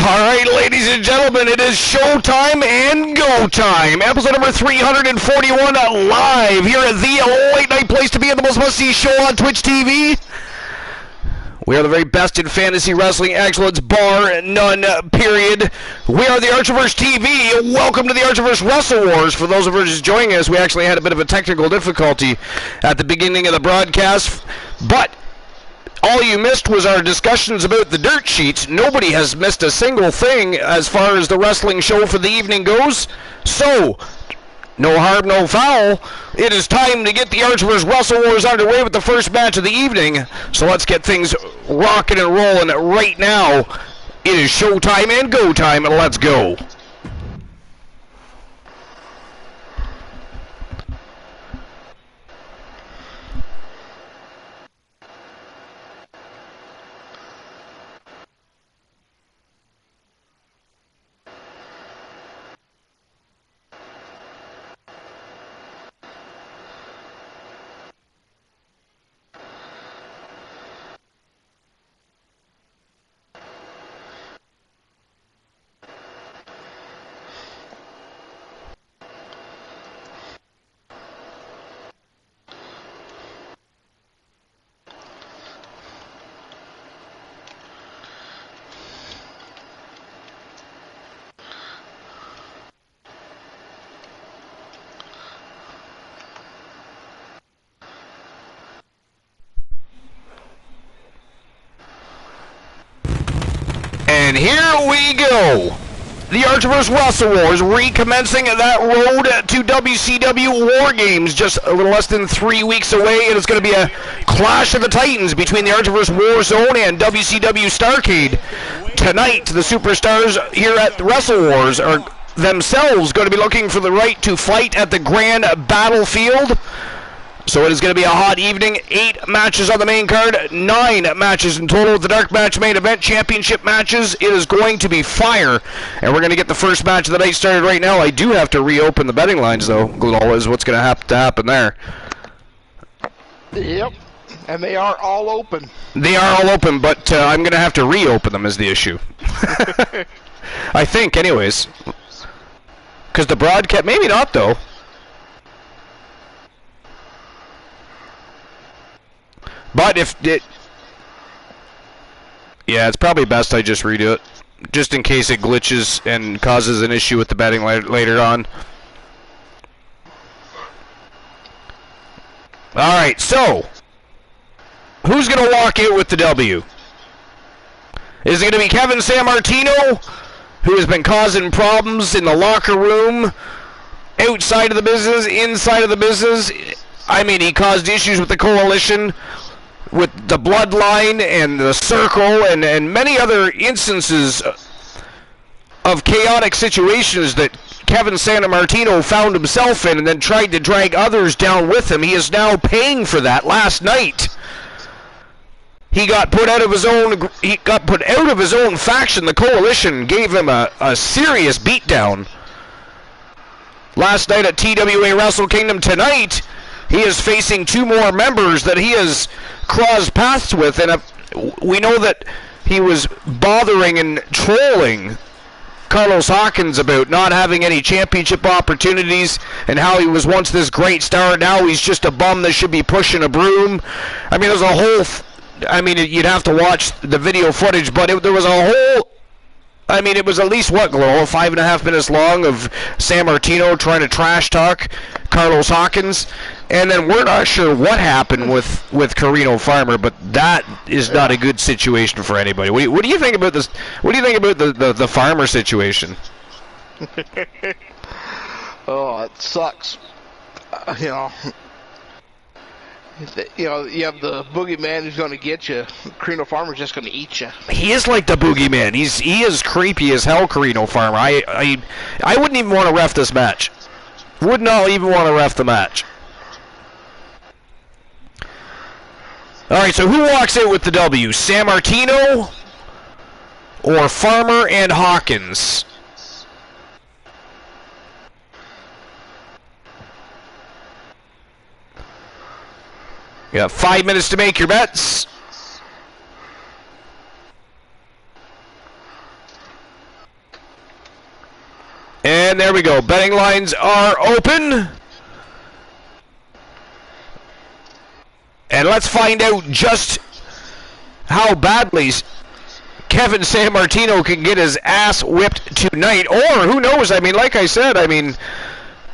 Alright, ladies and gentlemen, it is showtime and go time. Episode number 341 live here at the late night place to be at the most must-see show on Twitch TV. We are the very best in fantasy wrestling excellence, bar none, period. We are the Archiverse TV. Welcome to the Archiverse Wrestle Wars. For those of you just joining us, we actually had a bit of a technical difficulty at the beginning of the broadcast, but all you missed was our discussions about the dirt sheets. Nobody has missed a single thing as far as the wrestling show for the evening goes. So, no harm, no foul. It is time to get the Archiverse Wrestle Wars underway with the first match of the evening. So let's get things rocking and rolling right now. It is showtime and go time, and let's go. And here we go. The Archiverse Wrestle Wars recommencing that road to WCW War Games just a little less than 3 weeks away. And it's going to be a clash of the titans between the Archiverse War Zone and WCW Starrcade. Tonight, the superstars here at Wrestle Wars are themselves going to be looking for the right to fight at the Grand Battlefield. So it is going to be a hot evening. 8 matches on the main card, 9 matches in total. The Dark Match main event championship matches. It is going to be fire. And we're going to get the first match of the night started right now. I do have to reopen the betting lines, though. Is what's going to have to happen there. Yep. And they are all open. They are all open, but I'm going to have to reopen them is the issue. I think, anyways. Because the broadcast... Maybe not, though. But if it... Yeah, it's probably best I just redo it. Just in case it glitches and causes an issue with the betting later on. Alright, so... Who's going to walk out with the W? Is it going to be Kevin Sammartino, who has been causing problems in the locker room, outside of the business, inside of the business? I mean, he caused issues with the Coalition, with the Bloodline and the Circle and many other instances of chaotic situations that Kevin Sammartino found himself in and then tried to drag others down with him. He is now paying for that. Last night, he got put out of his own faction. The Coalition gave him a serious beatdown. Last night at TWA Wrestle Kingdom. Tonight, he is facing 2 more members that he has crossed paths with, and we know that he was bothering and trolling Carlos Hawkins about not having any championship opportunities and how he was once this great star. Now he's just a bum that should be pushing a broom. I mean, there's a whole... you'd have to watch the video footage, but there was a whole... it was at least, 5.5 minutes long of Sammartino trying to trash talk Carlos Hawkins, and then we're not sure what happened with Carino Farmer, but that is not a good situation for anybody. What do you think about this? What do you think about the Farmer situation? Oh, it sucks. You have the boogeyman who's going to get you. Carino Farmer's just going to eat you. He is like the boogeyman. He is creepy as hell, Carino Farmer. I wouldn't even want to ref this match. Would not even want to ref the match. Alright, so who walks out with the W? Sammartino or Farmer and Hawkins? You got 5 minutes to make your bets. And there we go. Betting lines are open. And let's find out just how badly Kevin Sammartino can get his ass whipped tonight. Or, who knows, I mean, like I said,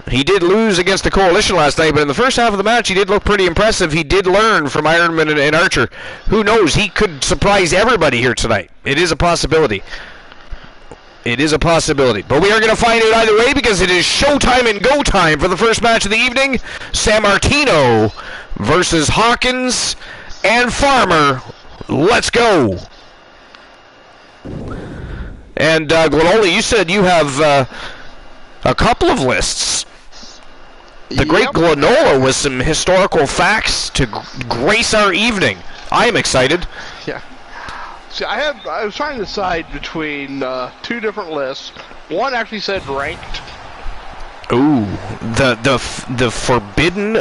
he did lose against the Coalition last night, but in the first half of the match, he did look pretty impressive. He did learn from Ironman and Archer. Who knows, he could surprise everybody here tonight. It is a possibility. It is a possibility. But we are going to find out either way because it is showtime and go time for the first match of the evening. Sammartino versus Hawkins and Farmer. Let's go. And Glenola, you said you have a couple of lists. The great Glenola with some historical facts to grace our evening. I am excited. Yeah. See, I was trying to decide between two different lists. One actually said ranked. Ooh, the forbidden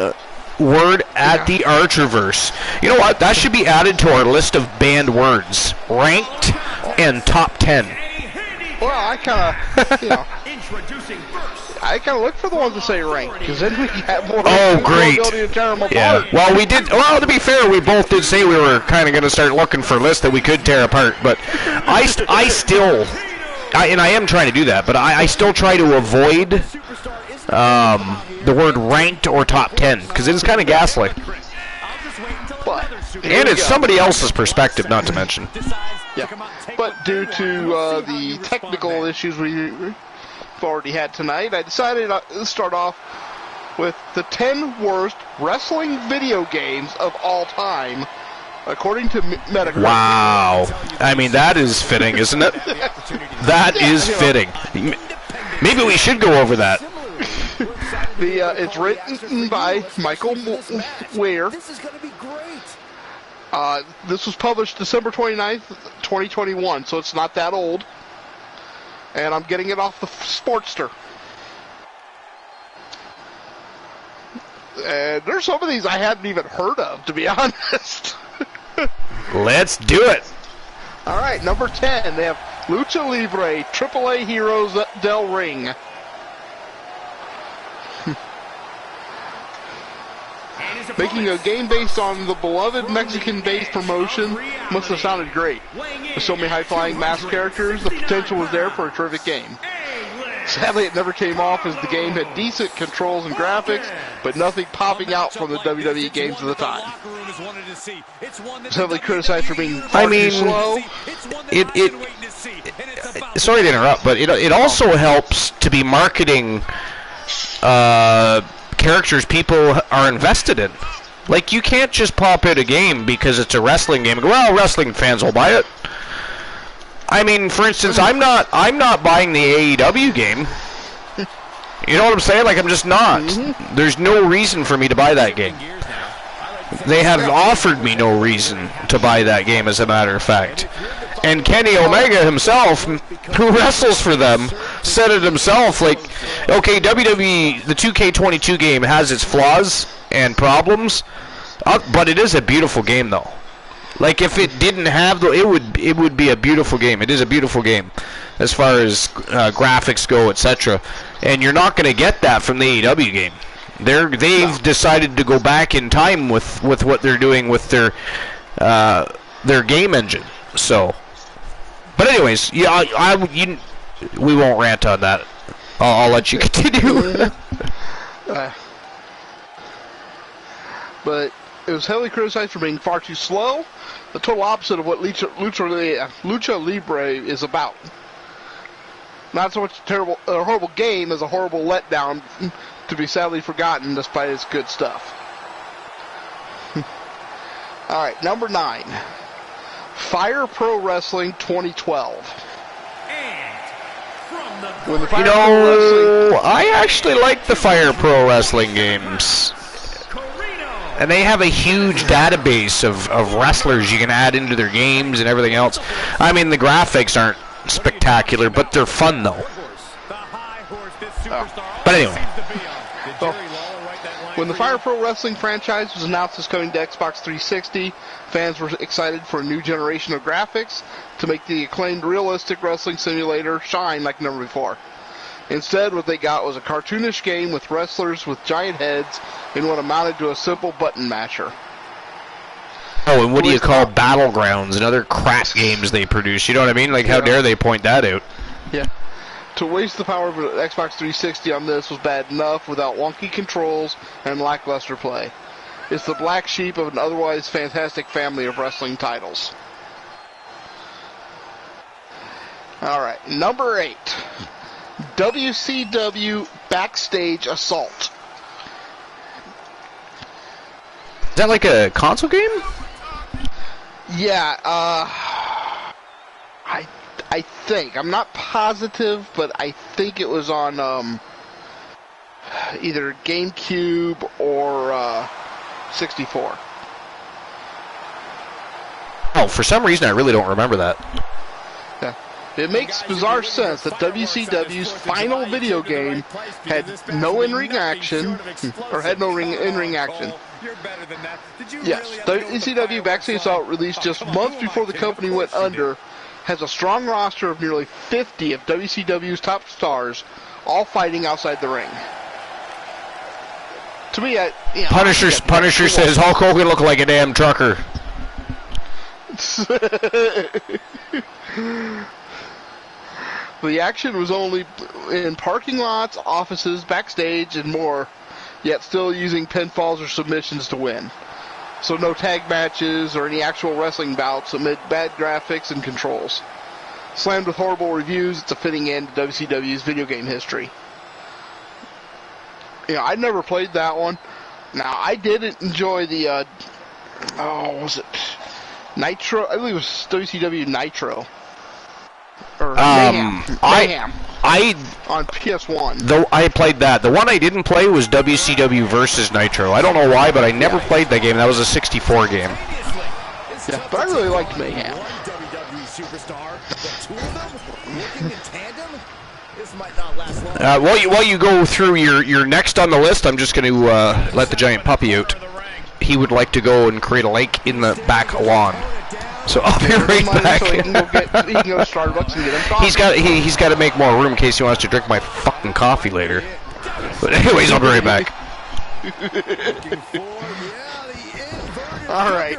word at the Archerverse. You know what? That should be added to our list of banned words. Ranked and top 10. Well, I kind of, I kind of look for the ones that say ranked, because then we have more great. ability to tear them apart. Yeah. Well, we did. Well, to be fair, we both did say we were kind of going to start looking for lists that we could tear apart. But I still, and I am trying to do that, but I still try to avoid the word ranked or top 10 because it is kind of ghastly. And it's somebody else's perspective, not to mention. Yeah. But due to the technical issues we've already had tonight, I decided to start off with the 10 worst wrestling video games of all time, according to Metacritic. Wow. I mean, that is fitting, isn't it? That is fitting. Maybe we should go over that. It's written by Michael Weir. This is going to be great. This was published December 29th, 2021, so it's not that old. And I'm getting it off the Sportster. And there's some of these I hadn't even heard of, to be honest. Let's do it. All right, number 10, they have Lucha Libre AAA Heroes del Ring. Making a game based on the beloved Mexican-based promotion must have sounded great. With so many high-flying masked characters, the potential was there for a terrific game. Sadly, it never came off as the game had decent controls and graphics, but nothing popping out from the WWE games of the time. It's heavily criticized for being far too slow. Sorry to interrupt, but it also helps to be marketing characters people are invested in. Like, you can't just pop in a game because it's a wrestling game and go, well, wrestling fans will buy it. I mean, for instance, I'm not buying the AEW game. You know what I'm saying? Like, I'm just not. Mm-hmm. There's no reason for me to buy that game. They have offered me no reason to buy that game, as a matter of fact. And Kenny Omega himself, who wrestles for them, said it himself, like, okay, WWE, the 2K22 game has its flaws and problems, but it is a beautiful game, though. Like, if it didn't have it would be a beautiful game. It is a beautiful game as far as graphics go, etc. And you're not going to get that from the AEW game. They've decided to go back in time with what they're doing with their game engine. So, but anyways, yeah, we won't rant on that. I'll let you continue. But it was heavily criticized for being far too slow, the total opposite of what Lucha Libre is about. Not so much a horrible game as a horrible letdown to be sadly forgotten despite its good stuff. All right, number 9. Fire Pro Wrestling 2012. When the Fire Pro Wrestling... I actually like the Fire Pro Wrestling games. And they have a huge database of wrestlers you can add into their games and everything else. I mean, the graphics aren't spectacular, but they're fun, though. But anyway. So, when the Fire Pro Wrestling franchise was announced as coming to Xbox 360, fans were excited for a new generation of graphics to make the acclaimed realistic wrestling simulator shine like never before. Instead, what they got was a cartoonish game with wrestlers with giant heads in what amounted to a simple button masher. Oh, and what do you call Battlegrounds and other crap games they produce? You know what I mean? Like, how dare they point that out? Yeah. To waste the power of an Xbox 360 on this was bad enough without wonky controls and lackluster play. It's the black sheep of an otherwise fantastic family of wrestling titles. Alright, number 8. WCW Backstage Assault. Is that like a console game? Yeah, I think. I'm not positive, but I think it was on either GameCube or 64. Oh, for some reason I really don't remember that. Yeah. It makes bizarre sense that WCW's final video game had no in-ring action, or had no in-ring action. Yes, WCW Backstage Assault, released just months before the company went under, has a strong roster of nearly 50 of WCW's top stars, all fighting outside the ring. To me, Punisher says Hulk Hogan looked like a damn trucker. The action was only in parking lots, offices, backstage, and more, yet still using pinfalls or submissions to win. So no tag matches or any actual wrestling bouts amid bad graphics and controls. Slammed with horrible reviews, it's a fitting end to WCW's video game history. I'd never played that one. Now, I didn't enjoy the, was it Nitro? I believe it was WCW Nitro. Or Mayhem. On PS1. Though I played that. The one I didn't play was WCW versus Nitro. I don't know why, but I never played that game. That was a 64 game. Yeah, but I really liked Mayhem. While you go through your next on the list, I'm just going to let the giant puppy out. He would like to go and create a lake in the back lawn. So I'll be right back. So he can go to Starbucks and get him coffee. He's got to make more room in case he wants to drink my fucking coffee later. But anyways, I'll be right back. All right.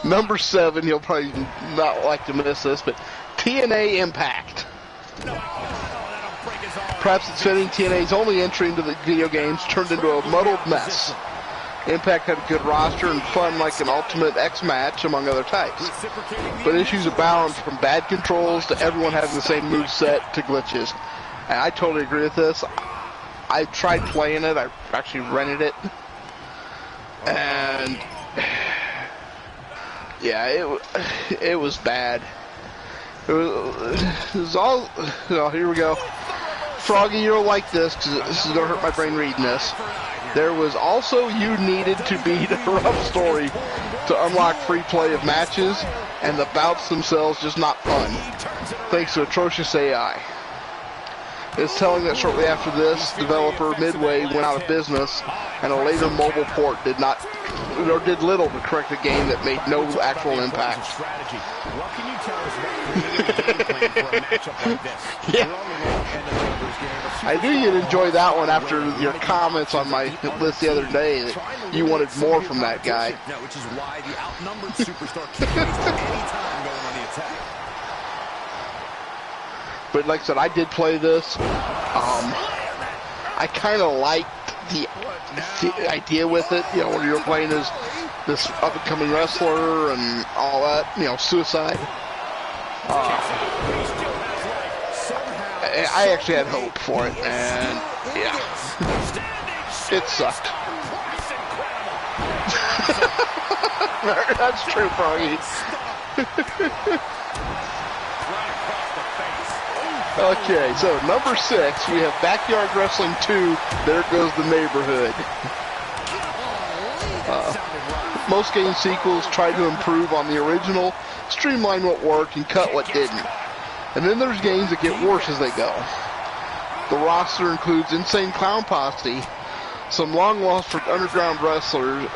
Number 7, you'll probably not like to miss this, but TNA Impact. Perhaps it's fitting TNA's only entry into the video games turned into a muddled mess. Impact had a good roster and fun like an Ultimate X match, among other types. But issues abound, from bad controls to everyone having the same moveset to glitches. And I totally agree with this. I tried playing it. I actually rented it. And yeah, it was bad. It was all, here we go. Froggy, you'll like this, because this is going to hurt my brain reading this. There was also you needed to beat a rough story to unlock free play of matches, and the bouts themselves just not fun, thanks to atrocious AI. It's telling that shortly after this, developer Midway went out of business, and a later mobile port did little to correct a game that made no actual impact. Yeah. I knew you'd enjoy that one after your comments on my list the other day that you wanted more from that guy. Which is why the outnumbered superstar can't waste any time going on the attack. But like I said, I did play this. I kind of liked the idea with it, when you're playing as this up-and-coming wrestler and all that, suicide. I actually had hope for it, and yeah, it sucked. That's true, Froggy. Okay, so number 6, we have Backyard Wrestling 2, There Goes the Neighborhood. Most game sequels try to improve on the original, streamline what worked, and cut what didn't. And then there's games that get worse as they go. The roster includes Insane Clown Posse, some long-forgotten underground wrestlers,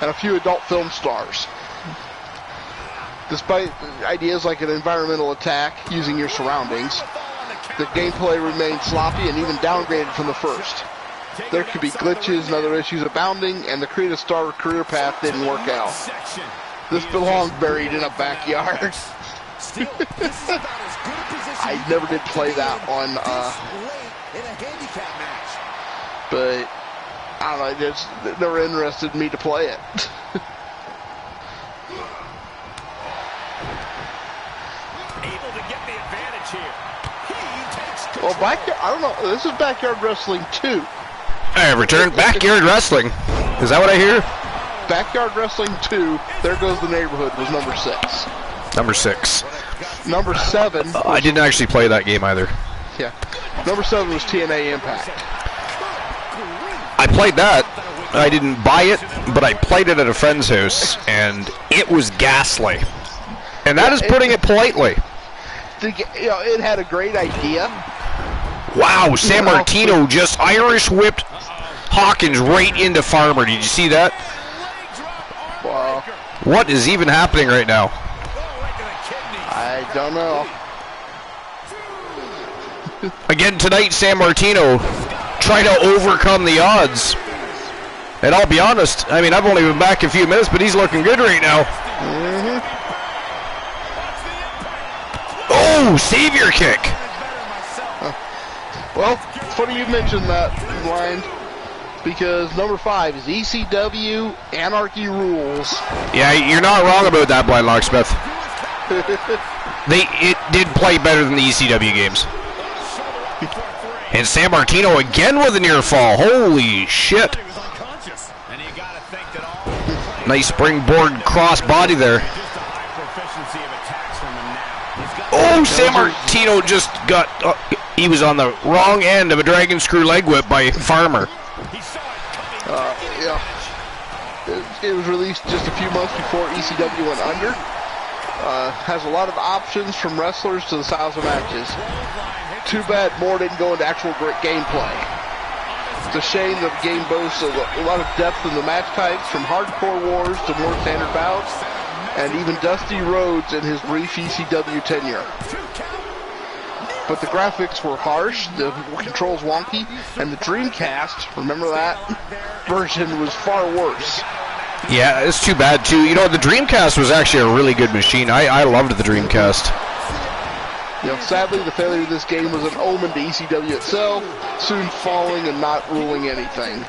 and a few adult film stars. Despite ideas like an environmental attack using your surroundings, the gameplay remained sloppy and even downgraded from the first. There could be glitches and other issues abounding, and the create a star career path didn't work out. This belonged buried in a backyard. I never did play that one, but I don't know, it just never interested me to play it. Able to get the advantage here. Well, backyard, I don't know, this is Backyard Wrestling 2. I returned Backyard Wrestling. Is that what I hear? Backyard Wrestling 2, There Goes the Neighborhood, was number 6. Number 6. Number 7. I didn't actually play that game either. Yeah. Number 7 was TNA Impact. I played that. I didn't buy it, but I played it at a friend's house, and it was ghastly. And that is putting it politely. It had a great idea. Wow, San Martino just Irish whipped Hawkins right into Farmer. Did you see that? Wow. What is even happening right now? I don't know. Again tonight, San Martino trying to overcome the odds. And I'll be honest, I mean, I've only been back a few minutes, but he's looking good right now. Oh, savior kick. Well, it's funny you mentioned that line, because number 5 is ECW Anarchy Rules. Yeah, you're not wrong about that, Blind Locksmith. It did play better than the ECW games. And San Martino again with a near fall. Holy shit. Nice springboard cross body there. Oh, San Martino just got... he was on the wrong end of a dragon screw leg whip by Farmer. Yeah. It was released just a few months before ECW went under. Has a lot of options from wrestlers to the styles of matches. Too bad more didn't go into actual great gameplay. It's a shame that the game boasts a lot of depth in the match types, from hardcore wars to more standard bouts, and even Dusty Rhodes in his brief ECW tenure. But the graphics were harsh, the controls wonky, and the Dreamcast, remember that, version was far worse. Yeah, it's too bad too. You know, the Dreamcast was actually a really good machine. I loved the Dreamcast. Sadly, the failure of this game was an omen to ECW itself, soon falling and not ruling anything.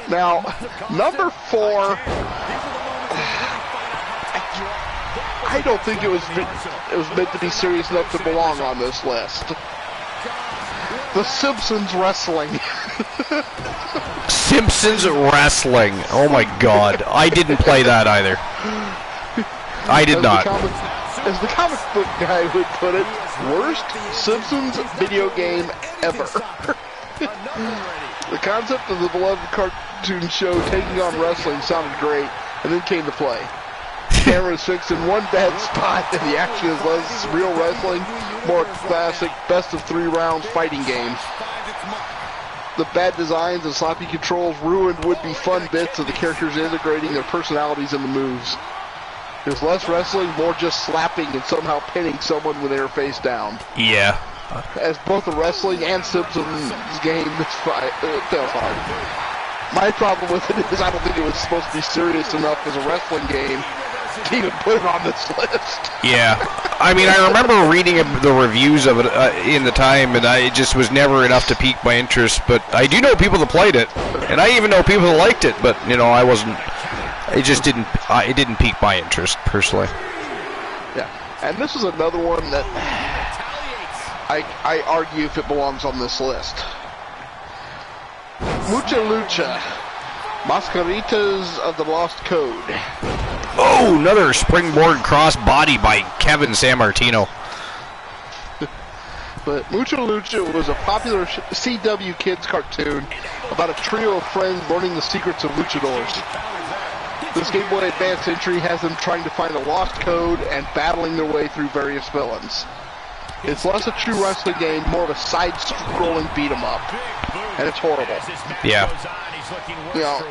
Now, number 4, I don't think it was meant to be serious enough to belong on this list. The Simpsons Wrestling. Simpsons Wrestling. Oh my god. I didn't play that either. I did not. As the comic book guy would put it, worst Simpsons video game ever. The concept of the beloved cartoon show taking on wrestling sounded great, and then came to play. Camera is fixed in one bad spot, and the action is less real wrestling, more classic best-of-3 rounds fighting game. The bad designs and sloppy controls ruined would-be fun bits of the characters integrating their personalities in the moves. It was less wrestling, more just slapping and somehow pinning someone when they were face down. Yeah. As both the wrestling and Simpsons game, it felt hard. My problem with it is I don't think it was supposed to be serious enough as a wrestling game to even put it on this list. Yeah. I mean, I remember reading the reviews of it in the time, and it just was never enough to pique my interest. But I do know people that played it, and I even know people that liked it, but, you know, I wasn't... It just didn't. It didn't pique my interest personally. Yeah, and this is another one that I argue if it belongs on this list. Mucha Lucha, Mascaritas of the Lost Code. Oh, another springboard cross body by Kevin San Martino. But Mucha Lucha was a popular CW kids cartoon about a trio of friends learning the secrets of luchadors. This Game Boy Advance entry has them trying to find a lost code and battling their way through various villains. It's less a true wrestling game, more of a side-scrolling beat-em-up. And it's horrible. Yeah. You know,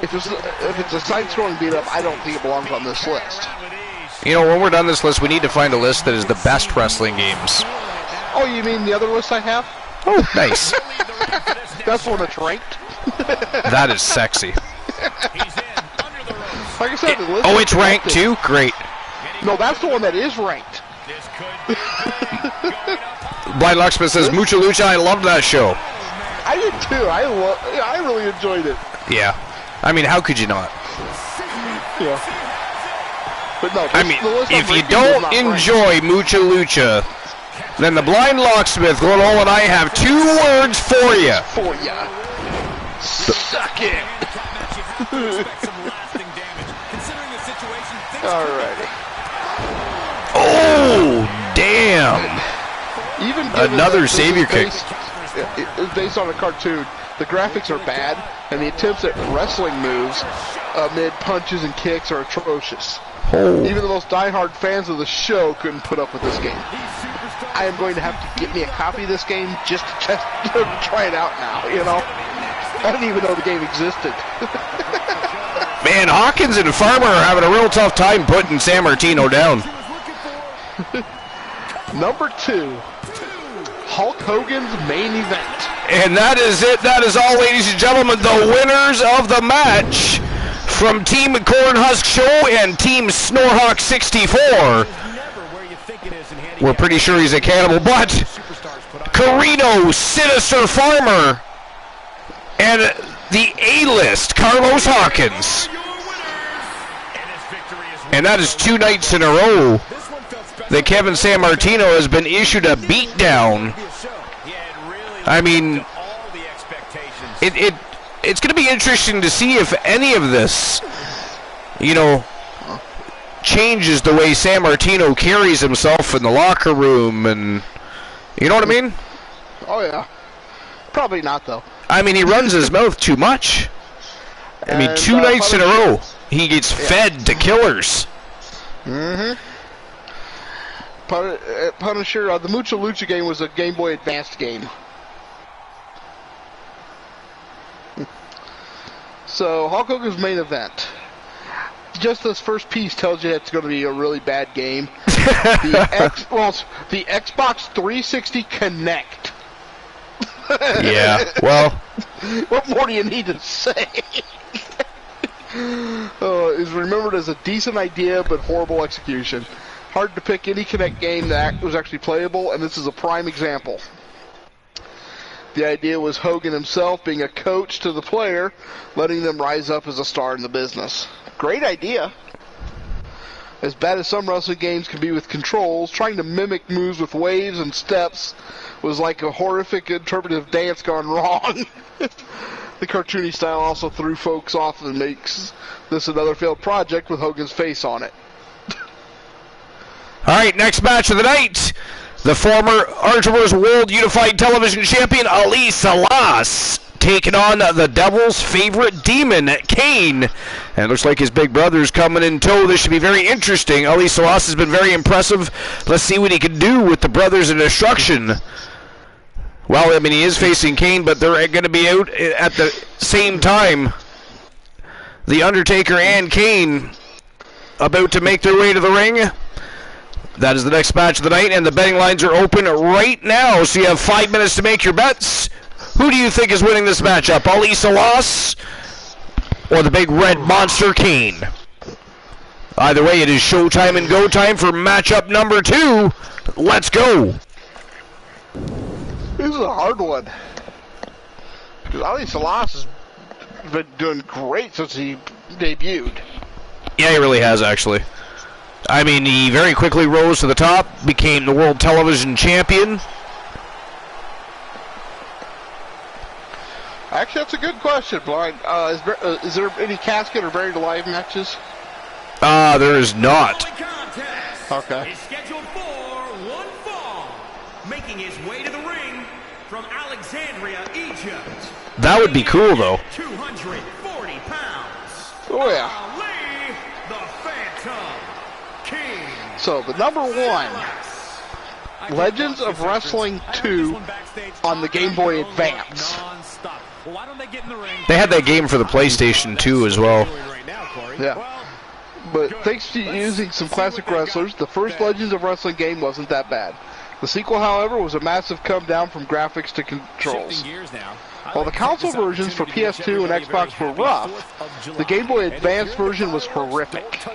if it's a side-scrolling beat-up, I don't think it belongs on this list. You know, when we're done this list, we need to find a list that is the best wrestling games. Oh, you mean the other list I have? Oh, nice. That's one that's ranked. That is sexy. Like I said, the list Oh, it's ranked too? Great. No, that's the one that is ranked. Blind Locksmith says, Mucha Lucha, I loved that show. I did too. I really enjoyed it. Yeah. I mean, how could you not? Yeah. But no, I mean, if you don't enjoy Mucha Lucha, then the Blind Locksmith, Wreatle, and I have 2 words for you. For ya. Suck it. Alrighty. Oh, damn. Even another savior kick. It's based on a cartoon. The graphics are bad, and the attempts at wrestling moves amid punches and kicks are atrocious. Oh. Even the most diehard fans of the show couldn't put up with this game. I am going to have to get me a copy of this game just to try it out now, you know? I didn't even know the game existed. Man, Hawkins and Farmer are having a real tough time putting San Martino down. Number 2, Hulk Hogan's main event. And that is it. That is all, ladies and gentlemen. The winners of the match from Team Cornhusk Show and Team Snorhawk 64. We're pretty sure he's a cannibal, but Carino, Sinister Farmer, and the A-list, Carlos Hawkins. And that is 2 nights in a row that Kevin San Martino has been issued a beatdown. I mean, it's going to be interesting to see if any of this, you know, changes the way San Martino carries himself in the locker room, and you know what I mean? Oh, yeah. Probably not, though. I mean, he runs his mouth too much. I mean, 2 nights in a row, he gets fed to killers. Mm-hmm. Punisher, the Mucha Lucha game was a Game Boy Advanced game. So, Hulk Hogan's main event. Just this first piece tells you it's going to be a really bad game. The Xbox 360 Connect. Yeah, well. What more do you need to say? Is remembered as a decent idea, but horrible execution. Hard to pick any Kinect game that was actually playable, and this is a prime example. The idea was Hogan himself being a coach to the player, letting them rise up as a star in the business. Great idea. As bad as some wrestling games can be with controls, trying to mimic moves with waves and steps was like a horrific interpretive dance gone wrong. The cartoony style also threw folks off and makes this another failed project with Hogan's face on it. All right, next match of the night. The former Archivers World Unified Television Champion, Ali Salas, taking on the Devil's favorite demon, Kane. And it looks like his big brother's coming in tow. This should be very interesting. Ali Salas has been very impressive. Let's see what he can do with the Brothers of Destruction. Well, I mean, he is facing Kane, but they're going to be out at the same time. The Undertaker and Kane about to make their way to the ring. That is the next match of the night, and the betting lines are open right now, so you have 5 minutes to make your bets. Who do you think is winning this matchup, Ali Salas or the big red monster Kane? Either way, it is showtime and go time for matchup number 2. Let's go. This is a hard one. Because Ali Salas has been doing great since he debuted. Yeah, he really has, actually. I mean, he very quickly rose to the top, became the World Television Champion. Actually, that's a good question, Blind. Is there any casket or buried alive matches? There is not. Okay. Is scheduled for one fall, making his way to the ring from Alexandria, Egypt. That would be cool, though. 240 pounds. Oh, yeah. Ali, the Phantom King. So, the number 1, Legends of Wrestling 2 on the Game Boy Advance. Well, why don't they get in the ring? They had that game for the PlayStation 2 as well. Yeah. But thanks to using some classic wrestlers, the first Legends of Wrestling game wasn't that bad. The sequel, however, was a massive come down from graphics to controls. While the console versions for PS2 and Xbox were rough, the Game Boy Advance version was horrific.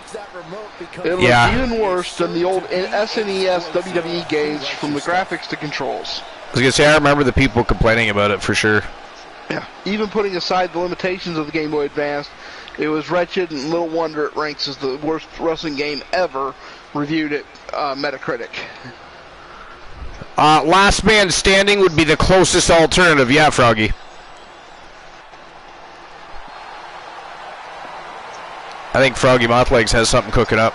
It looked even worse than the old SNES WWE games from the graphics to controls. I was going to say, I remember the people complaining about it for sure. Yeah. Even putting aside the limitations of the Game Boy Advance, it was wretched, and little wonder it ranks as the worst wrestling game ever, reviewed at Metacritic. Last Man Standing would be the closest alternative. Yeah, Froggy. I think Froggy Mothlegs has something cooking up.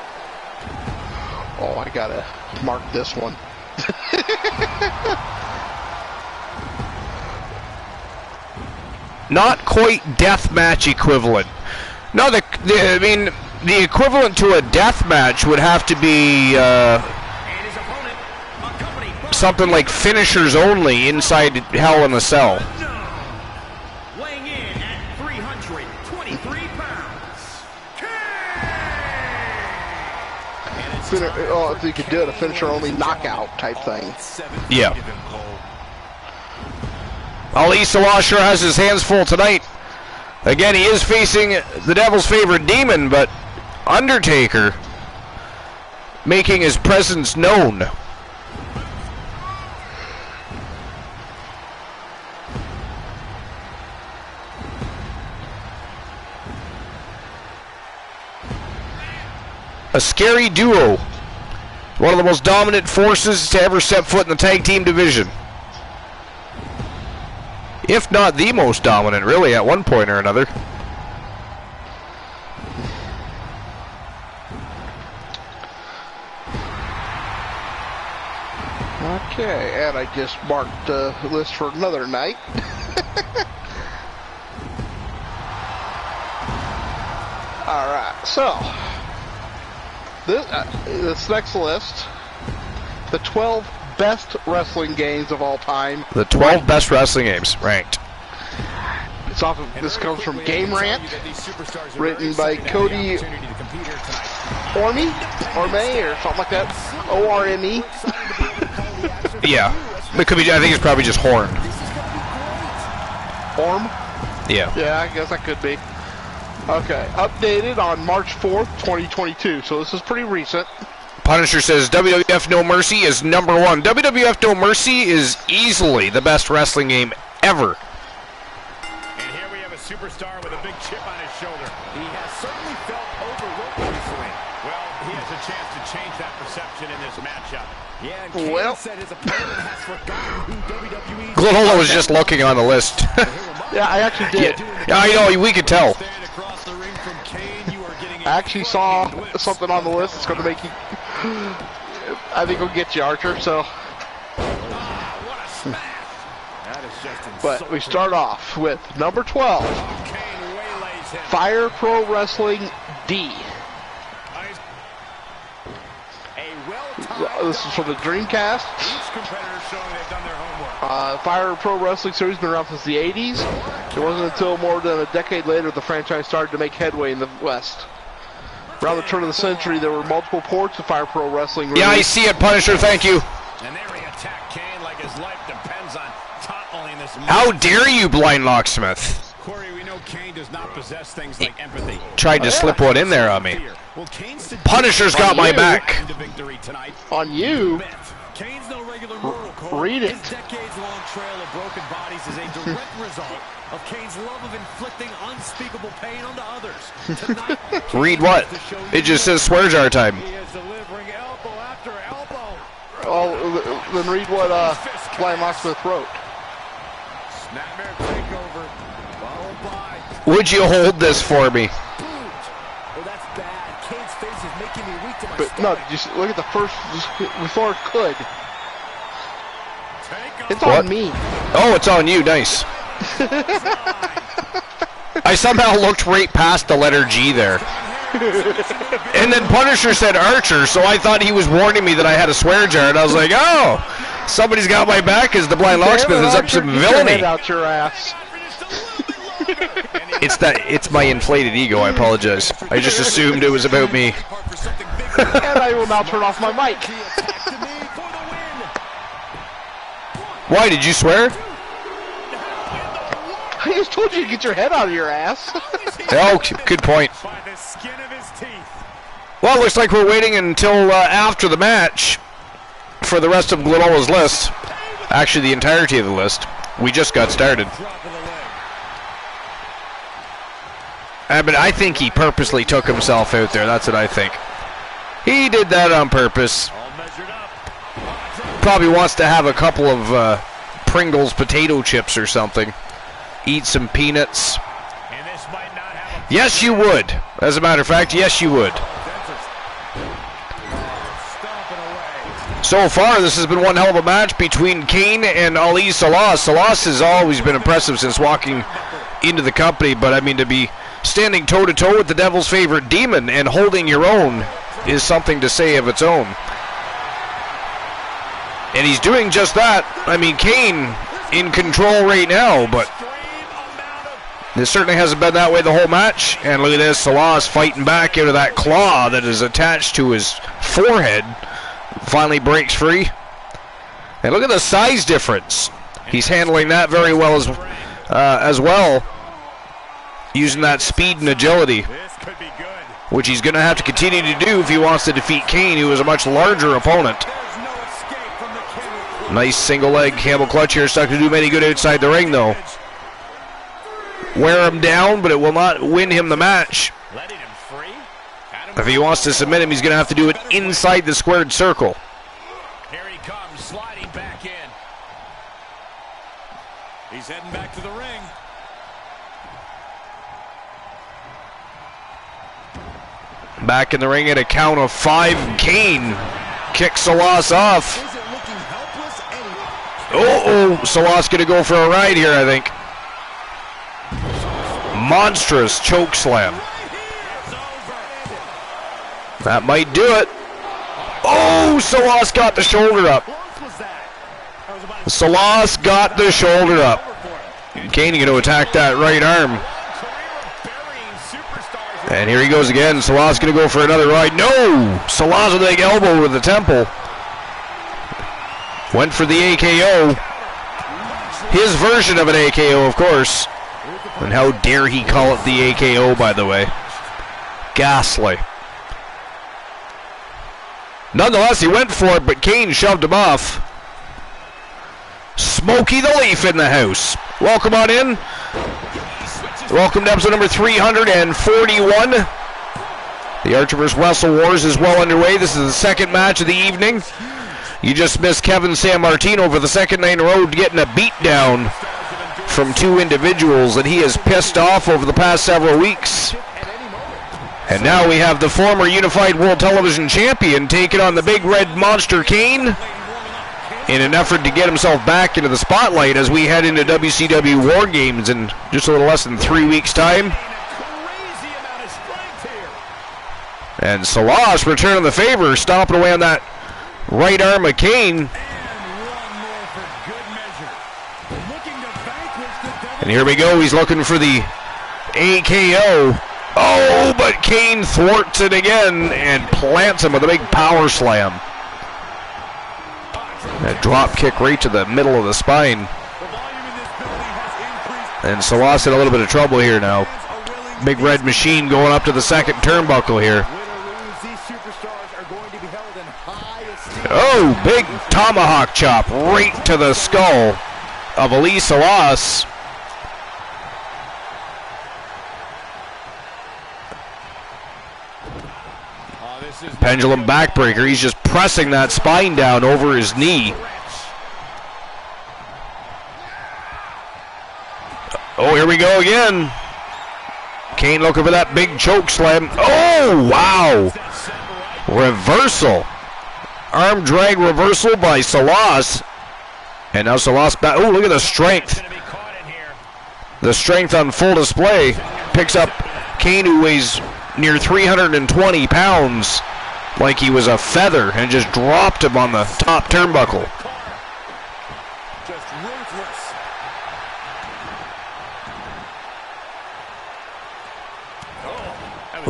Oh, I gotta mark this one. Not quite deathmatch equivalent. No, I mean, the equivalent to a deathmatch would have to be something like finishers only inside Hell in a Cell. Weighing in at 323 pounds, If you could do it, a finisher-only knockout type thing. Yeah. Ali Salah sure has his hands full tonight. Again, he is facing the Devil's favorite demon, but Undertaker making his presence known. A scary duo. One of the most dominant forces to ever step foot in the tag team division. If not the most dominant, really, at one point or another. Okay, and I just marked the list for another night. Alright, so this next list, the 12 best wrestling games of all time. The 12 best wrestling games ranked. It's off of, this comes from Game Rant, written by Cody Orme or something like that. O-R-M-E. Yeah, it could be. I think it's probably just Horn. Orm? Yeah. Yeah, I guess that could be. Okay, updated on March 4th, 2022, so this is pretty recent. Punisher says WWF No Mercy is number one. WWF No Mercy is easily the best wrestling game ever. And here we have a superstar with a big chip on his shoulder. He has certainly felt overlooked recently. Well, he has a chance to change that perception in this matchup. Yeah, and Kane said his opponent has forgotten who WWE. Glitholda was just looking on the list. Yeah, I actually did. Yeah, I know, we could tell. I actually saw something on the list that's going to make you... I think it'll get you, Archer, so... But we start off with number 12. Fire Pro Wrestling D. This is from the Dreamcast. Fire Pro Wrestling Series has been around since the 80s. It wasn't until more than a decade later the franchise started to make headway in the West. Around the turn of the century, there were multiple ports of Fire Pro Wrestling released. Yeah, I see it, Punisher, thank you. And there he attacked Kane like his life depends on toppling this. How dare you, Blind Locksmith? Corey, we know Kane does not possess things like empathy. Tried to slip one in there on me. Punisher's got my back. On you? Kane's no regular mortal, Corey. Read it. His decades-long trail of broken bodies is a direct result of Kane's love of inflicting unspeakable pain onto others. Tonight, Read what? It just says swear jar time. he is delivering elbow after elbow. Oh, then read what Blind Locksmith wrote. Snapmare takeover, followed by... Would you hold this for me? Oh, that's bad. Kane's face is making me weak to my But no, just look at the first, before it could. It's What? on me. Oh, it's on you, nice. I somehow looked right past the letter G there. And then Punisher said Archer, so I thought he was warning me that I had a swear jar, and I was like, oh, somebody's got my back as the Blind Locksmith is up some villainy. Out your ass. It's my inflated ego. I apologize. I just assumed it was about me. And I will now turn off my mic. Why did you swear? I just told you to get your head out of your ass. Oh, good point. Well, it looks like we're waiting until after the match for the rest of Glenola's list. Actually, the entirety of the list. We just got started. But I think he purposely took himself out there. That's what I think. He did that on purpose. Probably wants to have a couple of Pringles potato chips or something. Eat some peanuts. Yes, you would. As a matter of fact, yes, you would. So far, this has been one hell of a match between Kane and Ali Salas. Salas has always been impressive since walking into the company, but I mean, to be standing toe-to-toe with the Devil's favorite demon and holding your own is something to say of its own. And he's doing just that. I mean, Kane in control right now, but this certainly hasn't been that way the whole match. And look at this, Salas fighting back out of that claw that is attached to his forehead. Finally breaks free. And look at the size difference. He's handling that very well as well. Using that speed and agility, which he's going to have to continue to do if he wants to defeat Kane, who is a much larger opponent. Nice single leg camel clutch here. It's not going to do many good outside the ring, though. Wear him down, but it will not win him the match. If he wants to submit him, he's going to have to do it inside the squared circle. Here he comes, sliding back in. He's heading back to the ring. Back in the ring at a count of 5. Kane kicks Salas off. Salas going to go for a ride here, I think. Monstrous choke slam. That might do it. Oh, Salas got the shoulder up. Salas got the shoulder up. Kane going to attack that right arm. And here he goes again. Salas going to go for another ride. No! Salas with a big elbow with the temple. Went for the AKO. His version of an AKO, of course. And how dare he call it the AKO, by the way. Ghastly. Nonetheless, he went for it, but Kane shoved him off. Smokey the Leaf in the house. Welcome on in. Welcome to episode number 341. The Archer vs. Wrestle Wars is well underway. This is the second match of the evening. You just missed Kevin Sammartino for the second night in a row getting a beatdown from two individuals that he has pissed off over the past several weeks. And now we have the former Unified World Television Champion taking on the Big Red Monster Kane in an effort to get himself back into the spotlight as we head into WCW War Games in just a little less than 3 weeks' time. And Salas returning the favor, stomping away on that right arm of Kane. And here we go, he's looking for the AKO. Oh, but Kane thwarts it again and plants him with a big power slam. A drop kick right to the middle of the spine. And Salas in a little bit of trouble here now. Big Red Machine going up to the second turnbuckle here. Oh, big tomahawk chop right to the skull of Ali Salas. Pendulum backbreaker. He's just pressing that spine down over his knee. Oh, here we go again. Kane looking for that big choke slam. Oh, wow. Reversal. Arm drag reversal by Salas. And now Salas back. Oh, look at the strength. The strength on full display. Picks up Kane, who weighs near 320 pounds, like he was a feather, and just dropped him on the top turnbuckle.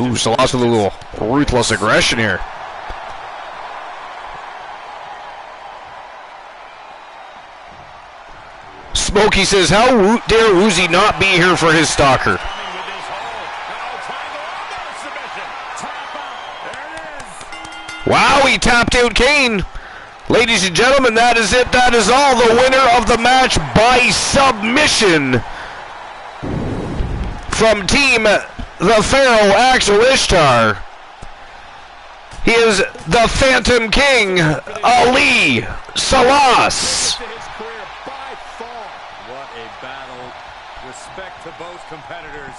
Ooh, Salas with a little ruthless aggression here. Smokey says, how dare Woozy not be here for his stalker? Wow, he tapped out Kane. Ladies and gentlemen, that is it. That is all. The winner of the match by submission from Team the Pharaoh, Axel Ishtar. He is the Phantom King, Ali Salas.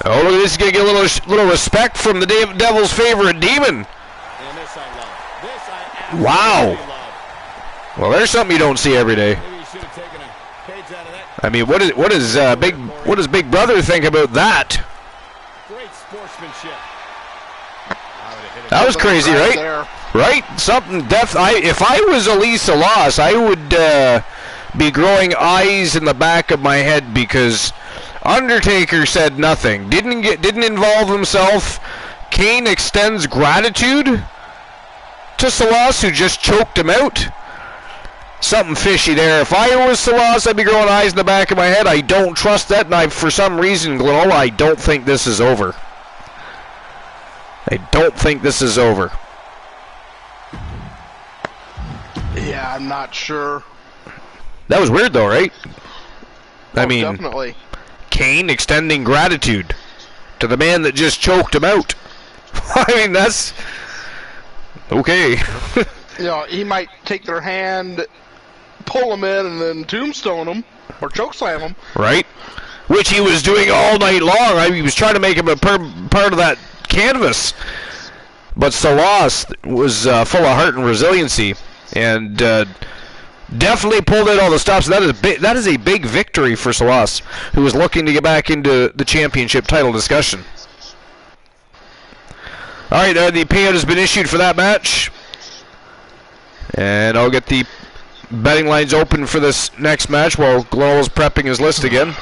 Oh, look at this. He's going to get a little respect from the Devil's favorite demon. Wow. Well, there's something you don't see every day. I mean, what does Big Brother think about that? Great sportsmanship. That was crazy, right? Right? Something death. If I was Elise Salas, I would be growing eyes in the back of my head because Undertaker said nothing. Didn't involve himself. Kane extends gratitude to Salas, who just choked him out. Something fishy there. If I was Salas, I'd be growing eyes in the back of my head. I don't trust that, and for some reason, Glenola, I don't think this is over. I don't think this is over. Yeah, I'm not sure. That was weird, though, right? I mean, definitely. Kane extending gratitude to the man that just choked him out. I mean, that's okay. You know, he might take their hand, pull them in, and then tombstone them or chokeslam them. Right, which he was doing all night long. He was trying to make him a part of that canvas. But Salas was full of heart and resiliency, and definitely pulled out all the stops. That is a big victory for Salas, who was looking to get back into the championship title discussion. All right, the payout has been issued for that match. And I'll get the betting lines open for this next match while Glowell's prepping his list again.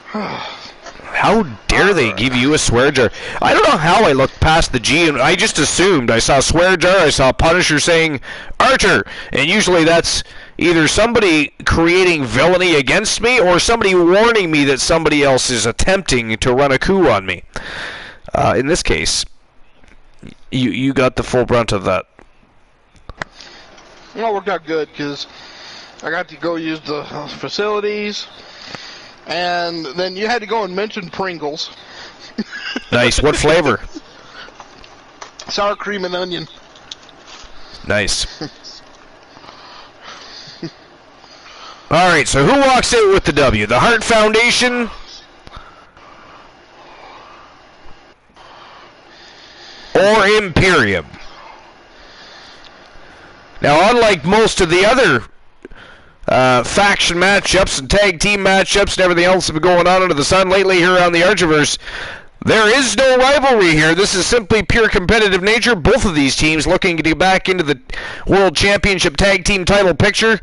How dare they give you a swear jar? I don't know how I looked past the G, and I just assumed. I saw swear jar, I saw Punisher saying Archer, and usually that's either somebody creating villainy against me or somebody warning me that somebody else is attempting to run a coup on me. In this case, you got the full brunt of that. Well, it worked out good because I got to go use the facilities, and then you had to go and mention Pringles. Nice. What flavor? Sour cream and onion. Nice. All right, so who walks out with the W? The Hart Foundation or Imperium? Now, unlike most of the other faction matchups and tag team matchups and everything else that's been going on under the sun lately here around the Archiverse, there is no rivalry here. This is simply pure competitive nature. Both of these teams looking to get back into the World Championship Tag Team title picture.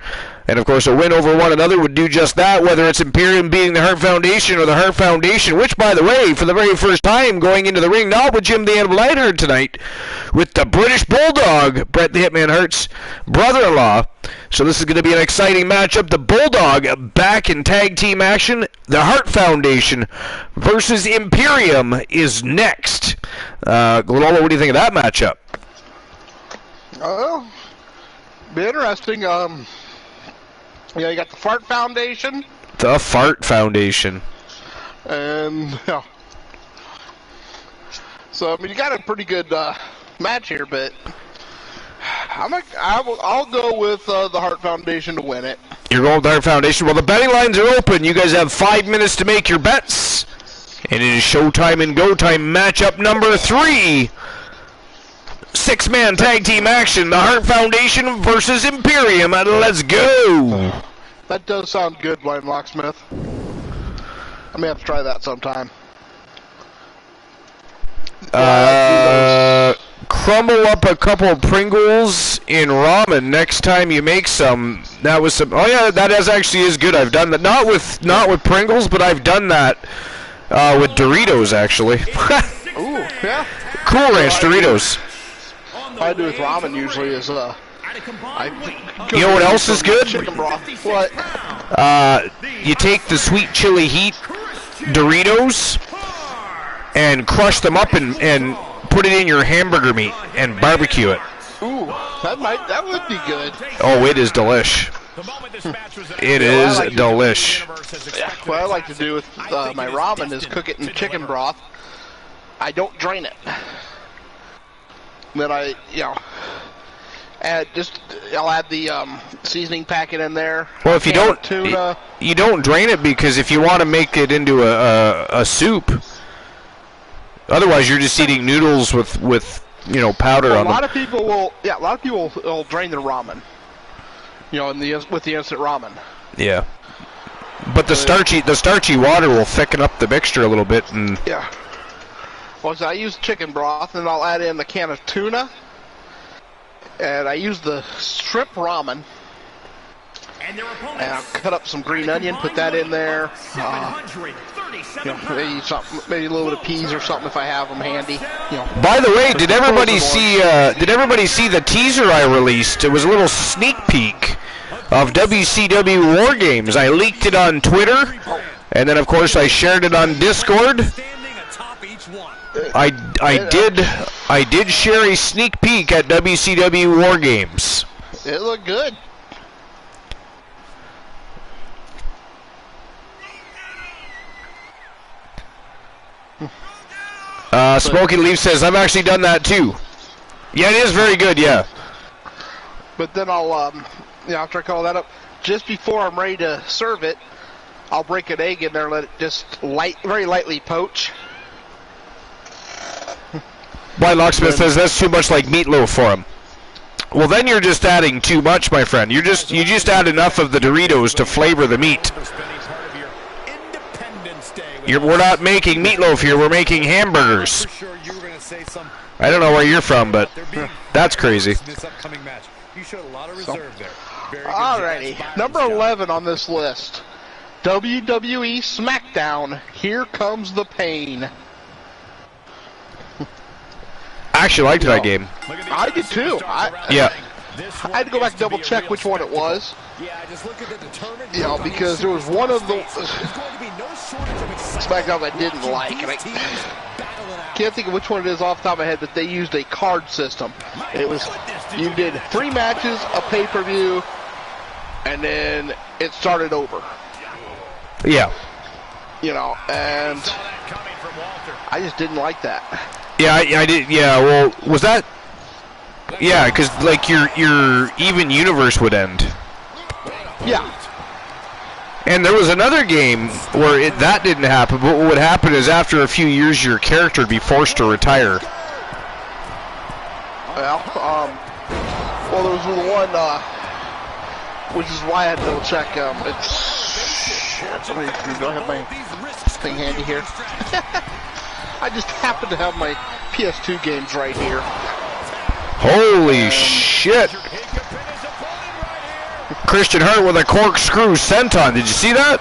And, of course, a win over one another would do just that, whether it's Imperium beating the Hart Foundation or the Hart Foundation, which, by the way, for the very first time going into the ring, not with Jim the Animal Neidhart tonight, with the British Bulldog, Bret the Hitman Hart's brother-in-law. So this is going to be an exciting matchup. The Bulldog back in tag team action. The Hart Foundation versus Imperium is next. Glenola, what do you think of that matchup? Oh, be interesting. Yeah, you got the Fart Foundation. The Fart Foundation. And, yeah. So, I mean, you got a pretty good match here, but I'll go with the Hart Foundation to win it. You're going with the Hart Foundation. Well, the betting lines are open. You guys have 5 minutes to make your bets. And it is showtime and go time matchup number 3. 6-man tag team action. The Hart Foundation versus Imperium. Let's go. That does sound good, Blind Locksmith. I may have to try that sometime. Crumble up a couple of Pringles in ramen next time you make some. That was some. Oh yeah, that actually is good. I've done that. Not with Pringles, but I've done that With Doritos, actually. Ooh, yeah. Cool Ranch Doritos. What I do with ramen usually is You know what else is good? chicken broth. What? You take the sweet chili heat Doritos and crush them up and put it in your hamburger meat and barbecue it. Ooh, that would be good. Oh, it is delish. It is delish. Yeah, what I like to do with my ramen is cook it in chicken broth. I don't drain it. Then I'll add the seasoning packet in there. Well, if you don't, tuna. you don't drain it, because if you want to make it into a soup, otherwise you're just eating noodles with powder on them. A lot of people will drain their ramen. With the instant ramen. Yeah. But the starchy water will thicken up the mixture a little bit, and yeah. Well, so I use chicken broth, and I'll add in the can of tuna, and I use the shrimp ramen, and I'll cut up some green onion, put that in there. Maybe a little bit of peas or something if I have them handy. By the way, did everybody see the teaser I released? It was a little sneak peek of WCW War Games. I leaked it on Twitter, and then of course I shared it on Discord. I did share a sneak peek at WCW War Games. It looked good. Smoky Leaf says, I've actually done that too. Yeah, it is very good, yeah. But then I'll, after I call that up, just before I'm ready to serve it, I'll break an egg in there and let it just very lightly poach. Blind Locksmith says that's too much like meatloaf for him. Well, then you're just adding too much, my friend. You just add enough of the Doritos to flavor the meat. We're not making meatloaf here. We're making hamburgers. I don't know where you're from, but that's crazy. Alrighty, number 11 on this list. WWE SmackDown. Here comes the pain. I actually liked that game. I did too. Yeah. I had to go back and double check which one it was. Because there was one of the SmackDown I didn't like, and I can't think of which one it is off the top of my head, but they used a card system. It was, you did 3 matches, a pay-per-view, and then it started over. Yeah. And I just didn't like that. Yeah, I did. Yeah, well, was that? Yeah, because like your even universe would end. Yeah. And there was another game where that didn't happen, but what would happen is after a few years your character would be forced to retire. Well, there was the one, which is why I had to double check. Somebody, do I have my thing handy here? I just happen to have my PS2 games right here. Holy shit! Christian Hurt with a corkscrew senton. Did you see that?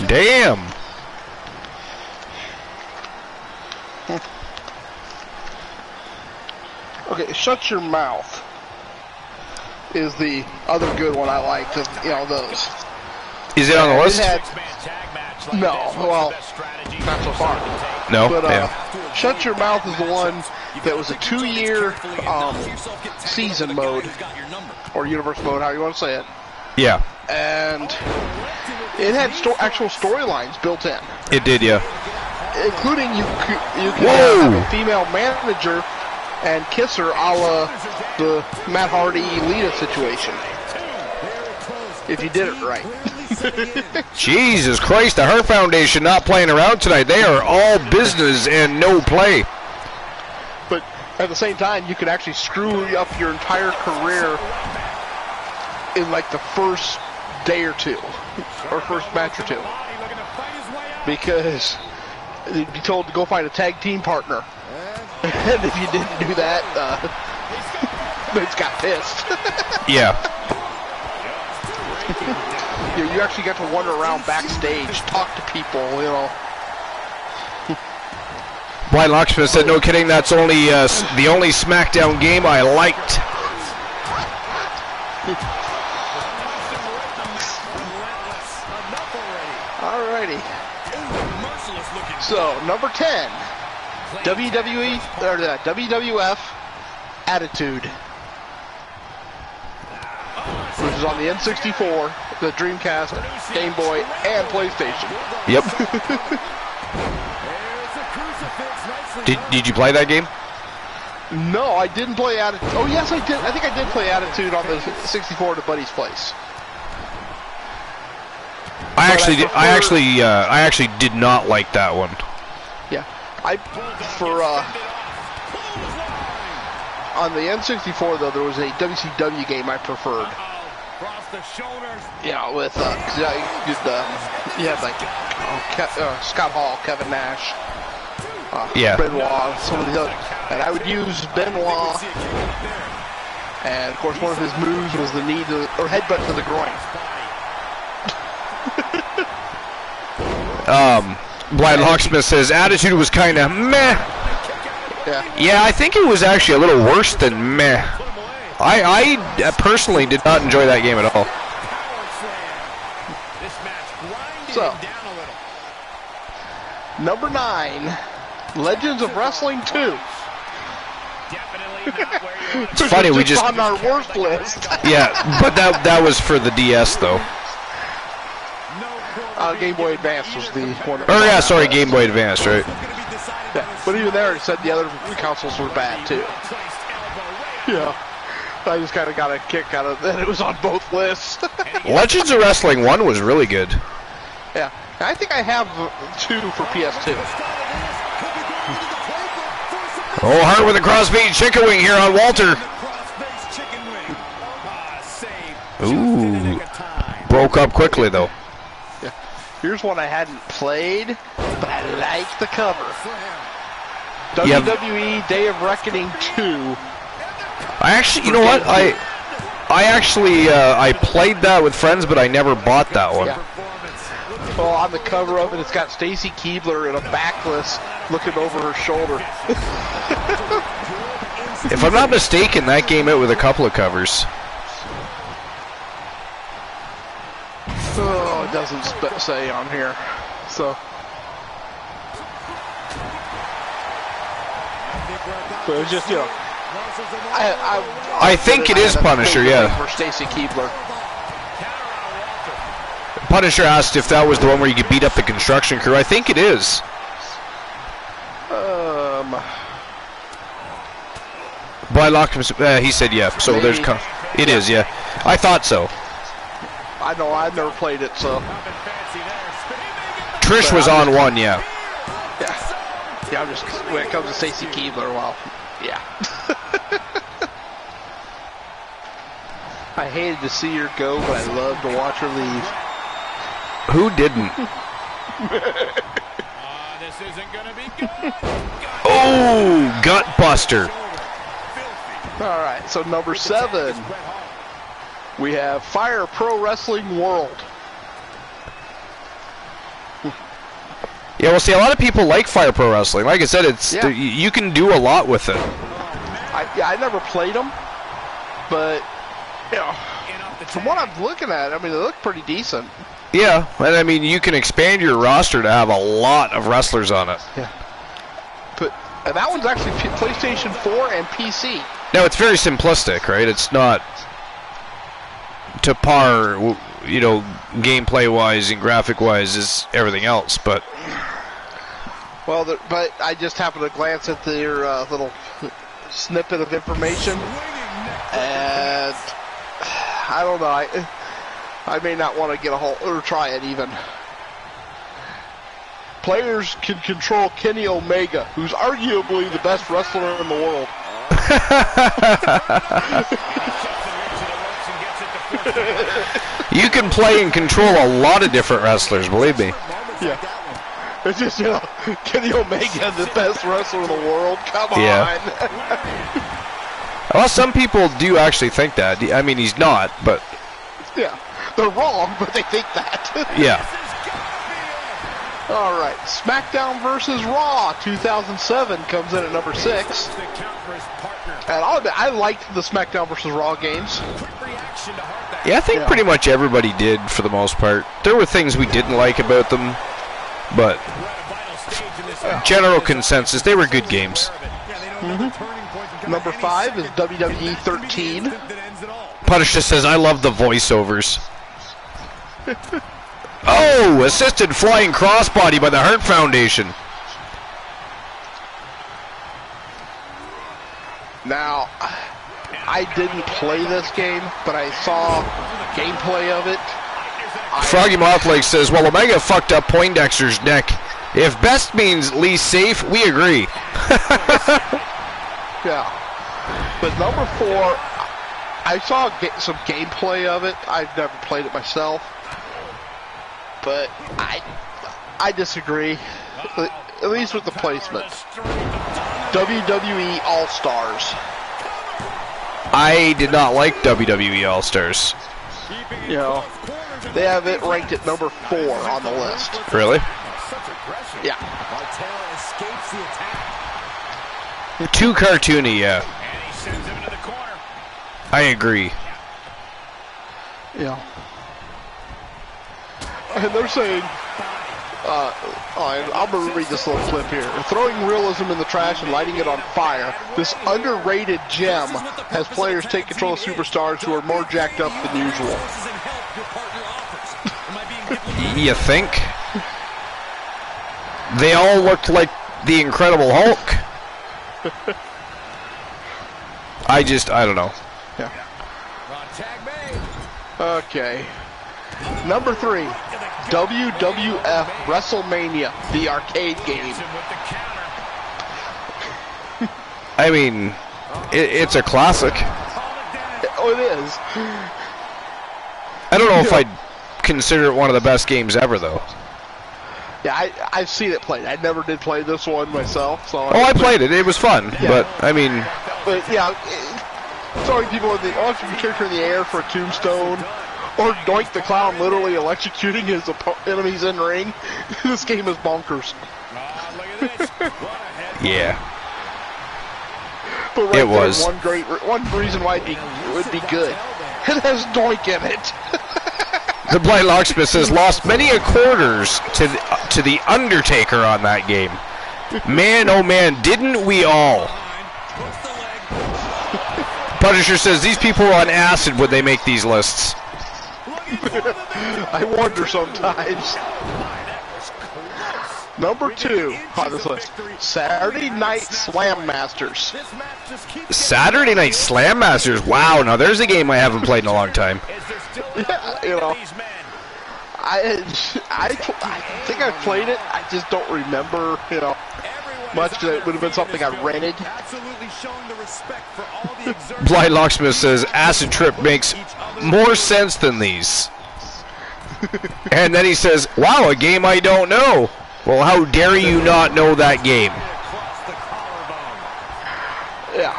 Damn. Okay, Shut Your Mouth is the other good one I liked. Those. Is it on the list? No, well, not so far. No, but, yeah. Shut Your Mouth is the one that was a 2-year season mode, or universe mode, how you want to say it. Yeah. And it had actual storylines built in. It did, yeah. Including you could have a female manager and kiss her a la the Matt Hardy Lita situation. If you did it right. Jesus Christ, the Hart Foundation not playing around tonight. They are all business and no play. But at the same time, you could actually screw up your entire career in like the first day or two, or first match or two. Because you'd be told to go find a tag team partner. And if you didn't do that, Vince got pissed. Yeah. you actually got to wander around backstage, talk to people, you know. Blind Locksmith said, no kidding, that's only the only SmackDown game I liked. Alrighty. So, number 10, WWE, or the WWF Attitude. Which is on the N64, the Dreamcast, Game Boy, and PlayStation. Yep. Did you play that game? No, I didn't play Attitude. Oh, yes, I did. I think I did play Attitude on the 64 at a buddy's place. I actually did not like that one. Yeah, on the N64 though, there was a WCW game I preferred. Yeah, with you had like Scott Hall, Kevin Nash, Benoit, some of the other, and I would use Benoit, and of course one of his moves was the knee or headbutt to the groin. Blind Locksmith says Attitude was kind of meh. Yeah, I think it was actually a little worse than meh. I personally did not enjoy that game at all. So, number 9, Legends of Wrestling 2. It's funny, we just on our worst list. Yeah, but that was for the DS though. Game Boy Advance was the one. Oh yeah, sorry, Game Boy Advance, right? Yeah, but even there, it said the other consoles were bad too. Yeah, I just kind of got a kick out of that. It was on both lists. Legends of Wrestling 1 was really good. Yeah, I think I have 2 for PS2. Oh, Hart with a crossbeam chicken wing here on Walter. Ooh, broke up quickly though. Here's one I hadn't played, but I like the cover. WWE Day of Reckoning 2. I actually, you know what? I played that with friends, but I never bought that one. Yeah. Well, on the cover of it, it's got Stacy Keibler in a backless looking over her shoulder. If I'm not mistaken, that came out with a couple of covers. Oh, it doesn't say on here. So it's just, you know, I think it is Punisher, yeah. For Stacy Keibler. Punisher asked if that was the one where you could beat up the construction crew. I think it is. Blind Locksmith, he said yeah. So maybe. It is, yeah. I thought so. I know, I've never played it, so. Trish was on one, yeah. Yeah, I'm just, when it comes to Stacy Keibler, well, yeah. I hated to see her go, but I loved to watch her leave. Who didn't? This isn't gonna be good. Oh, gut buster. All right, so number 7. We have Fire Pro Wrestling World. Yeah, well, see, a lot of people like Fire Pro Wrestling. Like I said, you can do a lot with it. I never played them, but you know, from what I'm looking at, I mean, they look pretty decent. Yeah, and I mean, you can expand your roster to have a lot of wrestlers on it. Yeah. And that one's actually PlayStation 4 and PC. Now, it's very simplistic, right? It's not to par, you know, gameplay-wise and graphic-wise as everything else, but... Well, but I just happened to glance at their little snippet of information, and I don't know, I may not want to get a whole, or try it even. Players can control Kenny Omega, who's arguably the best wrestler in the world. You can play and control a lot of different wrestlers, believe me. Yeah. It's just, you know, Kenny Omega, the best wrestler in the world. Come on. Yeah. Well, some people do actually think that. I mean, he's not, but... Yeah. They're wrong, but they think that. Yeah. All right, SmackDown versus Raw 2007 comes in at number 6. And I'll admit, I liked the SmackDown versus Raw games. Yeah, I think pretty much everybody did for the most part. There were things we didn't like about them, but general consensus, they were good games. Number 5 is WWE 13. Punisher says, I love the voiceovers. Oh, assisted flying crossbody by the Hart Foundation. Now, I didn't play this game, but I saw gameplay of it. Froggy Mothleg says, well, Omega fucked up Poindexter's neck. If best means least safe, we agree. Yeah. But number 4, I saw some gameplay of it. I've never played it myself. But I disagree, at least with the placement. WWE All-Stars. I did not like WWE All-Stars. You know, they have it ranked at number 4 on the list. Really? Yeah. Too cartoony, yeah. I agree. Yeah. And they're saying, I'm going to read this little clip here. Throwing realism in the trash and lighting it on fire, this underrated gem has players take control of superstars who are more jacked up than usual. You think? They all looked like the Incredible Hulk. I don't know. Yeah. Okay. Number 3, WWF WrestleMania, the arcade game. I mean, it's a classic. Oh, it is. I don't know if I'd consider it one of the best games ever, though. Yeah, I've seen it played. I never did play this one myself. So I played it. It was fun, yeah. But, I mean... But, yeah, throwing people in the... launching your character in the air for a tombstone, or Doink the Clown literally electrocuting his enemies in ring. This game is bonkers. Yeah. But right It was. One reason why it would be good. It has Doink in it. The Blind Locksmith says, lost many a quarters to the Undertaker on that game. Man, oh man, didn't we all? Punisher says, these people are on acid when they make these lists. I wonder sometimes. Number 2 on this list, Saturday Night Slam Masters. Saturday Night Slam Masters. Wow, now there's a game I haven't played in a long time. Yeah, you know, I think I played it. I just don't remember, you know, much. It would have been something I rented. Blind Locksmith says, Acid Trip makes more sense than these. And then he says, wow, a game I don't know. Well, how dare you not know that game? Yeah.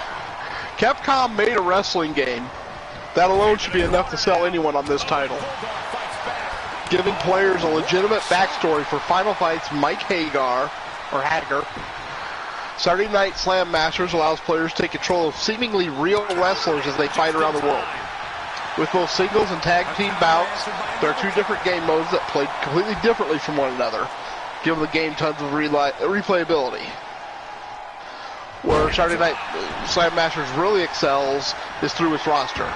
Capcom made a wrestling game. That alone should be enough to sell anyone on this title. Giving players a legitimate backstory for Final Fight's Mike Hagar, or Hager. Saturday Night Slam Masters allows players to take control of seemingly real wrestlers as they fight around the world. With both singles and tag team bouts, there are 2 different game modes that play completely differently from one another, giving the game tons of replayability. Where Saturday Night Slam Masters really excels is through its roster.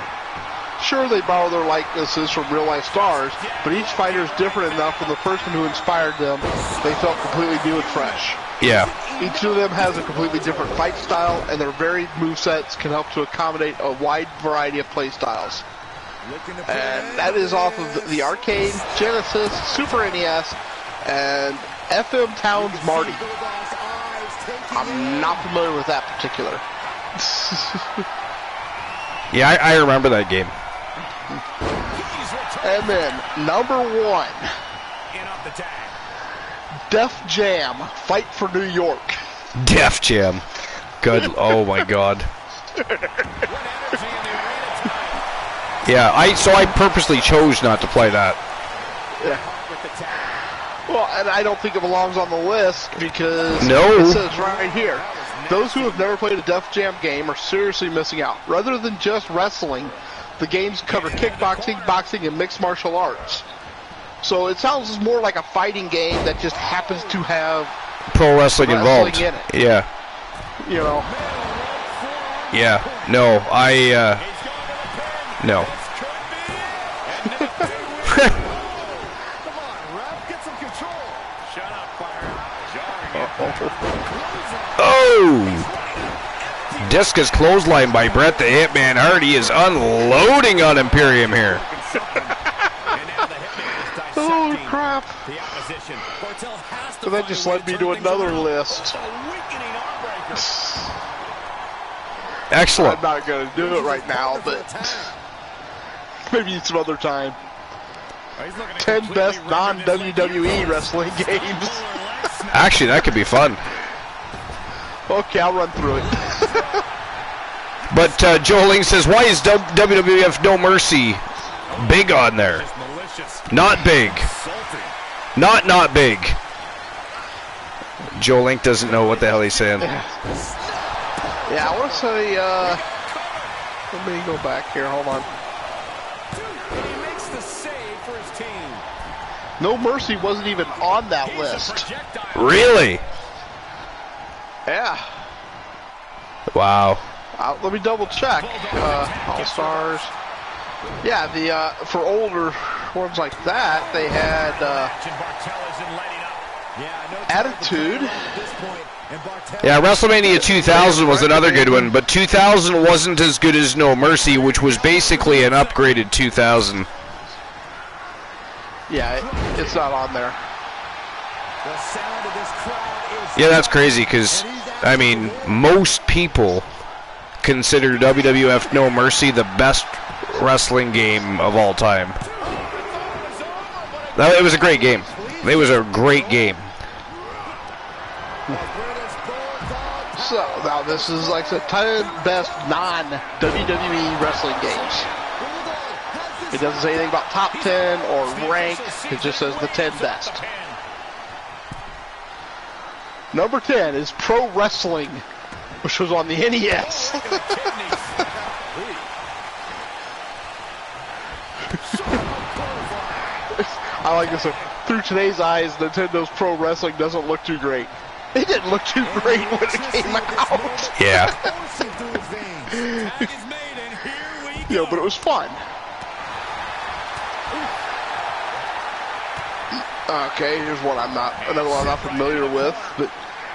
Sure, they borrow their likenesses from real-life stars, but each fighter is different enough from the person who inspired them they felt completely new and fresh. Yeah. Each of them has a completely different fight style, and their varied movesets can help to accommodate a wide variety of play styles. And that is off of the arcade, Genesis, Super NES, and FM Towns Marty. I'm not familiar with that particular. Yeah, I remember that game. And then, number 1. Def Jam, Fight for New York. Def Jam. Good. Oh my God. Yeah, so I purposely chose not to play that. Yeah. Well, and I don't think it belongs on the list because No. It says right here, those who have never played a Def Jam game are seriously missing out. Rather than just wrestling, the games cover kickboxing, boxing, and mixed martial arts. So it sounds more like a fighting game that just happens to have pro wrestling involved. in it. Yeah. You know. Yeah. No, no. Oh! Discus clothesline by Bret the Hitman Hart. He is unloading on Imperium here. Oh crap! So that just led me to another list. Excellent. I'm not going to do it right now, but maybe some other time. 10 best non-WWE wrestling games. Actually, that could be fun. Okay, I'll run through it. But Joe Ling says, why is WWF No Mercy big on there? Not big. Not big. Joe Link doesn't know what the hell he's saying. Yeah, I want to say, let me go back here, hold on. He makes the save for his team. No Mercy wasn't even on that list. Really? Yeah. Wow. Let me double check. All Stars. Yeah, the for older ones like that, they had Attitude. Yeah, WrestleMania 2000 was another good one, but 2000 wasn't as good as No Mercy, which was basically an upgraded 2000. Yeah, it's not on there. Yeah, that's crazy because, I mean, most people consider WWF No Mercy the best wrestling game of all time. It was a great game. It was a great game. So, now this is like the 10 best non-WWE wrestling games. It doesn't say anything about top 10 or rank. It just says the 10 best. Number 10 is Pro Wrestling, which was on the NES. I like this one. Through today's eyes, Nintendo's Pro Wrestling doesn't look too great. It didn't look too great when it came out. Yeah. But it was fun. Okay, here's one another one I'm not familiar with. But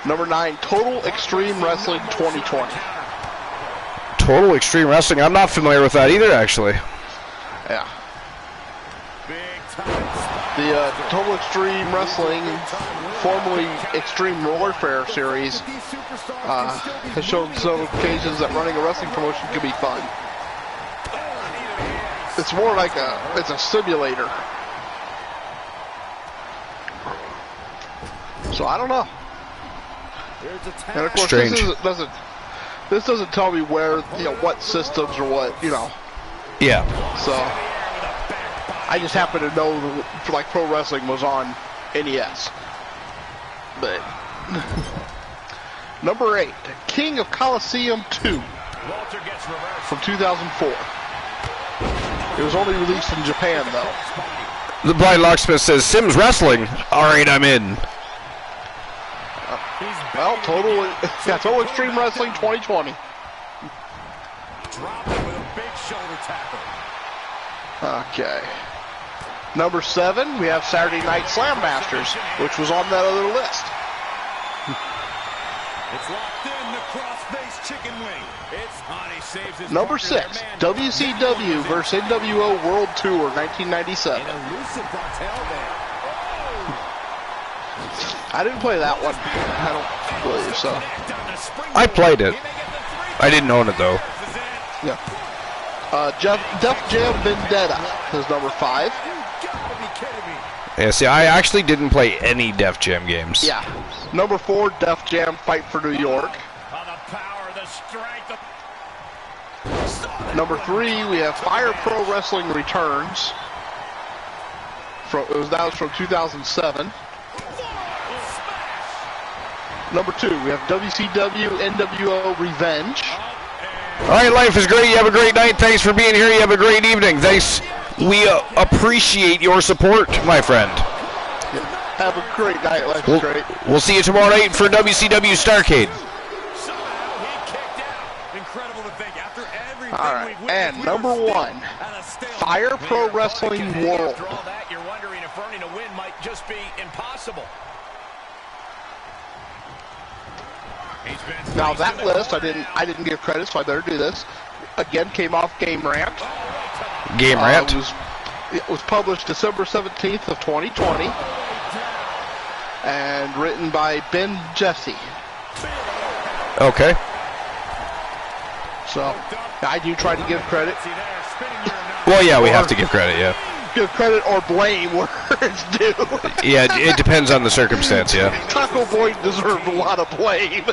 number 9, Total Extreme Wrestling 2020. Total Extreme Wrestling? I'm not familiar with that either, actually. Yeah. The Total Extreme Wrestling, formerly Extreme Warfare series, has shown some occasions that running a wrestling promotion can be fun. It's more like it's a simulator. So I don't know. And of course, strange. This doesn't tell me where, what systems or what, Yeah. So I just happen to know like Pro Wrestling was on NES. But number 8, King of Colosseum 2 from 2004. It was only released in Japan though. The Blind Locksmith says, Sims Wrestling. Alright, I'm in. Well, Total Extreme Wrestling 2020. Okay. Number 7, we have Saturday Night Slam Masters, which was on that other list. It's locked in, the cross-face chicken wing. Number 6, WCW vs. NWO World Tour 1997. I didn't play that one. I don't believe so. I played it. I didn't own it, though. Yeah. Def Jam Vendetta is number 5. Yeah, see, I actually didn't play any Def Jam games. Yeah. Number 4, Def Jam Fight for New York. Number 3, we have Fire Pro Wrestling Returns. That was from 2007. Number 2, we have WCW NWO Revenge. All right, life is great. You have a great night. Thanks for being here. You have a great evening. Thanks. We appreciate your support, my friend. Have a great night. Life is great. We'll see you tomorrow night for WCW Starrcade. All right, and number 1, Fire Pro Wrestling World. You're wondering if earning a win might just be impossible. Now that list, I didn't give credit, so I better do this. Again, came off Game Rant. Game Rant. It was published December 17th of 2020, and written by Ben Jesse. Okay. So I do try to give credit. Well, yeah, we have to give credit, yeah. Give credit or blame where it's due. Yeah, it depends on the circumstance, yeah. Taco Boy deserved a lot of blame.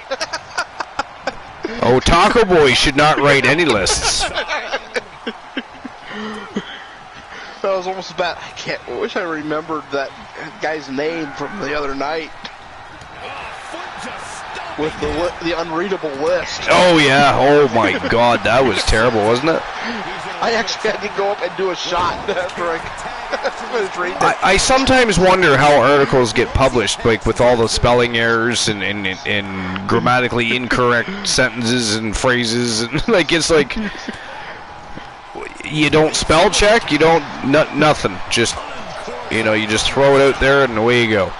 Oh, Taco Boy should not write any lists. That was almost bad. I wish I remembered that guy's name from the other night. With the unreadable list. Oh, yeah. Oh, my God. That was terrible, wasn't it? I actually had to go up and do a shot after I finished reading it. I sometimes wonder how articles get published, like with all the spelling errors and grammatically incorrect sentences and phrases. And like, it's like, you don't spell check, you don't, nothing. Just, you know, you just throw it out there and away you go.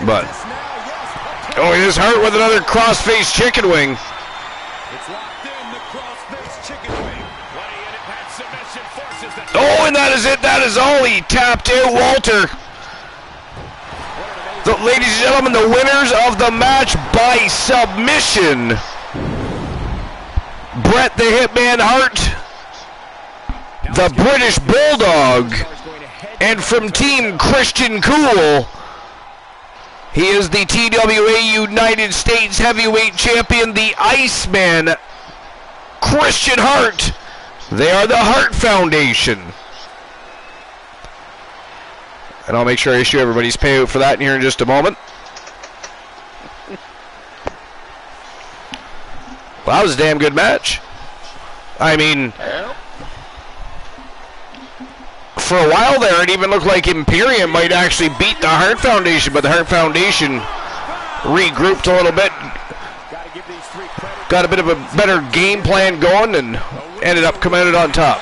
But, oh, he is hurt with another cross-face chicken wing. It's locked in, the cross-face chicken wing. Submission forces the... Oh, and that is it. That is all. He tapped out Walter. Ladies and gentlemen, the winners of the match by submission. Bret the Hitman Hart, the British Bulldog, and from Team Christian Cool, he is the TWA United States Heavyweight Champion, the Iceman, Christian Hart. They are the Hart Foundation. And I'll make sure I issue everybody's payout for that here in just a moment. Well, that was a damn good match. I mean, for a while there, it even looked like Imperium might actually beat the Hart Foundation, but the Hart Foundation regrouped a little bit, got a bit of a better game plan going, and ended up coming out on top.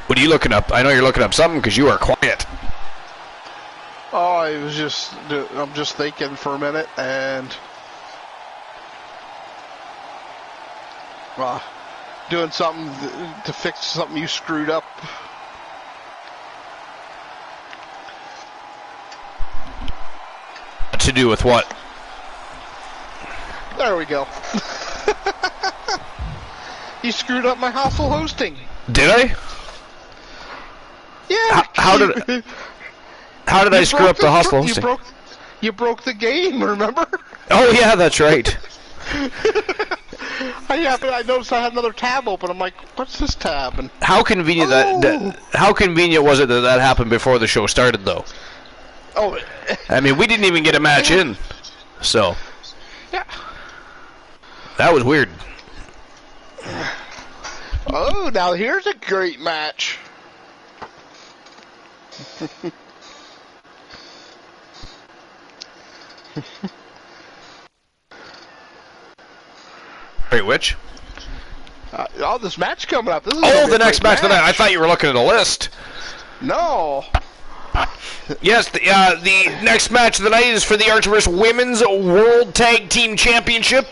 What are you looking up? I know you're looking up something because you are quiet. Oh, I'm just thinking for a minute, and doing something to fix something you screwed up. To do with what? There we go. You screwed up my hostile hosting. Did I? Yeah. How did I screw up the hostile hosting? You broke the game, remember? Oh yeah, that's right. I noticed I had another tab open. I'm like, what's this tab? And how convenient how convenient was it that happened before the show started, though? Oh, I mean, we didn't even get a match in, so yeah, that was weird. Oh, now here's a great match. Wait, which? This match coming up. This is the next match tonight. I thought you were looking at a list. No. Yes, the next match of the night is for the Archverse Women's World Tag Team Championship.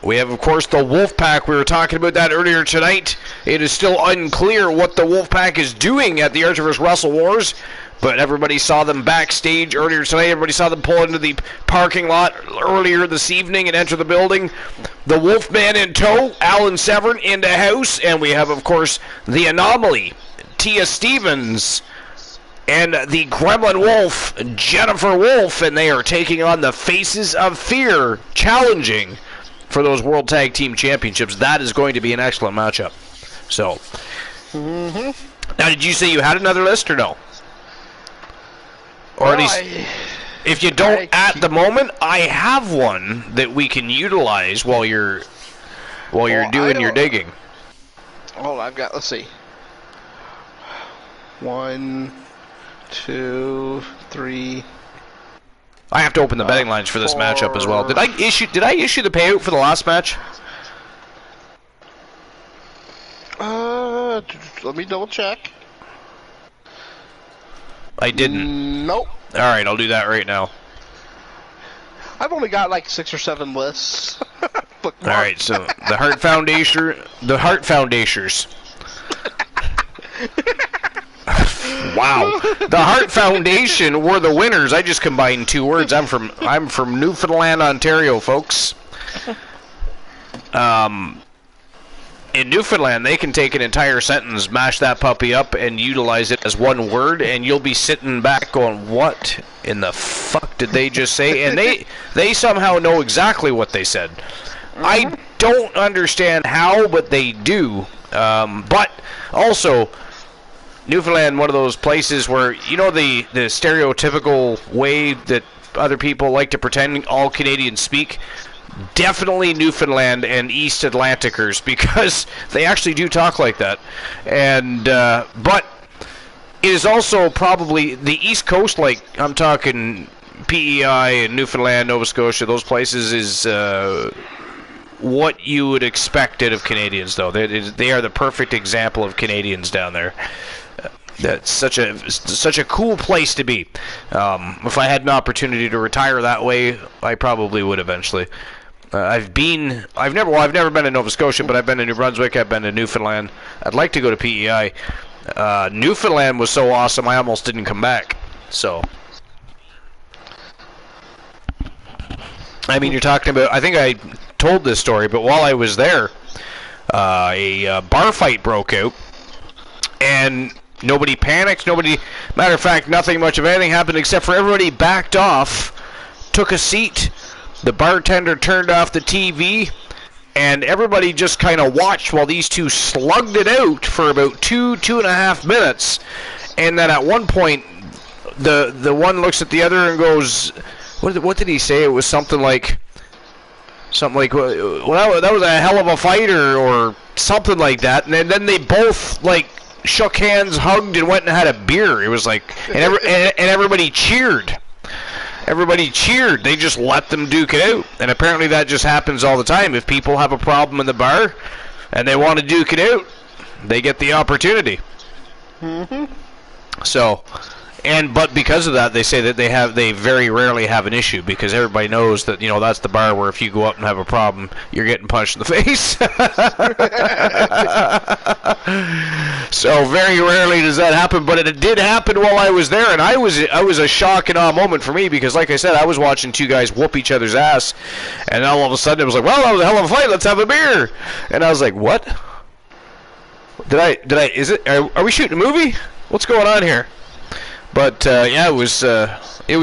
We have, of course, the Wolfpack. We were talking about that earlier tonight. It is still unclear what the Wolfpack is doing at the Archverse Wrestle Wars. but everybody saw them backstage earlier tonight. Everybody saw them pull into the parking lot earlier this evening and enter the building. The Wolfman in tow, Alan Severn in the house, and we have, of course, the Anomaly, Tia Stevens, and the Gremlin Wolf, Jennifer Wolf, and they are taking on the Faces of Fear, challenging for those World Tag Team Championships. That is going to be an excellent matchup. So, Now, did you say you had another list or no? Or at least, if you don't at the moment, I have one that we can utilize while you're doing your digging. Oh, I've got. Let's see. 1, 2, 3. I have to open the betting lines for this matchup as well. Did I issue the payout for the last match? Let me double check. I didn't. Nope. All right, I'll do that right now. I've only got like 6 or 7 lists. All right, so the Heart Foundation, Wow, the Heart Foundation were the winners. I just combined 2 words. I'm from Newfoundland, Ontario, folks. In Newfoundland, they can take an entire sentence, mash that puppy up, and utilize it as one word, and you'll be sitting back going, what in the fuck did they just say? And they somehow know exactly what they said. I don't understand how, but they do. But also, Newfoundland, one of those places where, you know, the stereotypical way that other people like to pretend all Canadians speak? Definitely Newfoundland and East Atlanticers, because they actually do talk like that. And but it is also probably the East Coast, like I'm talking PEI and Newfoundland, Nova Scotia, those places is what you would expect out of Canadians, though. They are the perfect example of Canadians down there. That's such a cool place to be. If I had an opportunity to retire that way, I probably would eventually. I've never been to Nova Scotia, but I've been to New Brunswick. I've been to Newfoundland. I'd like to go to PEI. Newfoundland was so awesome, I almost didn't come back. So, I mean, you're talking about. I think I told this story, but while I was there, a bar fight broke out, and nobody panicked. Matter of fact, nothing much of anything happened except for everybody backed off, took a seat. The bartender turned off the TV, and everybody just kind of watched while these two slugged it out for about 2.5 minutes. And then at one point, the one looks at the other and goes, "What did he say?" It was something like, "Well, that was a hell of a fight," or something like that. And then they both like shook hands, hugged, and went and had a beer. It was like, and everybody cheered. Everybody cheered. They just let them duke it out. And apparently that just happens all the time. If people have a problem in the bar and they want to duke it out, they get the opportunity. So, but because of that, they say that they very rarely have an issue, because everybody knows that, you know, that's the bar where if you go up and have a problem, you're getting punched in the face. So very rarely does that happen, but it did happen while I was there, and I was a shock and awe moment for me, because like I said, I was watching 2 guys whoop each other's ass, and all of a sudden it was like, well, that was a hell of a fight, let's have a beer. And I was like, what? Are we shooting a movie? What's going on here? But yeah, it was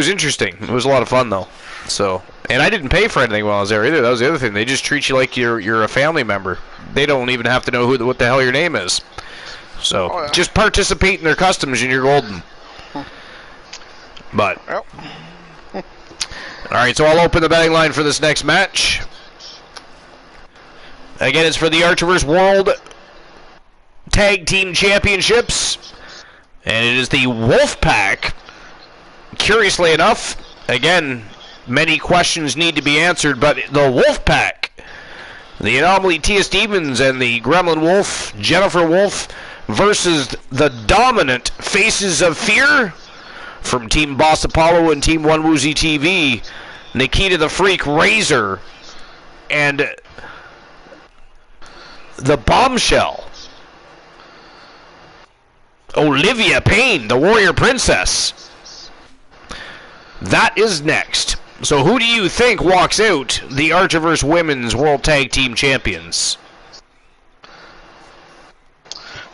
interesting. It was a lot of fun though. So, and I didn't pay for anything while I was there either. That was the other thing. They just treat you like you're a family member. They don't even have to know what the hell your name is. So, just participate in their customs and you're golden. But all right, so I'll open the betting line for this next match. Again, it's for the Archerverse World Tag Team Championships. And it is the Wolfpack. Curiously enough, again, many questions need to be answered, but the Wolfpack, the Anomaly Tia Stevens and the Gremlin Wolf, Jennifer Wolf, versus the dominant Faces of Fear from Team Boss Apollo and Team One Woozy TV, Nikita the Freak Razor, and the Bombshell, Olivia Payne, the Warrior Princess. That is next. So who do you think walks out the Archiverse Women's World Tag Team Champions?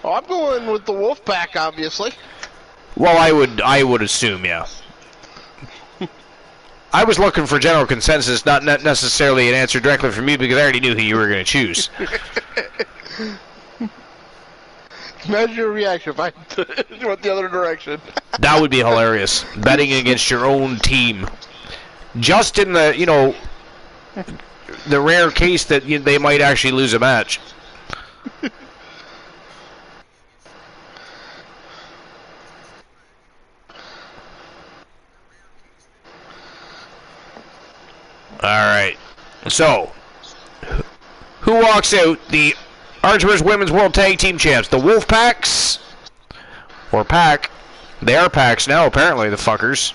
Well, I'm going with the Wolfpack, obviously. Well, I would assume, yeah. I was looking for general consensus, not necessarily an answer directly from you, because I already knew who you were going to choose. Imagine your reaction if I went the other direction. That would be hilarious. Betting against your own team. Just in the, the rare case that they might actually lose a match. Alright. So, who walks out the Archiverse Women's World Tag Team Champs? The Wolfpacks? Or Pack? They are Packs now, apparently, the fuckers.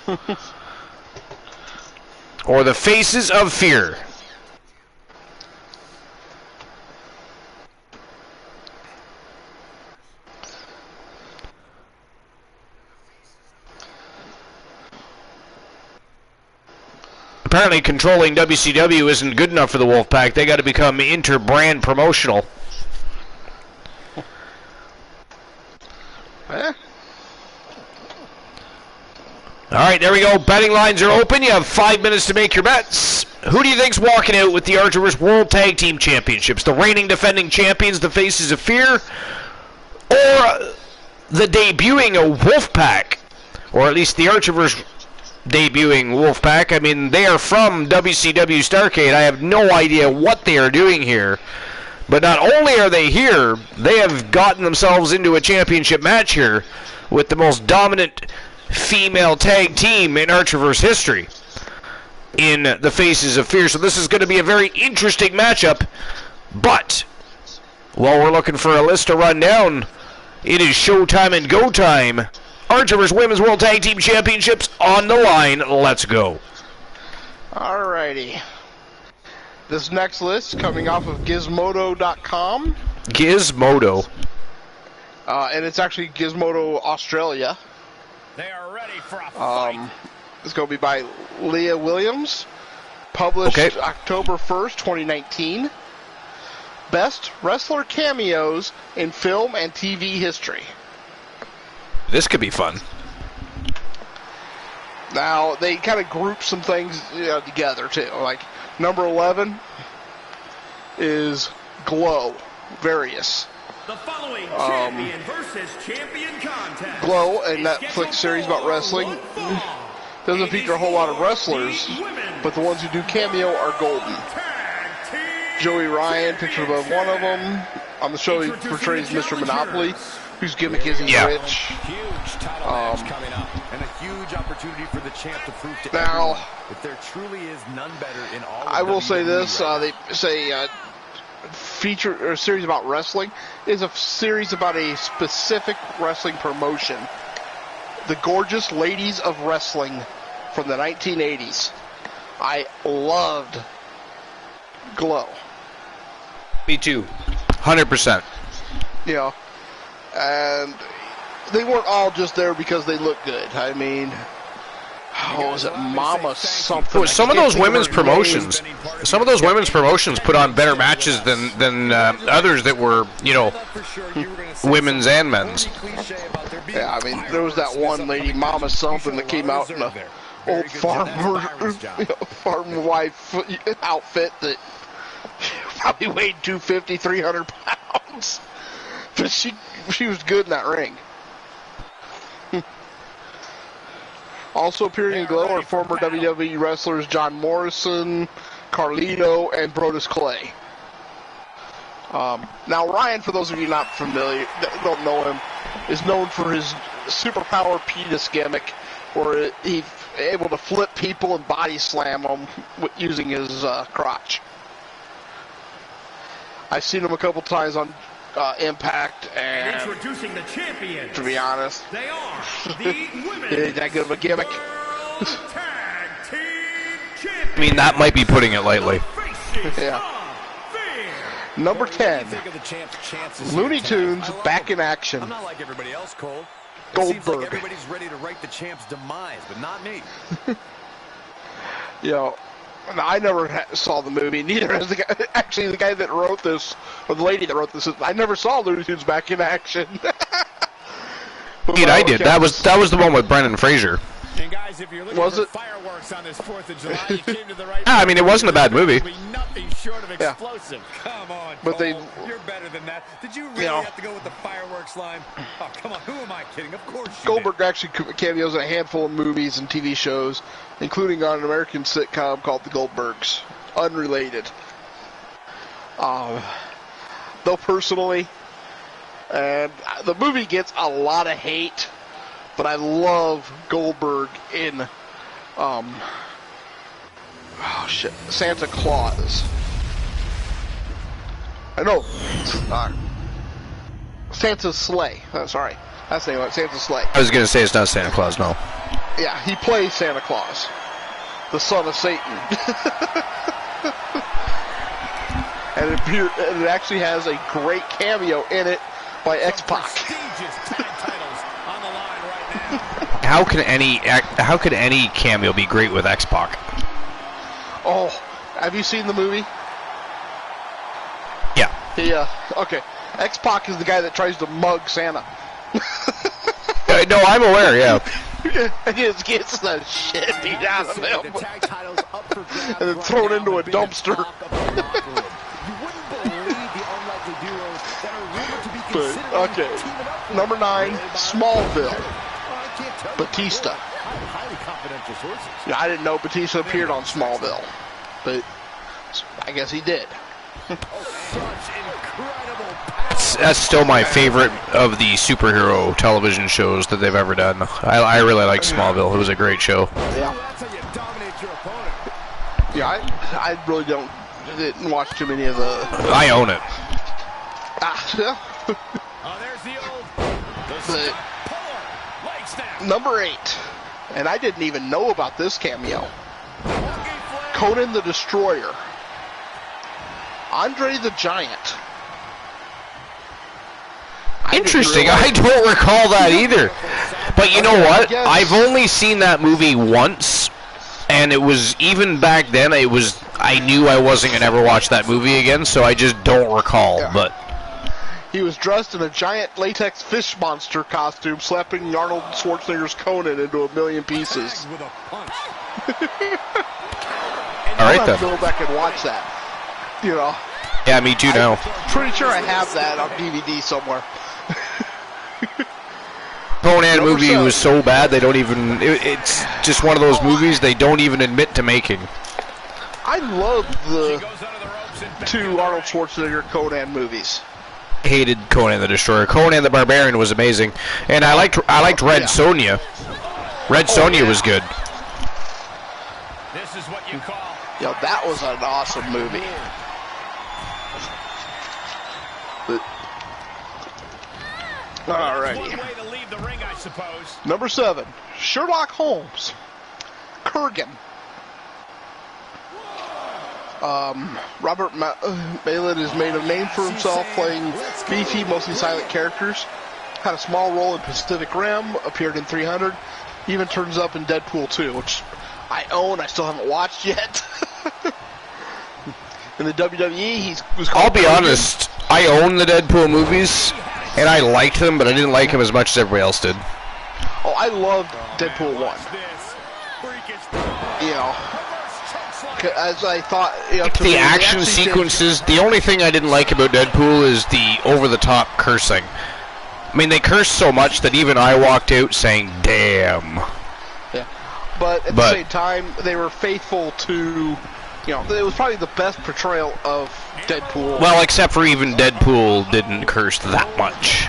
Or the Faces of Fear? Apparently controlling WCW isn't good enough for the Wolfpack. They got to become inter-brand promotional. Alright, there we go. Betting lines are open. You have 5 minutes to make your bets. Who do you think's walking out with the Archiverse World Tag Team Championships? The reigning defending champions, the Faces of Fear? Or the debuting Wolfpack? Or at least the Archiverse debuting Wolfpack. I mean, they are from WCW Starrcade. I have no idea what they are doing here. But not only are they here, they have gotten themselves into a championship match here with the most dominant female tag team in Archiverse history in the Faces of Fear. So this is going to be a very interesting matchup. But while we're looking for a list to run down, it is showtime and go time. Archiverse Women's World Tag Team Championships on the line. Let's go. Alrighty. This next list coming off of Gizmodo.com. Gizmodo. And it's actually Gizmodo Australia. They are ready for a fight. It's going to be by Leah Williams. Published October 1st, 2019. Best wrestler cameos in film and TV history. This could be fun. Now, they kind of group some things together, too. Like, number 11 is Glow. Various. The following champion versus champion contest. Glow, a Netflix series about wrestling, doesn't feature a whole lot of wrestlers, but the ones who do cameo are golden. Joey Ryan, pictured above one of them. On the show, he portrays Mr. Monopoly, whose gimmick is he's rich. Huge title match coming up, and a huge opportunity for the champ to prove to everyone that there truly is none better in all of I will say this, right they say feature or a series about wrestling is a series about a specific wrestling promotion. The Gorgeous Ladies of Wrestling from the 1980s. I loved Glow. Me too. 100%. You know, and they weren't all just there because they look good. I mean, what was it, Mama something? Well, some of those women's promotions, put on better matches than others that were, women's and men's. Yeah, I mean, there was that one lady, Mama something, that came out in a old farm wife outfit that probably weighed 250, 300 pounds. But she was good in that ring. Also appearing in Glow are former WWE wrestlers John Morrison, Carlito, and Brodus Clay. Now Ryan, for those of you not familiar, that don't know him, is known for his superpower penis gimmick, where he's able to flip people and body slam them using his crotch. I've seen him a couple times on Impact, and introducing the champions. To be honest, they are the women's it ain't that good of a gimmick. Tag Team Champions. I mean, that might be putting it lightly. Yeah. Number 10, Looney Tunes Back in Action. I'm not like everybody else, Cole. Goldberg. Seems like everybody's ready to write the champ's demise, but not me. You know, I never saw the movie. Neither has the guy. Actually, the guy that wrote this, or the lady that wrote this, I never saw Looney Tunes back in action. Indeed, I did. That was the one with Brendan Fraser. And guys, if you're looking for fireworks on this 4th of July, you came to the right I mean, it wasn't a bad movie. Nothing short of explosive. Come on, but you're better than that. Did you really have to go with the fireworks line? Oh, come on, who am I kidding? Of course you Goldberg actually cameos in a handful of movies and TV shows, including on an American sitcom called The Goldbergs. Unrelated. Though personally, and the movie gets a lot of hate, but I love Goldberg in, Santa Claus. I know, Santa's sleigh. Sorry, that's the name of it, Santa's sleigh. I was gonna say it's not Santa Claus, no. Yeah, he plays Santa Claus, the son of Satan. And it actually has a great cameo in it by X-Pac. How could any cameo be great with X-Pac? Oh, have you seen the movie? Yeah. Okay. X-Pac is the guy that tries to mug Santa. No, I'm aware, yeah. He just gets the shit beat out of him. And then thrown into a dumpster. But, okay. Number 9, Smallville. Batista. Yeah, I didn't know Batista appeared on Smallville, but I guess he did. That's still my favorite of the superhero television shows that they've ever done. I really like Smallville. It was a great show. Yeah, I really didn't watch too many of the... I own it. Yeah. But number 8, and I didn't even know about this cameo. Conan the Destroyer. Andre the Giant. Interesting. I don't recall that either. But you know what? I've only seen that movie once, and it was, even back then, I knew I wasn't going to ever watch that movie again, so I just don't recall. Yeah. But he was dressed in a giant latex fish monster costume, slapping Arnold Schwarzenegger's Conan into a million pieces. All right, then. I'll have to go back and watch that. You know. Yeah, me too now. Pretty sure I have that on DVD somewhere. Conan movie was so bad they don't even... It's just one of those movies they don't even admit to making. I love the 2 Arnold Schwarzenegger Conan movies. Hated Conan the Destroyer. Conan the Barbarian was amazing, and I liked Red Sonja. Red Sonja was good. This is what you call. Yo, that was an awesome movie. Alrighty. Number 7, Sherlock Holmes. Kurgan. Robert Malin has made a name for himself playing beefy, mostly silent characters. Had a small role in Pacific Rim, appeared in 300, even turns up in Deadpool 2, which I own, I still haven't watched yet. In the WWE, he was called... I'll be honest, I own the Deadpool movies, and I liked them, but I didn't like him as much as everybody else did. Oh, I loved Deadpool 1. You know, as I thought... You know, the action sequences, the only thing I didn't like about Deadpool is the over-the-top cursing. I mean, they cursed so much that even I walked out saying, damn. Yeah. But at the same time, they were faithful to... You know, it was probably the best portrayal of Deadpool. Well, except for even Deadpool didn't curse that much.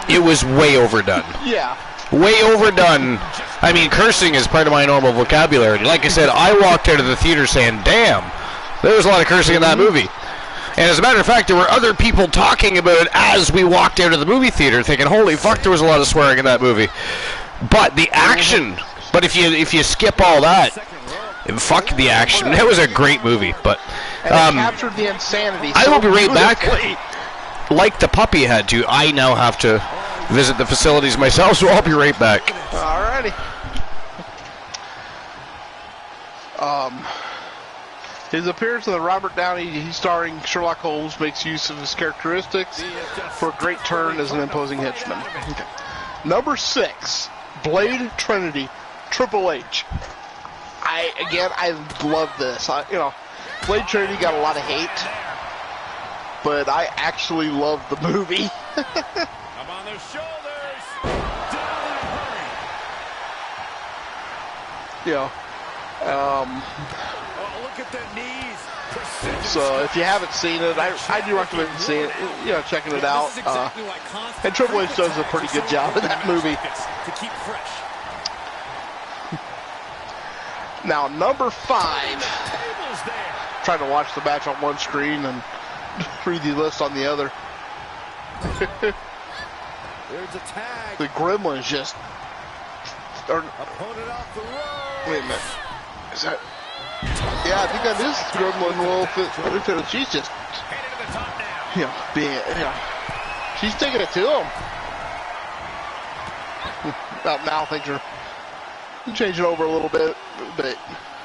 It was way overdone. Yeah. Way overdone. I mean, cursing is part of my normal vocabulary. Like I said, I walked out of the theater saying, damn, there was a lot of cursing in that movie. And as a matter of fact, there were other people talking about it as we walked out of the movie theater thinking, holy fuck, there was a lot of swearing in that movie. But the action, but if you skip all that, fuck the action. It was a great movie, but and it captured the insanity. I will be right back. Like the puppy had to, I now have to visit the facilities myself, so I'll be right back. Alrighty. His appearance in the Robert Downey starring Sherlock Holmes makes use of his characteristics for a great turn as an imposing henchman. Okay. Number 6, Blade Trinity, Triple H. I love this. Blade Trinity got a lot of hate, but I actually love the movie. I'm on their shoulders. Down in a hurry. Oh, look at the knees. Precision. So if you haven't seen it, I do recommend seeing it. Checking it out. And Triple H does a pretty good job in that movie. To keep fresh. Now number 5. Trying to watch the match on one screen and read the list on the other. There's a tag. The Gremlin is just. Opponent off the road. Wait a minute. Is that? Yeah, I think that is Gremlin. Well, she's just. Headed to the top now. She's taking it to him. Now things are changing over a little bit.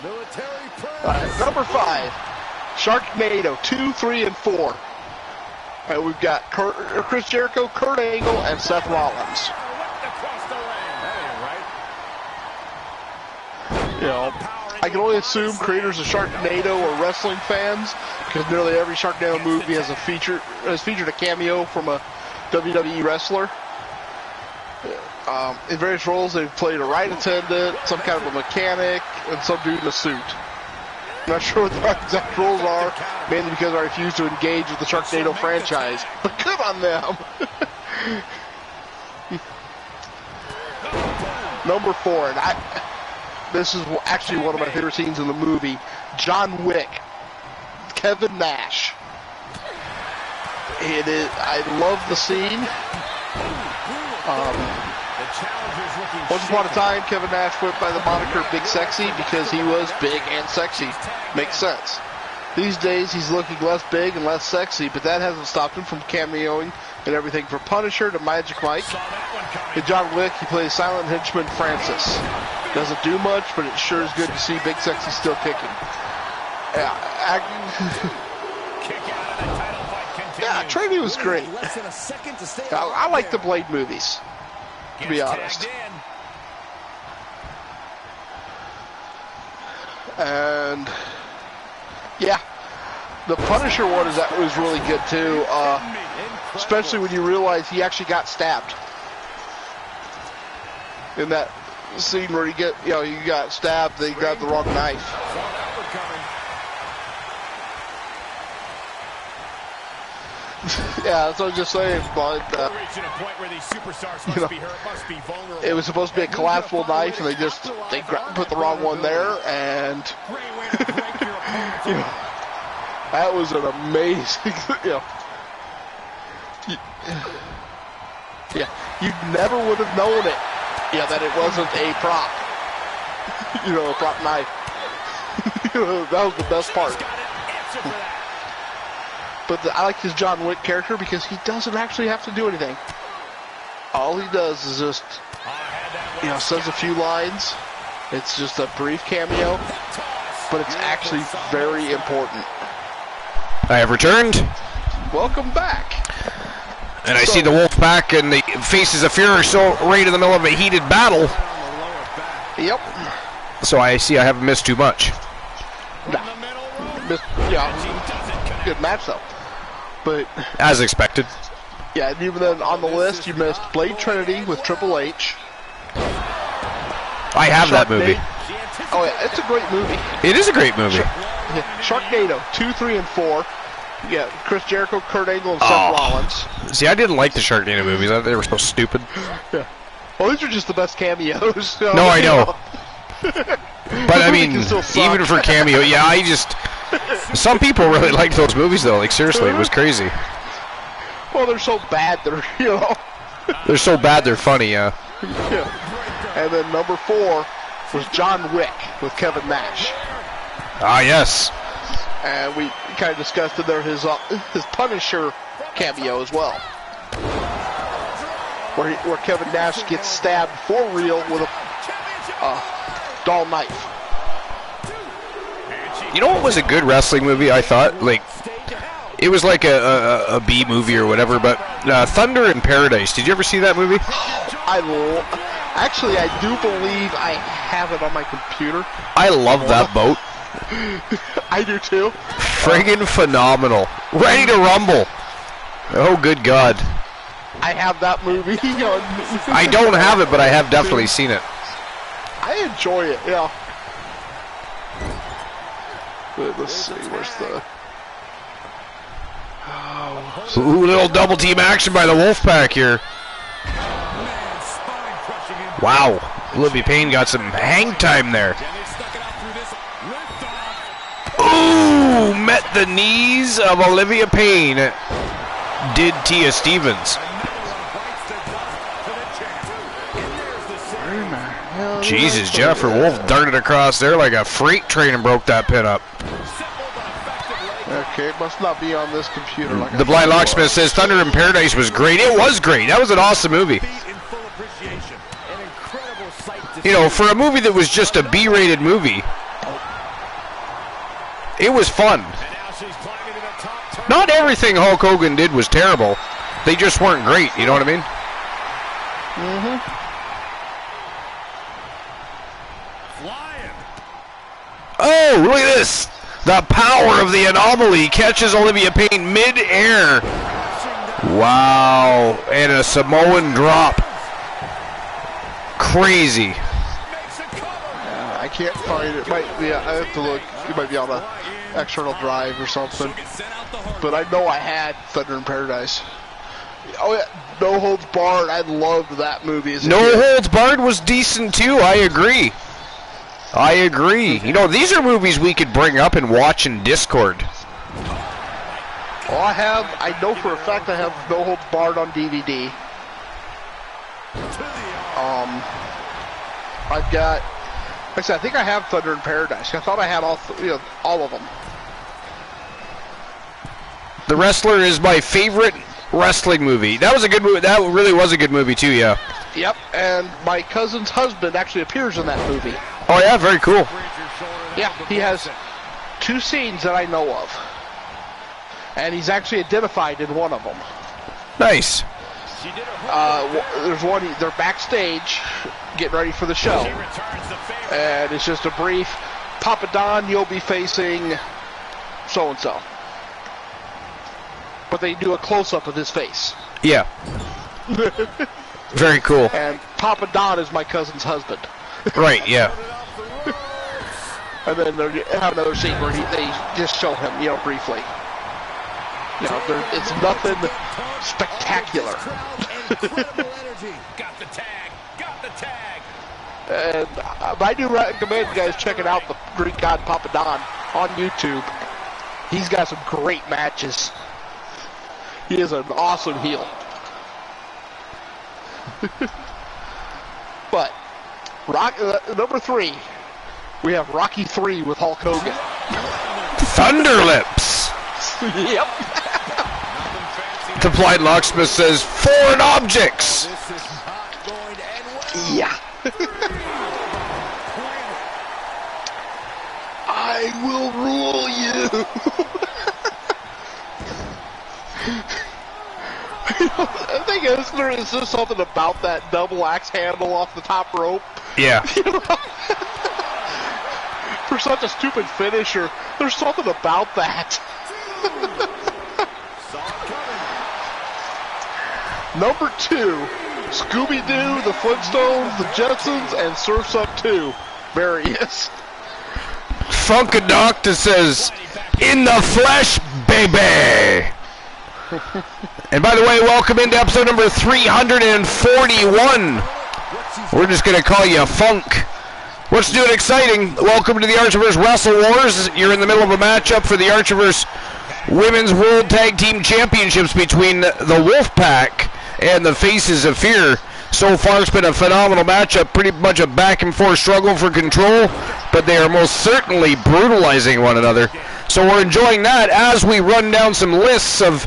Military press. All right, number 5, Sharknado 2, 3, and 4. All right, we've got Chris Jericho, Kurt Angle, and Seth Rollins. Across the ring. That ain't right. I can only assume creators of Sharknado are wrestling fans, because nearly every Sharknado movie has featured a cameo from a WWE wrestler. In various roles, they've played a ride attendant, some kind of a mechanic, and some dude in a suit. I'm not sure what the exact roles are, mainly because I refuse to engage with the Sharknado franchise. But good on them! Number 4, and this is actually one of my favorite scenes in the movie. John Wick, Kevin Nash. I love the scene. Once upon a time, Kevin Nash went by the moniker Big Sexy because he was big and sexy. Makes sense. These days, he's looking less big and less sexy, but that hasn't stopped him from cameoing in everything from Punisher to Magic Mike. In John Wick, he plays silent henchman Francis. Doesn't do much, but it sure is good to see Big Sexy still kicking. Trinity was great. I like the Blade movies, to be honest. And yeah, the Punisher one was really good too, especially when you realize he actually got stabbed in that scene where you got stabbed. They grabbed the wrong knife. Yeah, that's what I was just saying, but it was supposed to be a collapsible knife, and they put the wrong one there, and that was an amazing. You never would have known it. That it wasn't a prop. A prop knife. That was the best part. But I like his John Wick character because he doesn't actually have to do anything. All he does is just, says a few lines. It's just a brief cameo, but it's actually very important. I have returned. Welcome back. And I see the Wolfpack and the Faces of Fear are still right in the middle of a heated battle. Yep. So I see I haven't missed too much. No. Good match though. But as expected. Yeah, and even then on the list you missed Blade Trinity with Triple H. I have that movie. Oh yeah, it's a great movie. It is a great movie. Sharknado 2, 3, and 4. Yeah, Chris Jericho, Kurt Angle, and Seth Rollins. See, I didn't like the Sharknado movies. They were so stupid. Yeah. Well, these are just the best cameos. So, no, I know. But I mean, even for cameo, some people really liked those movies though. Like seriously, it was crazy. Well, they're so bad, they're so bad, they're funny, yeah. And then number 4 was John Wick with Kevin Nash. Ah, yes. And we kind of discussed in there his Punisher cameo as well. where Kevin Nash gets stabbed for real with a dull knife. You know what was a good wrestling movie, I thought? Like, it was like a B movie or whatever, but Thunder in Paradise. Did you ever see that movie? Actually, I do believe I have it on my computer. I love that boat. I do too. Friggin' phenomenal. Ready to rumble. Oh, good God. I have that movie. I don't have it, but I have definitely seen it. I enjoy it, yeah. Let's see, where's the... Ooh, little double team action by the Wolfpack here. Wow. Olivia Payne got some hang time there. Ooh, met the knees of Olivia Payne. Did Tia Stevens. Jesus, Jennifer Wolf darted across there like a freight train and broke that pin up. Okay, it must not be on this computer. Like the Blind Locksmith says Thunder in Paradise was great. It was great. That was an awesome movie. You know, for a movie that was just a B-rated movie, it was fun. Not everything Hulk Hogan did was terrible. They just weren't great, you know what I mean? Mm-hmm. Oh, look at this. The power of the anomaly catches Olivia Payne mid-air. Wow. And a Samoan drop. Crazy. I can't find it. I have to look. It might be on a external drive or something. But I know I had Thunder in Paradise. Oh yeah, No Holds Barred. I loved that movie. No Holds Barred was decent too. I agree. You know, these are movies we could bring up and watch in Discord. Oh, I know for a fact I have No Holds Barred on DVD. I've got, like I said, I think I have Thunder in Paradise. I thought I had all of them. The Wrestler is my favorite wrestling movie. That was a good movie. That really was a good movie too, yeah. Yep, and my cousin's husband actually appears in that movie. Oh yeah, very cool. Yeah, he has 2 scenes that I know of. And he's actually identified in one of them. Nice. There's one, they're backstage getting ready for the show. And it's just a brief, Papa Don, you'll be facing so-and-so. But they do a close-up of his face. Yeah. Very cool. And Papa Don is my cousin's husband. Right, yeah. And then they have another scene where they just show him, briefly. It's nothing spectacular. Got the tag. And I do recommend you guys checking out the Greek God Papa Don on YouTube. He's got some great matches. He is an awesome heel. But number 3, we have Rocky 3 with Hulk Hogan. Thunderlips. Yep. The Blind Locksmith says foreign objects. Yeah. I will rule you. I think there is just something about that double axe handle off the top rope. Yeah. For such a stupid finisher, there's something about that. Number 2, Scooby-Doo, the Flintstones, the Jetsons, and Surf's Up 2. There he is. Funkadoctor says, in the flesh, baby. And by the way, welcome into episode number 341. We're just going to call you Funk. What's new and exciting? Welcome to the Archiverse Wrestle Wars. You're in the middle of a matchup for the Archiverse Women's World Tag Team Championships between the Wolfpack and the Faces of Fear. So far, it's been a phenomenal matchup. Pretty much a back-and-forth struggle for control, but they are most certainly brutalizing one another. So we're enjoying that as we run down some lists of,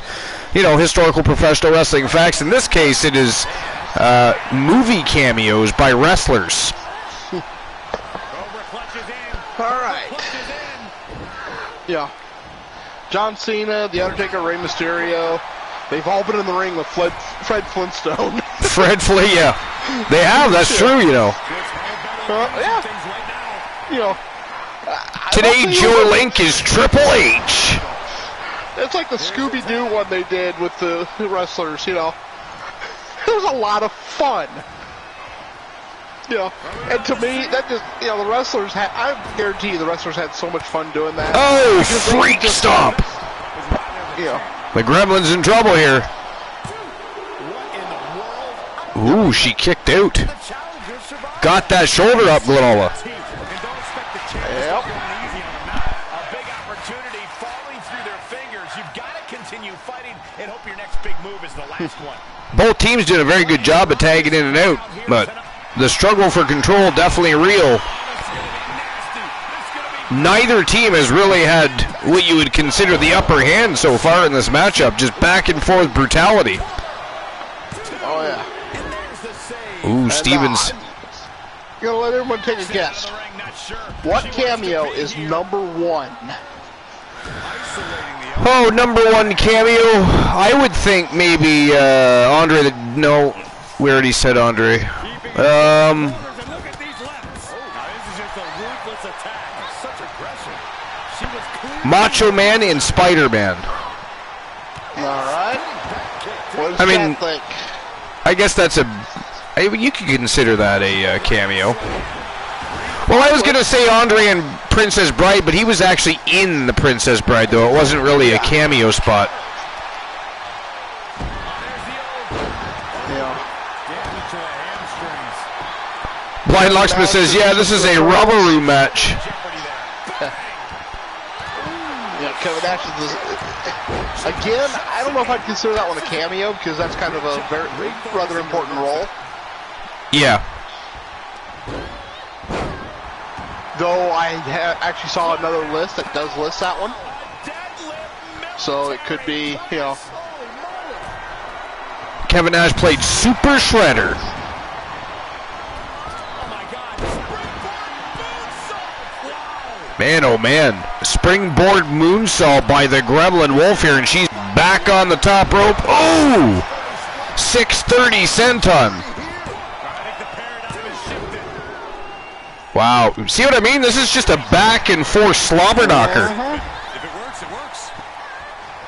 historical professional wrestling facts. In this case, it is movie cameos by wrestlers. All right. Yeah. John Cena, The Undertaker, Rey Mysterio. They've all been in the ring with Fred Flintstone. Fred Flintstone, yeah. They have, that's true, you know. Yeah. You know. Today, Joe Link is Triple H. It's like the Scooby-Doo one they did with the wrestlers, you know. It was a lot of fun. You know, and to me, that just, you know, the wrestlers had, I guarantee you the wrestlers had so much fun doing that. Oh, freak stomp. You know. The Gremlin's in trouble here. Ooh, she kicked out. Got that shoulder up, Lola. Yep. A big opportunity falling through their fingers. You've got to continue fighting and hope your next big move is the last one. Both teams did a very good job of tagging in and out, but the struggle for control definitely real. Neither team has really had what you would consider the upper hand so far in this matchup, just back and forth brutality. Oh, yeah. Ooh, Stevens. You know, let everyone take a guess. What cameo is number one? Oh, number one cameo. I would think maybe Andre. No, we already said Andre. Macho Man and Spider-Man. All right. What does I mean, Chad think? I guess that's you could consider that a cameo. Well, I was going to say Andre and Princess Bride, but he was actually in the Princess Bride, though. It wasn't really a cameo spot. Blind Luxman says, yeah, this is a rubber room match. Yeah, Kevin Nash is again, I don't know if I'd consider that one a cameo because that's kind of a rather important role. Yeah. Though I actually saw another list that does list that one. So it could be, you know. Kevin Nash played Super Shredder. Man, oh man. Springboard moonsault by the Gremlin Wolf here, and she's back on the top rope. Oh! 630 senton. Wow. See what I mean? This is just a back and forth slobber knocker. If it works, it works.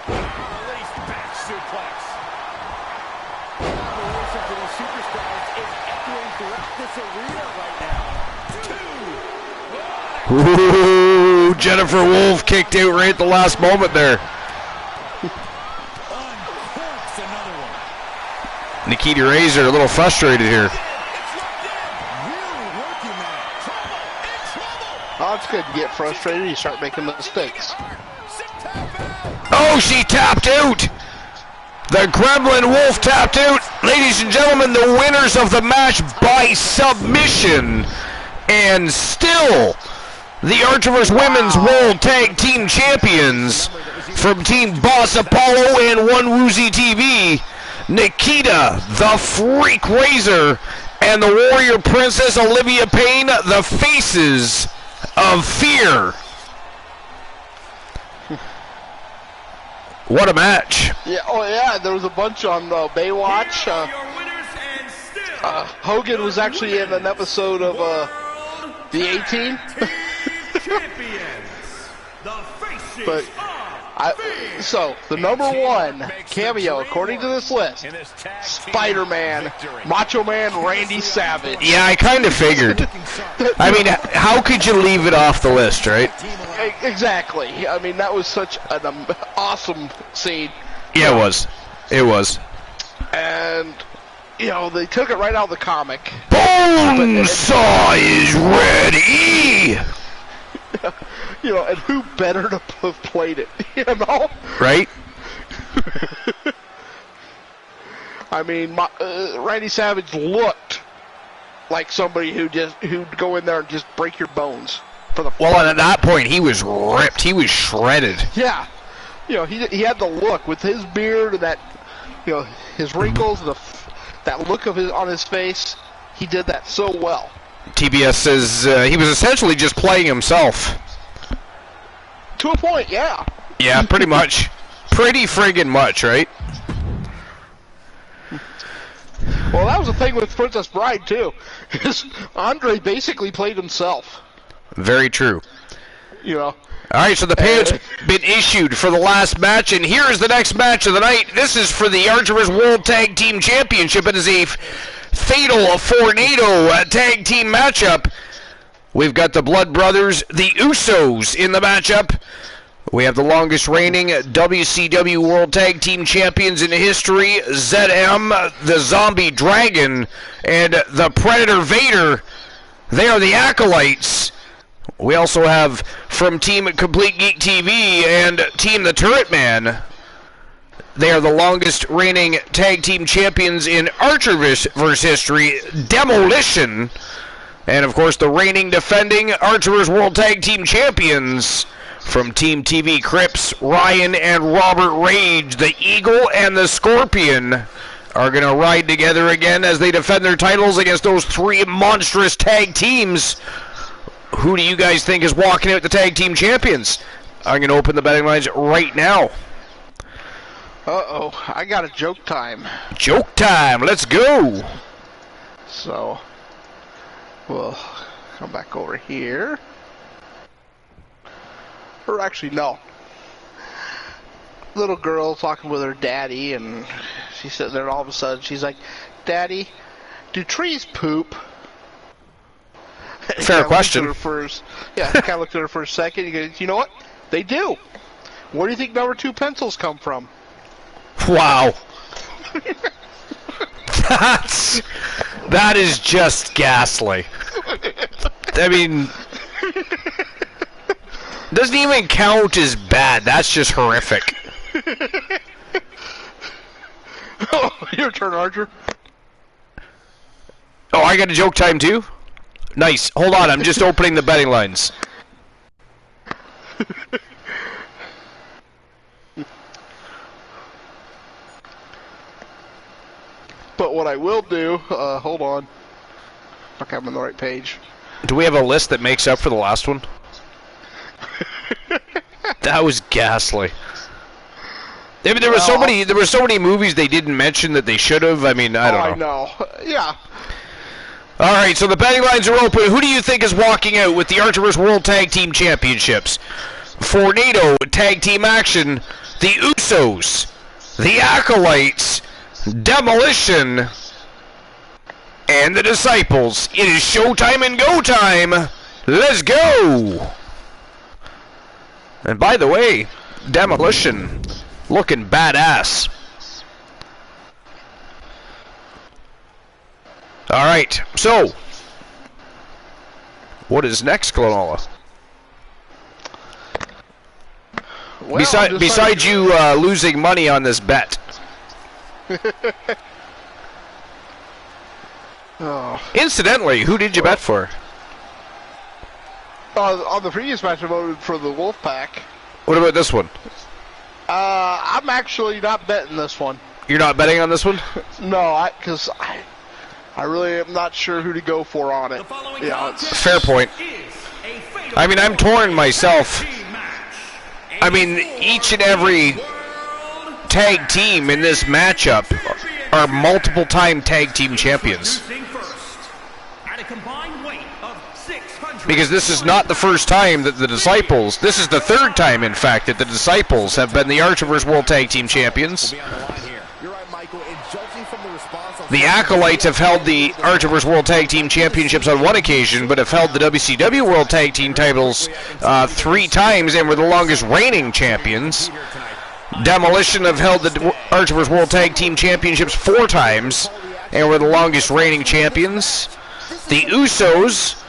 Release back suplex. The worship of the superstars is echoing throughout this arena right now. Ooh, Jennifer Wolf kicked out right at the last moment there. Nikita Razor a little frustrated here. Oh, it's good to get frustrated. You start making mistakes. Oh, she tapped out. The Gremlin Wolf tapped out. Ladies and gentlemen, the winners of the match by submission. And still, the Archiver's Women's World Tag Team Champions from Team Boss Apollo and One Woozy TV, Nikita, the Freak Razor, and the Warrior Princess Olivia Payne, the faces of fear. What a match. Yeah, oh yeah, there was a bunch on Baywatch. Hogan was actually in an episode of the A-Team. But so the number one cameo, according to this list, Spider-Man, Macho Man Randy Savage. Yeah, I kind of figured. I mean, how could you leave it off the list, right? Exactly. I mean, that was such an awesome scene. Yeah, it was. It was. And, you know, they took it right out of the comic. Bonesaw is ready! You know, and who better to have played it, you know? Right? I mean, Randy Savage looked like somebody who'd go in there and just break your bones for the. Well, and at that point, he was ripped. He was shredded. Yeah, you know, he had the look with his beard and that, you know, his wrinkles, the that look on his face, he did that so well. TBS says he was essentially just playing himself. To a point, yeah. Yeah, pretty much. Pretty friggin' much, right? Well, that was the thing with Princess Bride, too. Andre basically played himself. Very true. You know. Alright, so the payment's been issued for the last match, and here is the next match of the night. This is for the Artemis World Tag Team Championship. It is a fatal Fornado tag team matchup. We've got the Blood Brothers, the Usos, in the matchup. We have the longest reigning WCW World Tag Team Champions in history, ZM, the Zombie Dragon, and the Predator Vader. They are the Acolytes. We also have from Team Complete Geek TV and Team The Turret Man. They are the longest reigning tag team champions in Archerverse history, Demolition. And of course the reigning defending Archerverse World Tag Team Champions from Team TV Crips, Ryan and Robert Rage, the Eagle and the Scorpion are going to ride together again as they defend their titles against those three monstrous tag teams. Who do you guys think is walking out the tag team champions? I'm going to open the betting lines right now. Uh-oh, I got a joke time. Joke time, let's go. So, we'll come back over here. Or actually, no. Little girl talking with her daddy, and she's sitting there, and all of a sudden, she's like, "Daddy, do trees poop?" Fair question. He kind of looked at her for a second. He goes, "You know what? They do. Where do you think number 2 pencils come from?" Wow. That is just ghastly. I mean, doesn't even count as bad. That's just horrific. Oh, your turn, Archer. Oh, I got a joke time too? Nice. Hold on, I'm just opening the betting lines. But what I will do, hold on. Okay, I'm on the right page. Do we have a list that makes up for the last one? That was ghastly. I mean, there were so many movies they didn't mention that they should have. I mean, I don't know. I know. Yeah. All right, so the betting lines are open. Who do you think is walking out with the Artemis World Tag Team Championships? Fornado Tag Team Action, the Usos, the Acolytes, Demolition, and the Disciples. It is showtime and go time. Let's go. And by the way, Demolition looking badass. All right, so what is next, Clonola? Well, besides you losing money on this bet. Oh. Incidentally, who did you bet for? On the previous match, I voted for the Wolfpack. What about this one? I'm actually not betting this one. You're not betting on this one? No, because I really am not sure who to go for on it. Yeah, fair point. I mean, I'm torn myself. I mean, each and every tag team in this matchup are multiple-time tag team champions. Because this is not the first time that the Disciples, this is the third time, in fact, that the Disciples have been the Archerverse World Tag Team Champions. The Acolytes have held the Archerverse World Tag Team Championships on one occasion, but have held the WCW World Tag Team titles 3 times and were the longest reigning champions. Demolition have held the Archerverse World Tag Team Championships 4 times and were the longest reigning champions. The Usos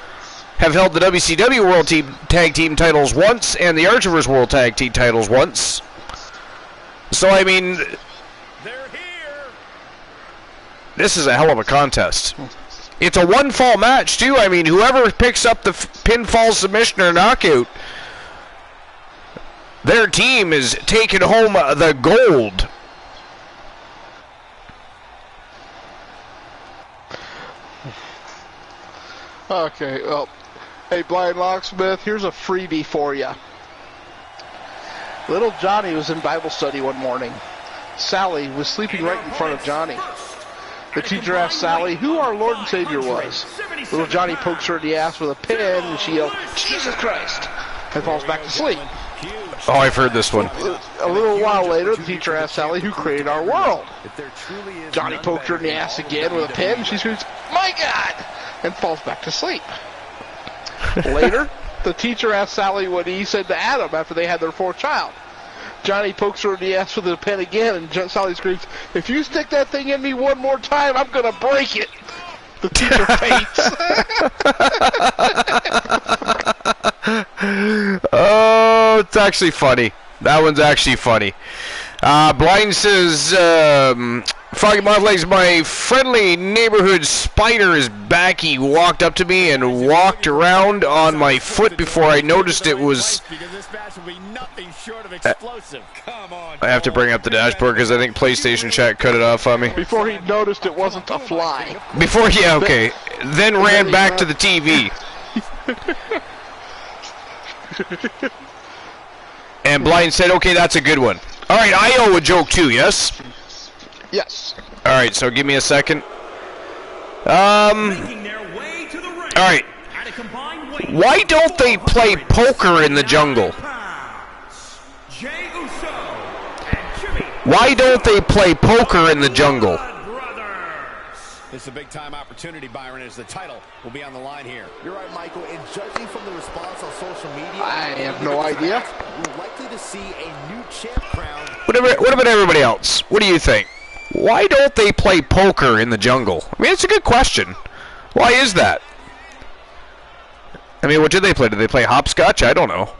have held the WCW World Tag Team titles once and the Archerverse World Tag Team titles once. So, I mean, this is a hell of a contest. It's a one-fall match, too. I mean, whoever picks up the pinfall, submission, or knockout, their team is taking home the gold. Okay, well, hey, Blind Locksmith, here's a freebie for you. Little Johnny was in Bible study one morning. Sally was sleeping right in front of Johnny. The teacher asked Sally who our Lord and Savior was. Little Johnny pokes her in the ass with a pen, and she yells, "Jesus Christ!" and falls back to sleep. Oh, I've heard this one. A little while later, the teacher asked Sally who created our world. Johnny poked her in the ass again with a pen, and she screams, "My God!" and falls back to sleep. Later, the teacher asked Sally what he said to Adam after they had their fourth child. Johnny pokes her in the ass with a pen again, and Sally screams, "If you stick that thing in me one more time, I'm going to break it." The teacher faints. Oh, it's actually funny. That one's actually funny. Blind says, Froggy Mothlegs, my friendly neighborhood spider is back. He walked up to me and walked around on my foot before I noticed it was... I have to bring up the dashboard because I think PlayStation Chat cut it off on me. Before he noticed it wasn't a fly. Before, yeah, okay. Then ran back to the TV. And Blind said, okay, that's a good one. All right, I owe a joke too, yes? Yes. All right, so give me a second. All right. Why don't they play poker in the jungle? Why don't they play poker in the jungle? This is a big-time opportunity, Byron, as the title will be on the line here. You're right, Michael. And judging from the response on social media, I have no idea. We're likely to see a new champ crowned. What about everybody else? What do you think? Why don't they play poker in the jungle? I mean, it's a good question. Why is that? I mean, what did they play? Did they play hopscotch? I don't know.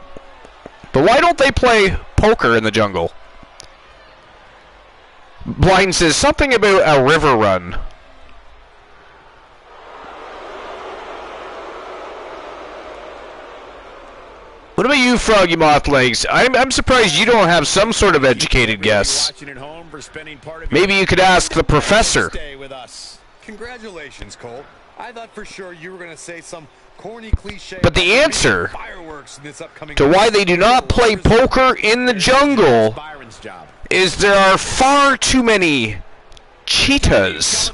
But why don't they play poker in the jungle? Blind says something about a river run. What about you, Froggy Mothlegs? I'm surprised you don't have some sort of educated guess. Maybe you could ask the professor. Congratulations, Colt. I thought for sure you were going to say some corny cliche. But the answer to why they do not play poker in the jungle is there are far too many cheetahs.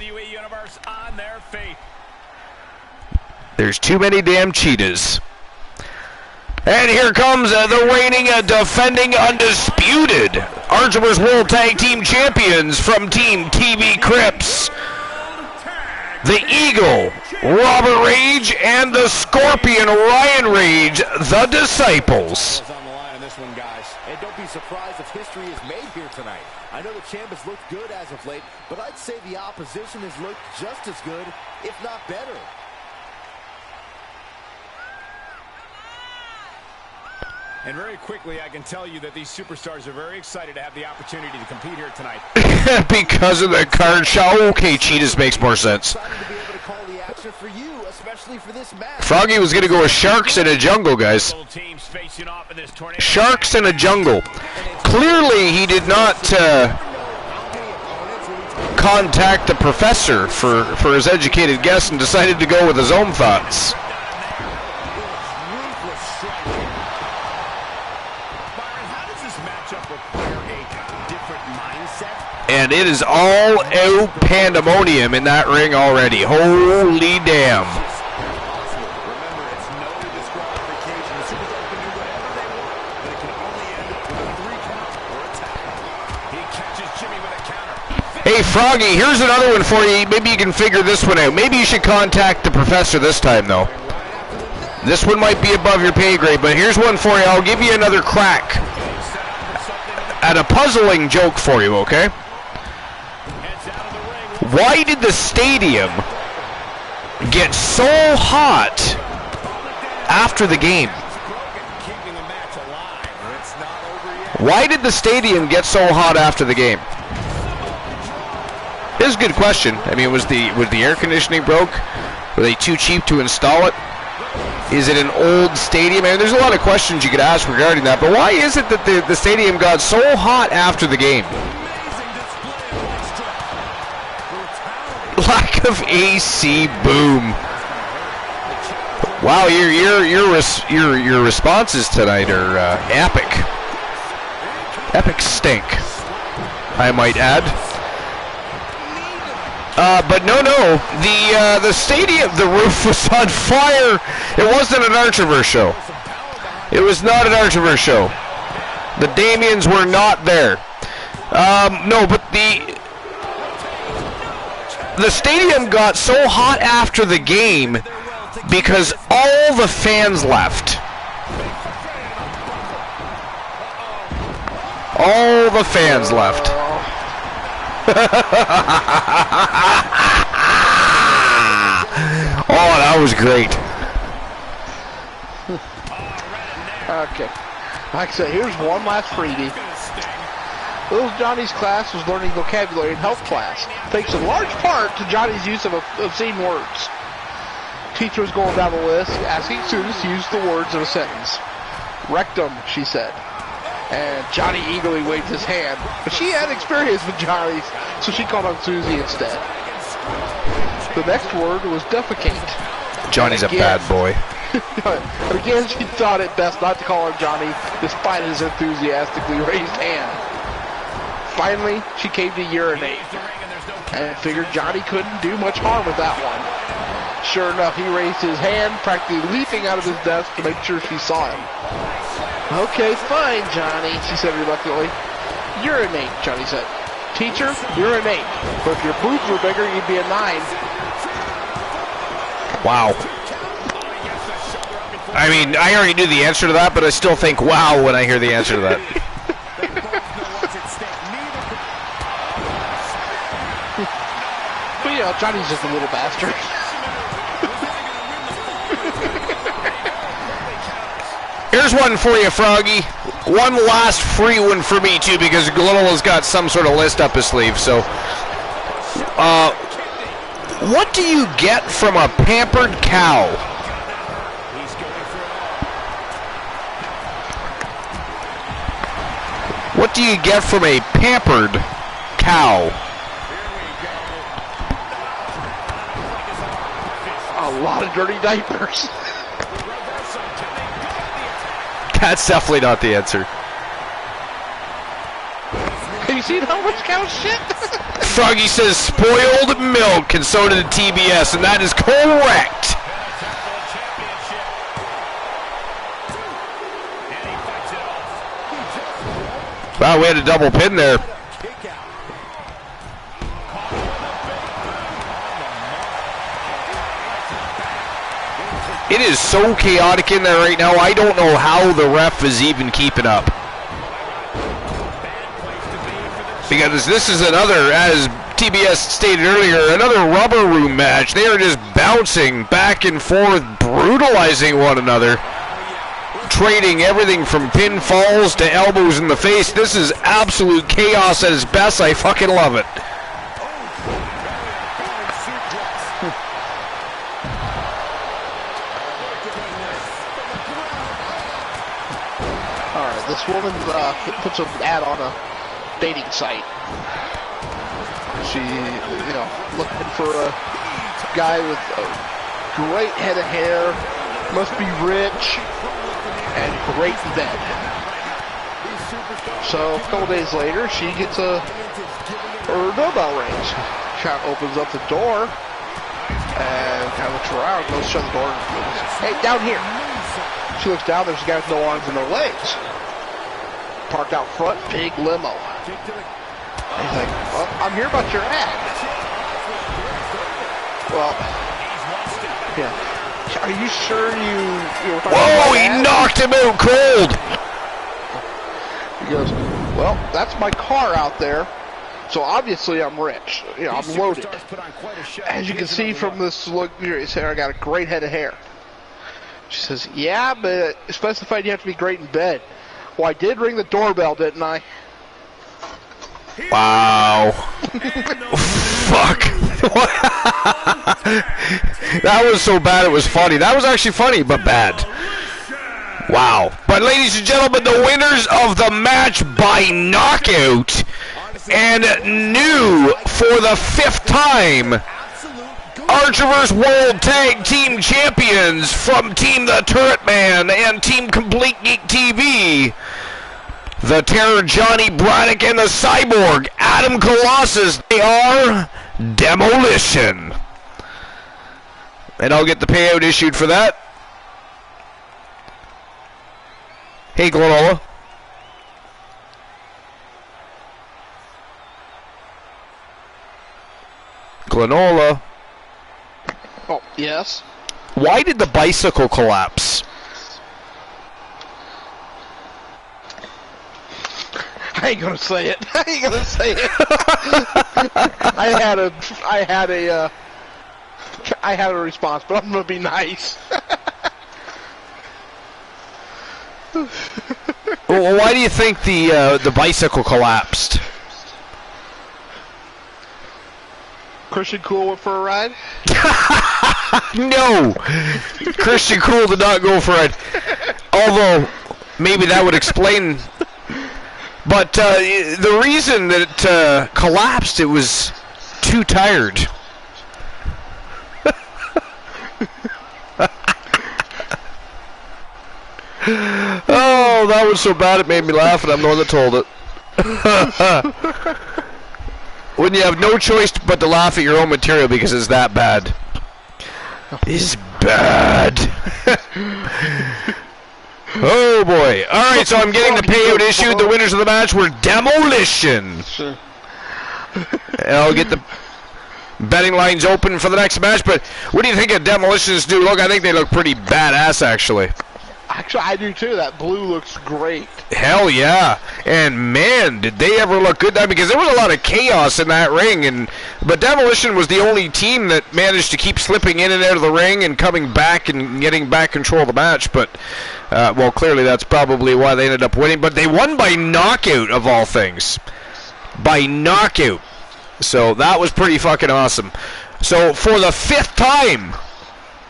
There's too many damn cheetahs. And here comes the reigning, defending, undisputed Archivers World Tag Team Champions from Team TV Crips. The Eagle, Robert Rage, and the Scorpion, Ryan Rage, the Disciples. And don't be surprised if history is made here tonight. I know the champ has looked good as of late, but I'd say the opposition has looked just as good, if not better. And very quickly, I can tell you that these superstars are very excited to have the opportunity to compete here tonight. Because of the card show. Okay, Cheetahs makes more sense. Froggy was going to go with Sharks in a jungle, guys. Sharks in a jungle. Clearly, he did not contact the professor for his educated guess and decided to go with his own thoughts. And it is all out pandemonium in that ring already. Holy damn. Hey, Froggy, here's another one for you. Maybe you can figure this one out. Maybe you should contact the professor this time, though. This one might be above your pay grade, but here's one for you. I'll give you another crack at a puzzling joke for you, okay? Why did the stadium get so hot after the game? Why did the stadium get so hot after the game? This is a good question. I mean, was the air conditioning broke? Were they too cheap to install it? Is it an old stadium? I mean, there's a lot of questions you could ask regarding that. But why is it that the stadium got so hot after the game? Lack of AC, boom. Wow, your responses tonight are epic. Epic stink, I might add. But no, the stadium, the roof was on fire. It wasn't an Archiverse show. It was not an Archiverse show. The Damians were not there. No, but the stadium got so hot after the game because all the fans left. All the fans left. Oh, that was great. Okay. Like I said, here's one last freebie. Little Johnny's class was learning vocabulary in health class, thanks in large part to Johnny's use of obscene words. Teacher was going down the list, asking students to use the words in a sentence. Rectum, she said. And Johnny eagerly waved his hand, but she had experience with Johnny's, so she called on Susie instead. The next word was defecate. Johnny's a bad boy. And again, she thought it best not to call him Johnny, despite his enthusiastically raised hand. Finally, she came to urinate, and figured Johnny couldn't do much harm with that one. Sure enough, he raised his hand, practically leaping out of his desk to make sure she saw him. Okay, fine, Johnny, she said reluctantly. Urinate, Johnny said. Teacher, urinate. But if your boobs were bigger, you'd be a 9. Wow. I mean, I already knew the answer to that, but I still think wow when I hear the answer to that. But, you know, Johnny's just a little bastard. Here's one for you, Froggy. One last free one for me, too, because Little has got some sort of list up his sleeve. So, what do you get from a pampered cow? What do you get from a pampered cow? A lot of dirty diapers. That's definitely not the answer. Have you seen how much cow shit? Froggy says spoiled milk, and so did TBS, and that is correct. Wow, we had a double pin there. It is so chaotic in there right now, I don't know how the ref is even keeping up. Because this is another, as TBS stated earlier, another rubber room match. They are just bouncing back and forth, brutalizing one another. Trading everything from pinfalls to elbows in the face. This is absolute chaos at its best. I fucking love it. Alright, this woman puts an ad on a dating site. She, you know, looking for a guy with a great head of hair, must be rich, and great in bed. So a couple days later, she gets her doorbell rings. She opens up the door and kind of looks around, goes to shut the door, and goes, "Hey, down here." She looks down, there's a guy with no arms and no legs. Parked out front, big limo. And he's like, "Well, I'm here about your ad." Well, yeah. Are you sure you were talking about Whoa, he knocked him out cold. He goes, "Well, that's my car out there, so obviously I'm rich. You know, I'm loaded. As you can see from this look here, his hair, I got a great head of hair." She says, "Yeah, but it specified you have to be great in bed." "Well, I did ring the doorbell, didn't I?" Wow. Fuck. That was so bad it was funny. That was actually funny, but bad. Wow. But ladies and gentlemen, the winners of the match by knockout, and new for the 5th time Archerverse World Tag Team Champions from Team The Turret Man and Team Complete Geek TV, the Terror Johnny Braddock and the Cyborg Adam Colossus. They are Demolition. And I'll get the payout issued for that. Hey, Glenola. Glenola. Oh, yes? Why did the bicycle collapse? I ain't gonna say it. I ain't gonna say it. I had a response, but I'm gonna be nice. Well, why do you think the bicycle collapsed? Christian Cool went for a ride? No! Christian Cool did not go for it. Although, maybe that would explain. But the reason that it collapsed, it was too tired. Oh, that was so bad it made me laugh, and I'm the one that told it. When you have no choice but to laugh at your own material because it's that bad. It's bad. Oh boy. Alright, so I'm getting the payout issued. The winners of the match were Demolition. Sure. And I'll get the betting lines open for the next match, but what do you think of Demolition's new look? I think they look pretty badass, actually. Actually, I do too. That blue looks great. Hell yeah. And man, did they ever look good that, because there was a lot of chaos in that ring, but Demolition was the only team that managed to keep slipping in and out of the ring and coming back and getting back control of the match. But well, clearly that's probably why they ended up winning, but they won by knockout of all things. By knockout. So that was pretty fucking awesome. So for the 5th time,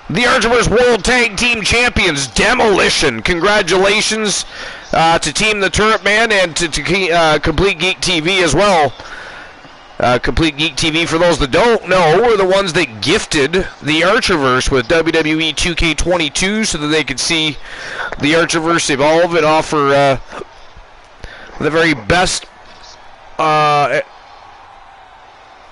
the Archerverse World Tag Team Champions, Demolition. Congratulations to Team The Turret Man and to Complete Geek TV as well. Complete Geek TV, for those that don't know, were the ones that gifted the Archerverse with WWE 2K22 so that they could see the Archerverse evolve and offer the very best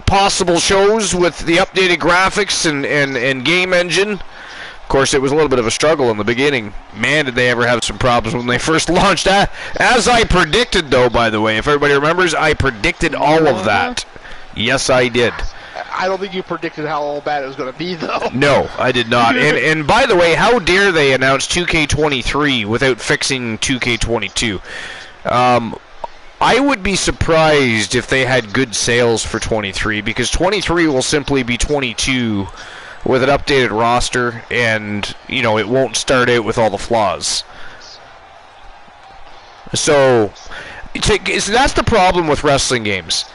possible shows with the updated graphics and game engine. Of course, it was a little bit of a struggle in the beginning. Man, did they ever have some problems when they first launched that. As I predicted, though, by the way, if everybody remembers, I predicted all of that. Yes, I did. I don't think you predicted how all bad it was going to be, though. No, I did not. And by the way, how dare they announce 2K23 without fixing 2K22? I would be surprised if they had good sales for 23, because 23 will simply be 22 with an updated roster, and, you know, it won't start out with all the flaws. So that's the problem with wrestling games.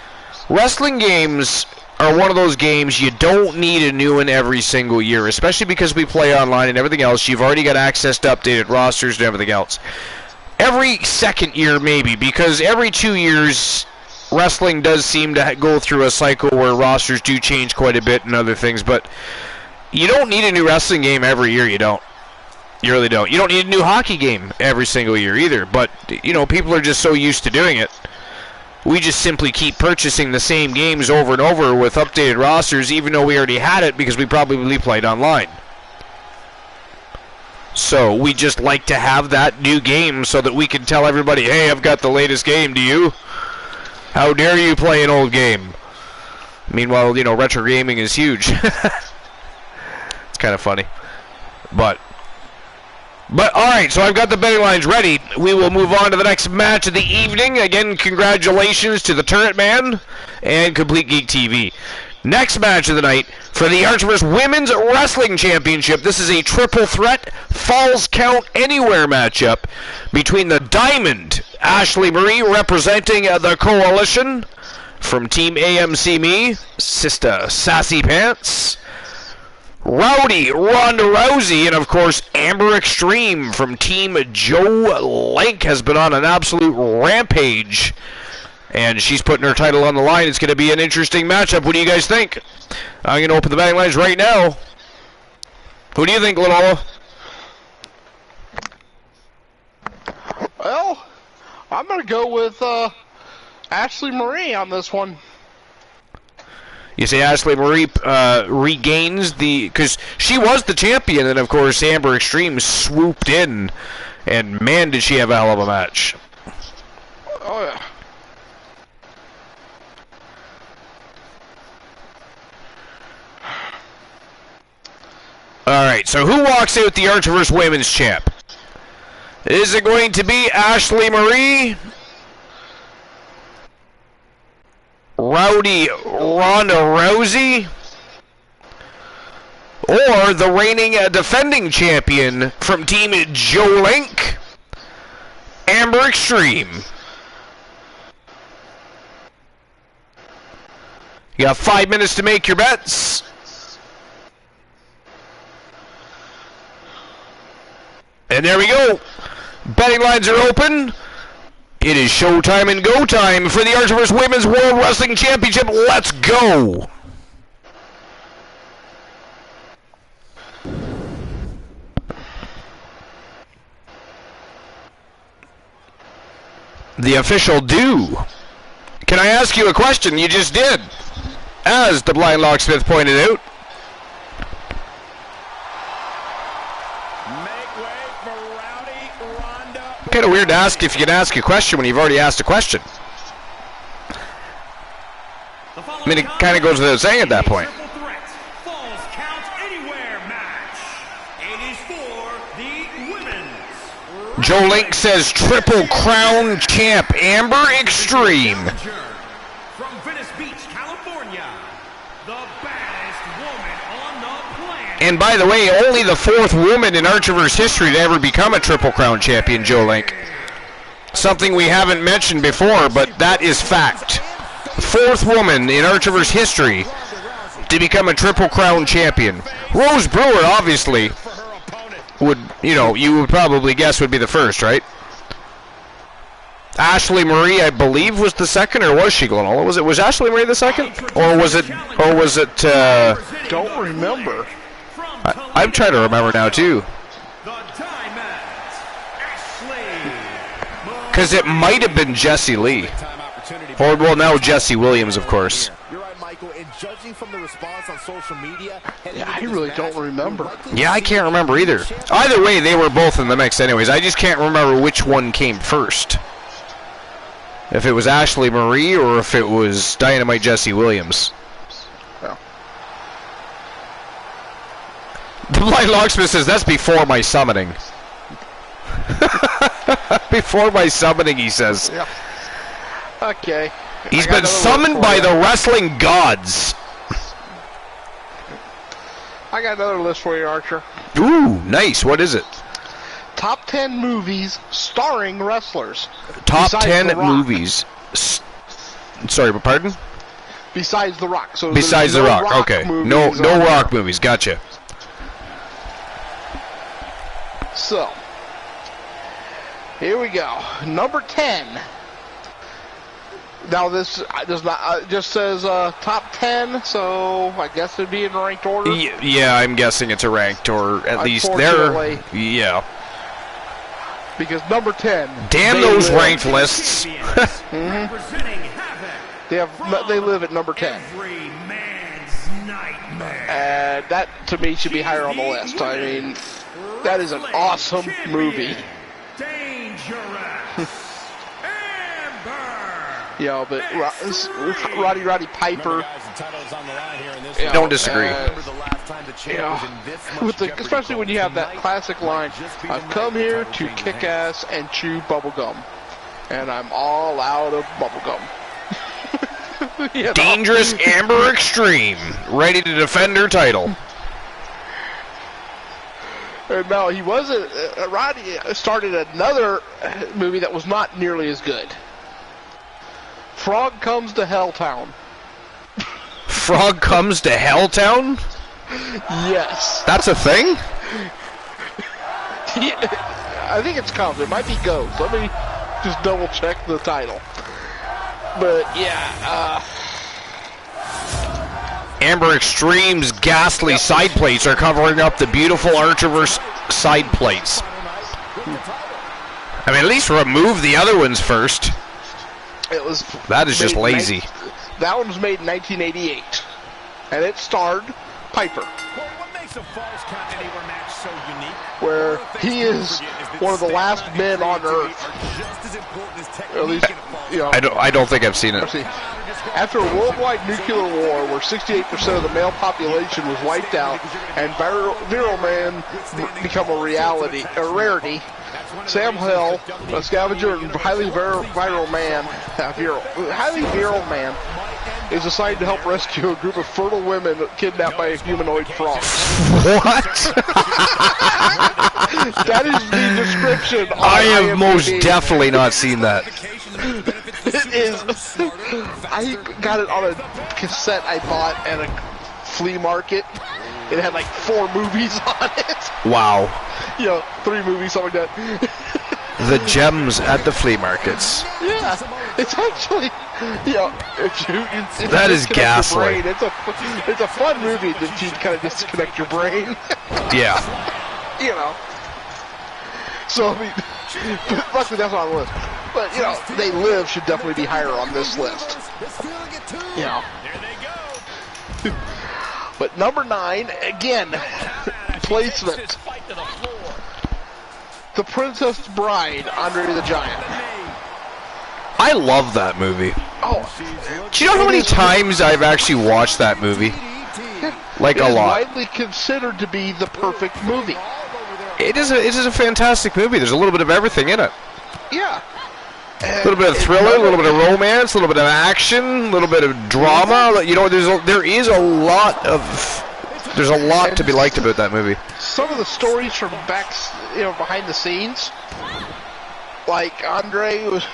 Wrestling games are one of those games you don't need a new one every single year, especially because we play online and everything else. You've already got access to updated rosters and everything else. Every second year, maybe, because every 2 years, wrestling does seem to go through a cycle where rosters do change quite a bit and other things, but you don't need a new wrestling game every year, you don't. You really don't. You don't need a new hockey game every single year either, but, you know, people are just so used to doing it. We just simply keep purchasing the same games over and over with updated rosters, even though we already had it because we probably played online. So we just like to have that new game so that we can tell everybody, hey, I've got the latest game, do you? How dare you play an old game? Meanwhile, you know, retro gaming is huge. It's kind of funny. But alright, so I've got the betting lines ready. We will move on to the next match of the evening. Again, congratulations to the Turret Man and Complete Geek TV. Next match of the night for the Archerverse Women's Wrestling Championship. This is a triple threat, Falls Count Anywhere matchup between the Diamond, Ashley Marie, representing the Coalition from Team AMC Me, Sister Sassy Pants, Rowdy Ronda Rousey, and of course Amber Extreme from Team Joe Link has been on an absolute rampage. and she's putting her title on the line. It's going to be an interesting matchup. What do you guys think? I'm going to open the betting lines right now. Who do you think, Lanola? Well, I'm going to go with Ashley Marie on this one. You say Ashley Marie regains the... Because she was the champion, and of course Amber Extreme swooped in, and man, did she have a hell of a match. Oh, yeah. Alright, so who walks out with the Archiverse Women's Champ? Is it going to be Ashley Marie? Rowdy Ronda Rousey? Or the reigning defending champion from Team Joe Link, Amber Extreme? You got 5 minutes to make your bets. And there we go. Betting lines are open. It is showtime and go time for the Archiverse Women's World Wrestling Championship. Let's go. The official do. Can I ask you a question? You just did. As the blind locksmith pointed out. Kind of weird to ask if you can ask a question when you've already asked a question. I mean, it kind of goes without saying at that point. Joe Link says Triple Crown Champ Amber Extreme. From Venice Beach, California, the baddest woman on the planet. And by the way, only the 4th woman in Archiverse history to ever become a Triple Crown Champion, Joe Link. Something we haven't mentioned before, but that is fact. 4th woman in Archiverse history to become a Triple Crown Champion. Rose Brewer, obviously, would, you would probably guess would be the first, right? Ashley Marie, I believe, was the second, or was she, Glenola? Was Ashley Marie the second? Or was it, Don't remember. I'm trying to remember now, too. Because it might have been Jessie Lee. Or, well, now Jesse Williams, of course. You're right, Michael. And judging from the response on social media, Yeah, I really don't remember. Yeah, I can't remember either. Either way, they were both in the mix anyways. I just can't remember which one came first. If it was Ashley Marie or if it was Dynamite Jesse Williams. Yeah. The Blind Locksmith says that's before my summoning. Before my summoning, he says. Yeah. Okay. He's been summoned by the wrestling gods. I got another list for you, Archer. Ooh, nice. What is it? Top 10 movies starring wrestlers. Top Besides 10 The Rock. movies. Sorry, but pardon? Besides The Rock. So Besides there's The no Rock. Okay. movies No on there. Rock movies. Gotcha. So, here we go. Number 10. Now this does not just says top 10, so I guess it'd be in ranked order. Yeah, I'm guessing it's a ranked, or at least there. Yeah. Because number 10. Damn those ranked lists. They live at number 10. Every man's nightmare. That to me should be higher on the list. I mean, that is an awesome movie. Dangerous. Yeah, but Roddy Piper. Yeah, don't disagree. Especially when you have that classic line, "I've come here to kick ass and chew bubblegum, and I'm all out of bubblegum." You know? Dangerous Amber Extreme, ready to defend her title. No, he wasn't. Roddy started another movie that was not nearly as good. Frog Comes to Helltown. Frog Comes to Helltown? Yes. That's a thing? I think it's comes. It might be goes. Let me just double check the title. But yeah, Amber Extreme's ghastly side plates are covering up the beautiful Archerverse side plates. I mean, at least remove the other ones first. That is just lazy. That one was made in 1988, and it starred Piper. What makes a Falls Count Anywhere match so unique? Where he is one of the last men on Earth. At least, you know. I don't think I've seen it. After a worldwide nuclear war where 68% of the male population was wiped out and Viral Man become a rarity, Sam Hell, a scavenger and highly viral man, is assigned to help rescue a group of fertile women kidnapped by a humanoid frog. What? That is the description. I have most definitely not seen that. It is. I got it on a cassette I bought at a flea market. It had like 4 movies on it. Wow. You know, 3 movies, something like that. The gems at the flea markets. Yeah, it's actually, you know, if you that is ghastly. Brain, it's a fun movie that you kind of disconnect your brain. Yeah. You know. So, I mean, luckily that's on the list. But, you know, They Live should definitely be higher on this list. You know. There they go. But number 9, again, placement. The Princess Bride, Andre the Giant. I love that movie. Oh, do you know how many times I've actually watched that movie? Like a lot. It's widely considered to be the perfect movie. It is a fantastic movie. There's a little bit of everything in it. Yeah. A little bit of thriller, a little bit of romance, a little bit of action, a little bit of drama. You know, there's a lot to be liked about that movie. Some of the stories from behind the scenes, like Andre was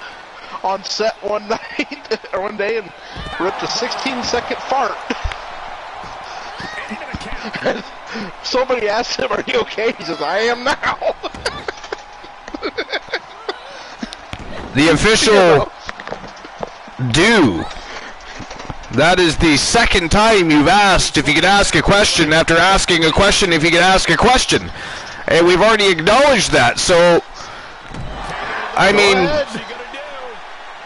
on set one night or one day and ripped a 16-second fart. And somebody asked him, "Are you okay?" He says, "I am now." The official do. That is the second time you've asked if you could ask a question after asking a question if you could ask a question. And we've already acknowledged that, so I mean,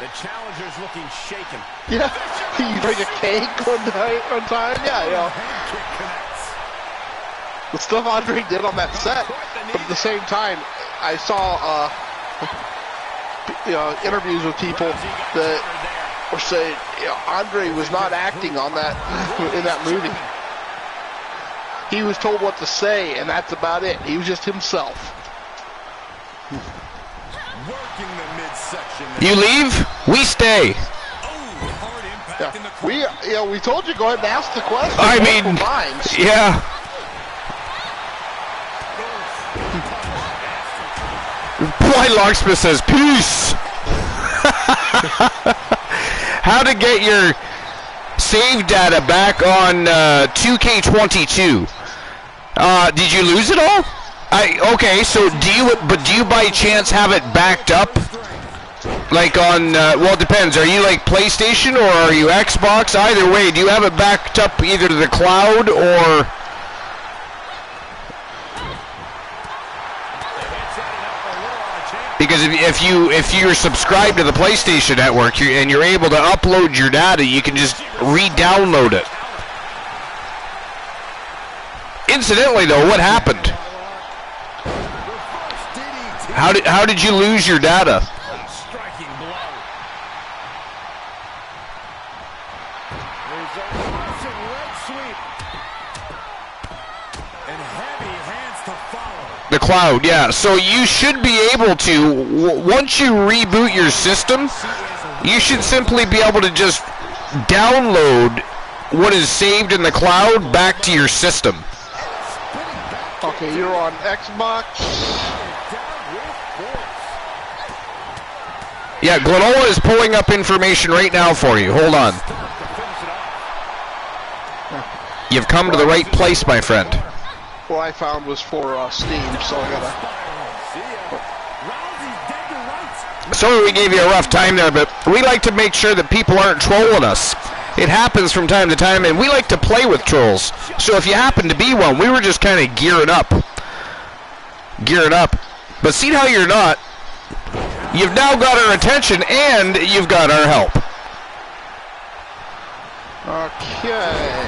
the challenger's looking shaken. Yeah, he bring a cake one time. Yeah, you know. The stuff Andre did on that set, but at the same time, I saw interviews with people that were saying Andre was not acting on that in that movie. He was told what to say, and that's about it. He was just himself. You leave, we stay. Yeah, we told you go ahead and ask the question. I mean, times. Yeah. Boy, Locksmith says peace. How to get your save data back on 2K22? Did you lose it all? Okay, so do you by chance have it backed up? Like on, well, it depends. Are you like PlayStation or are you Xbox? Either way, do you have it backed up either to the cloud or... Because if you're subscribed to the PlayStation Network and you're able to upload your data, you can just re-download it. Incidentally, though, what happened? How did you lose your data? The cloud, yeah. So you should be able to, once you reboot your system, you should simply be able to just download what is saved in the cloud back to your system. Okay, you're on Xbox. Yeah, Glenola is pulling up information right now for you. Hold on. You've come to the right place, my friend. What I found was for Steam, so I gotta... So sorry we gave you a rough time there, but we like to make sure that people aren't trolling us. It happens from time to time, and we like to play with trolls. So if you happen to be one, we were just kind of gearing up. But see how you're not. You've now got our attention, and you've got our help. Okay.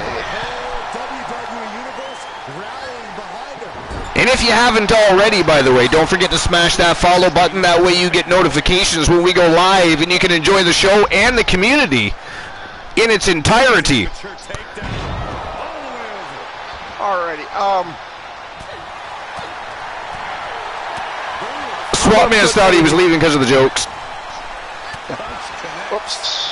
And if you haven't already, by the way, don't forget to smash that follow button. That way you get notifications when we go live, and you can enjoy the show and the community in its entirety. Alrighty. Swap Man thought he was leaving because of the jokes. Oops.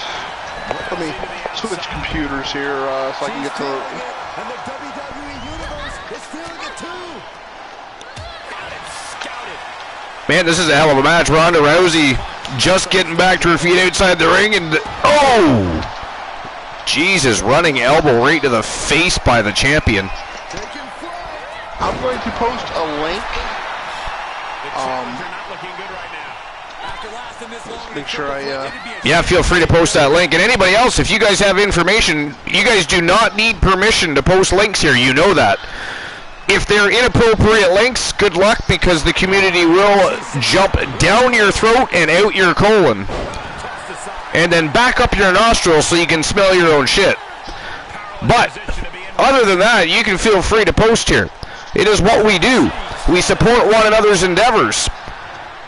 Let me switch computers here so I can get to. And the WWE Universe is feeling it too. Man, this is a hell of a match. Ronda Rousey just getting back to her feet outside the ring, and oh! Jesus, running elbow right to the face by the champion. I'm going to post a link. Make sure I. Yeah, feel free to post that link. And anybody else, if you guys have information, you guys do not need permission to post links here. You know that. If they're inappropriate links, good luck, because the community will jump down your throat and out your colon. And then back up your nostrils so you can smell your own shit. But, other than that, you can feel free to post here. It is what we do. We support one another's endeavors.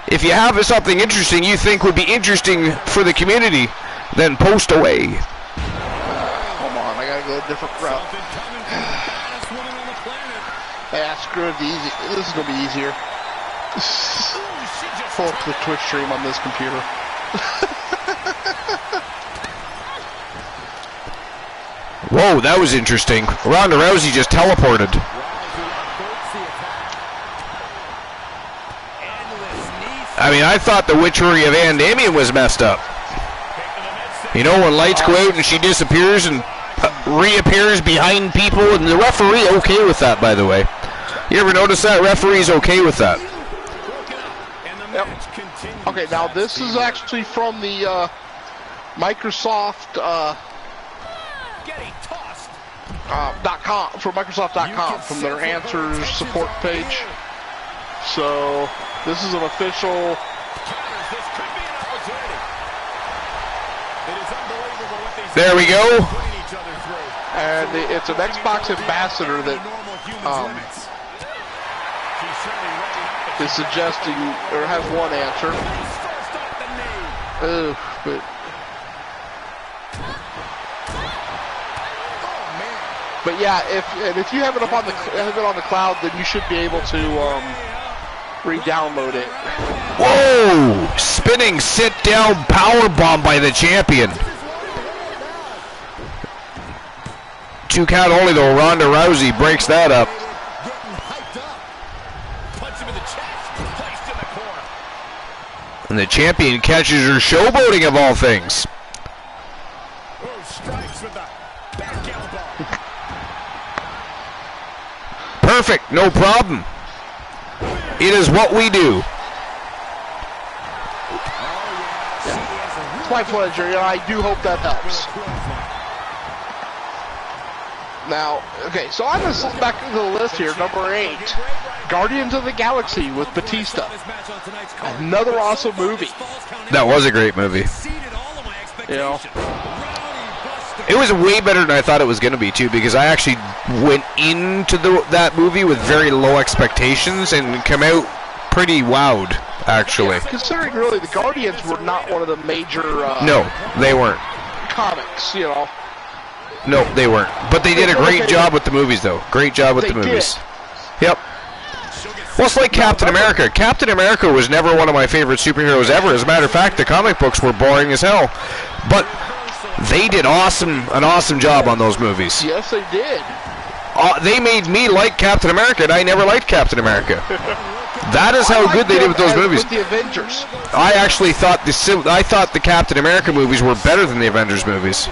If you have something interesting you think would be interesting for the community, then post away. Hold on, I gotta go a different route. Yeah, screw it, this is gonna be easier. Pull up the Twitch stream on this computer. Whoa, that was interesting. Ronda Rousey just teleported. I mean, I thought the witchery of Van Damian was messed up. You know, when lights go out and she disappears and reappears behind people, and the referee okay with that, by the way. You ever notice that? Referee's okay with that. Yep. Okay, now this is actually from the Microsoft .com, from Microsoft.com, from their answers support page. So this is an official. There we go. And it's an Xbox ambassador that is suggesting, or has one answer. But yeah, if you have it up on the cloud, then you should be able to re-download it. Whoa! Spinning sit-down powerbomb by the champion. 2 count only though. Ronda Rousey breaks that up. And the champion catches her showboating of all things. Perfect, no problem. It is what we do. It's my pleasure. I do hope that helps. Now, okay, so I'm going to back to the list here. Number 8, Guardians of the Galaxy with Batista. Another awesome movie. That was a great movie. You know, it was way better than I thought it was going to be, too, because I actually went into that movie with very low expectations and come out pretty wowed, actually. Yeah, considering really the Guardians were not one of the major no, they weren't. Comics, you know. No, they weren't. But they did a great job with the movies, though. Great job with the movies. Yep. Well, it's like Captain America. Captain America was never one of my favorite superheroes ever. As a matter of fact, the comic books were boring as hell. But they did an awesome job on those movies. Yes, they did. They made me like Captain America, and I never liked Captain America. That is how good they did with those movies. With the Avengers. I actually thought the Captain America movies were better than the Avengers movies.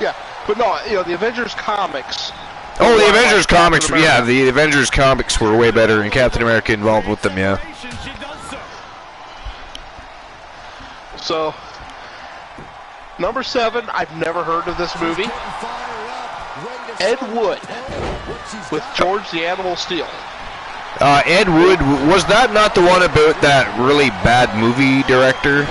Yeah. But no, you know, the Avengers comics. Oh, the Avengers comics, yeah, the Avengers comics were way better, and Captain America involved with them, yeah. So, number 7, I've never heard of this movie. Ed Wood with George the Animal Steel. Ed Wood, was that not the one about that really bad movie director?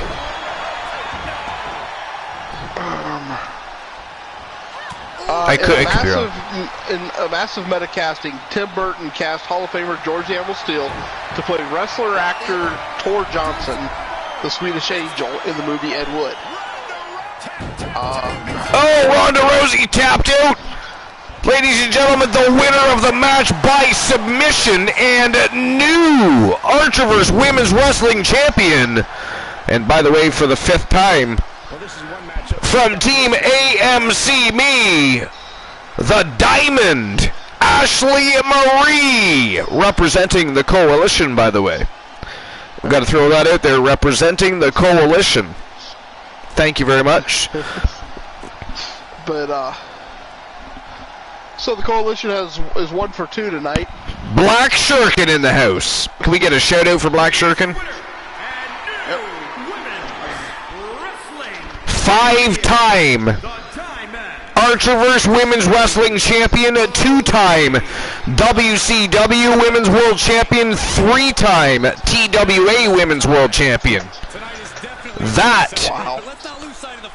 In a massive meta casting, Tim Burton cast Hall of Famer George the Animal Steel to play wrestler-actor Tor Johnson, the Swedish Angel, in the movie Ed Wood. Ronda Rousey tapped out! Ladies and gentlemen, the winner of the match by submission and new Archerverse Women's Wrestling Champion. And by the way, for the 5th time, from Team AMC Me, the Diamond, Ashley Marie, representing the Coalition, by the way. We've got to throw that out there, representing the Coalition. Thank you very much. But, so the Coalition is 1 for 2 tonight. Black Shurkin in the house. Can we get a shout out for Black Shurkin? 5-time Archerverse Women's Wrestling Champion, 2-time WCW Women's World Champion, 3-time TWA Women's World Champion. That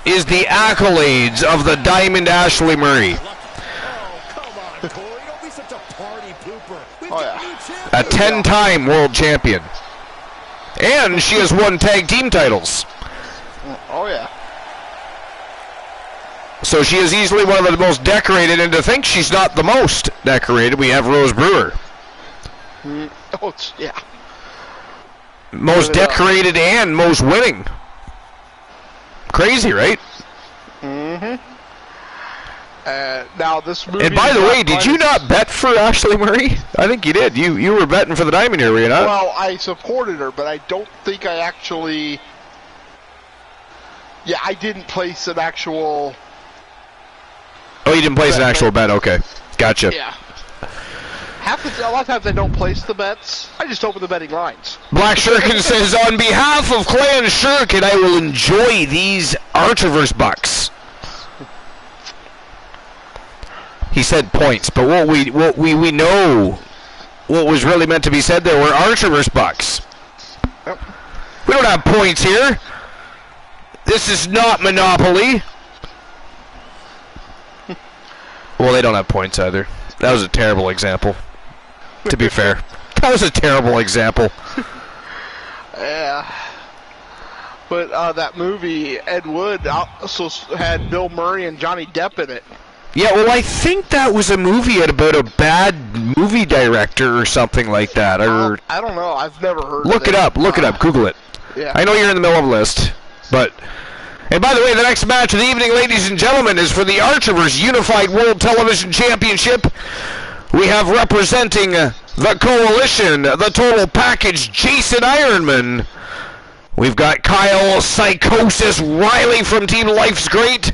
is the accolades of the Diamond Ashley Murray. A 10-time world champion. And she has won tag team titles. Oh, yeah. So she is easily one of the most decorated, and to think she's not the most decorated, we have Rose Brewer. Yeah. Most decorated and most winning. Crazy, right? Mm-hmm. Now this movie. And by the way, did you not bet for Ashley Murray? I think you did. You were betting for the Diamond here, were you not? Well, I supported her, but I don't think I actually. Yeah, I didn't place an actual. Oh, you didn't place an actual bet. Okay, gotcha. Yeah. A lot of times I don't place the bets. I just open the betting lines. Black Shurkin says, on behalf of Clan Shurkin, I will enjoy these Archerverse bucks. He said points, but what we know, what was really meant to be said there were Archerverse bucks. Yep. We don't have points here. This is not Monopoly. Well, they don't have points either. That was a terrible example, to be fair. That was a terrible example. Yeah. But that movie, Ed Wood, also had Bill Murray and Johnny Depp in it. Yeah, well, I think that was a movie about a bad movie director or something like that. Or I don't know. I've never heard of it. Look it up. Look it up. Google it. Yeah. I know you're in the middle of a list, but... And by the way, the next match of the evening, ladies and gentlemen, is for the Archerverse Unified World Television Championship. We have representing the Coalition, the Total Package, Jason Ironman. We've got Kyle Psychosis Riley from Team Life's Great.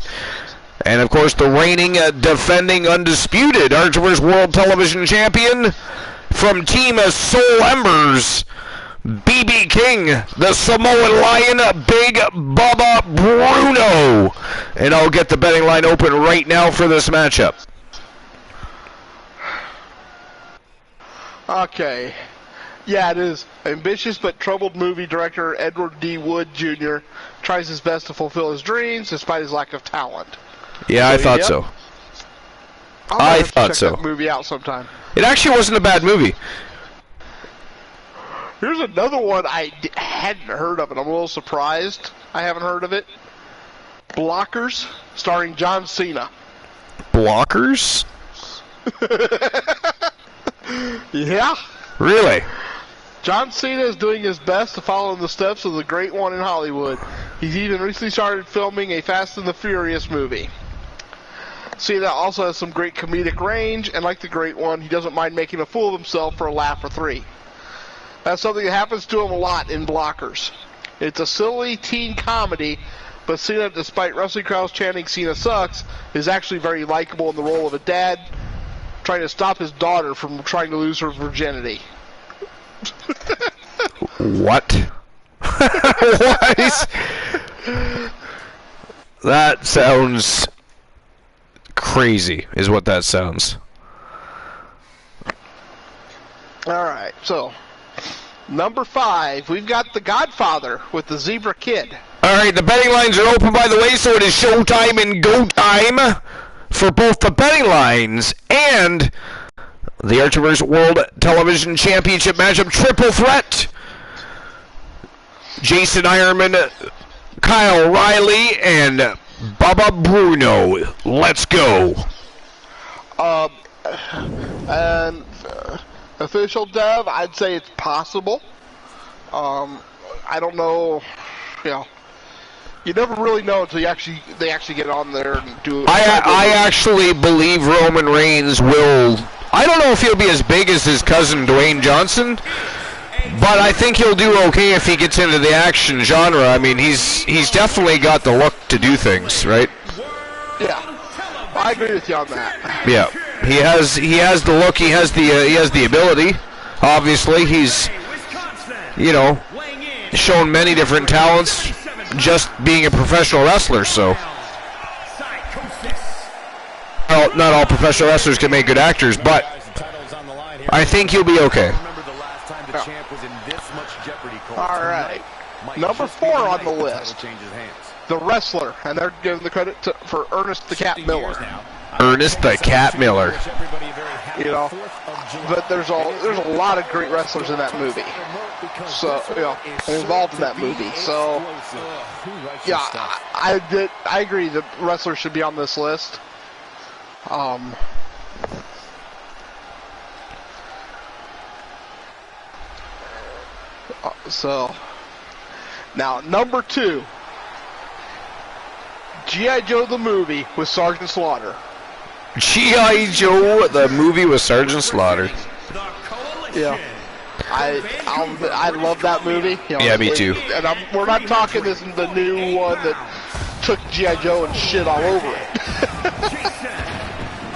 And, of course, the reigning, defending, undisputed Archerverse World Television Champion from Team Soul Embers, BB King, the Samoan Lion, Big Bubba Bruno. And I'll get the betting line open right now for this matchup. Okay. Yeah, it is. Ambitious but troubled movie director Edward D. Wood Jr. tries his best to fulfill his dreams despite his lack of talent. Yeah, I thought so. I thought so. Check that movie out sometime. It actually wasn't a bad movie. Here's another one I hadn't heard of, and I'm a little surprised I haven't heard of it. Blockers, starring John Cena. Blockers? Yeah. Really? John Cena is doing his best to follow in the steps of the Great One in Hollywood. He's even recently started filming a Fast and the Furious movie. Cena also has some great comedic range, and like the Great One, he doesn't mind making a fool of himself for a laugh or three. That's something that happens to him a lot in Blockers. It's a silly teen comedy, but Cena, despite wrestling crowds chanting Cena sucks, is actually very likable in the role of a dad trying to stop his daughter from trying to lose her virginity. What? What? That sounds crazy, is what that sounds. All right, so number 5, we've got The Godfather with the Zebra Kid. All right, the betting lines are open, by the way, so it is showtime and go time for both the betting lines and the Archivers World Television Championship matchup triple threat. Jason Ironman, Kyle Riley, and Bubba Bruno. Let's go. And official dev, I'd say it's possible. I don't know, you never really know until they actually get on there and do it. I actually believe Roman Reigns will. I don't know if he'll be as big as his cousin Dwayne Johnson, but I think he'll do okay if he gets into the action genre. I mean, he's definitely got the look to do things, right? Yeah, I agree with you on that. Yeah, he has the look. He has the ability. Obviously, he's shown many different talents just being a professional wrestler. So, well, not all professional wrestlers can make good actors, but I think he'll be okay. All right, number 4 on the list, The Wrestler, and they're giving the credit for Ernest the Cat Miller. Ernest the Cat Miller. But there's a lot of great wrestlers in that movie. So involved in that movie. So yeah, I agree that wrestlers should be on this list. So now number 2, G.I. Joe the movie with Sergeant Slaughter. G.I. Joe the movie with Sergeant Slaughter. Yeah. I love that movie. Yeah, me too. And we're not talking the new one that took G.I. Joe and shit all over it.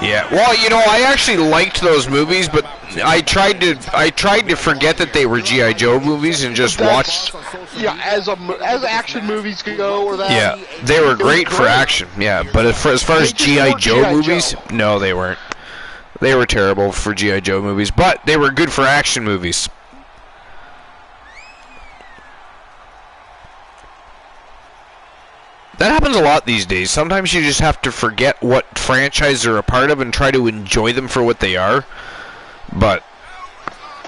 Yeah, well, I actually liked those movies, but I tried to forget that they were G.I. Joe movies and just watched. Yeah, as action movies go, or that. Yeah, they were great for action. Yeah, but as far as G.I. Joe movies, no, they weren't. They were terrible for G.I. Joe movies, but they were good for action movies. That happens a lot these days. Sometimes you just have to forget what franchise they're a part of and try to enjoy them for what they are. But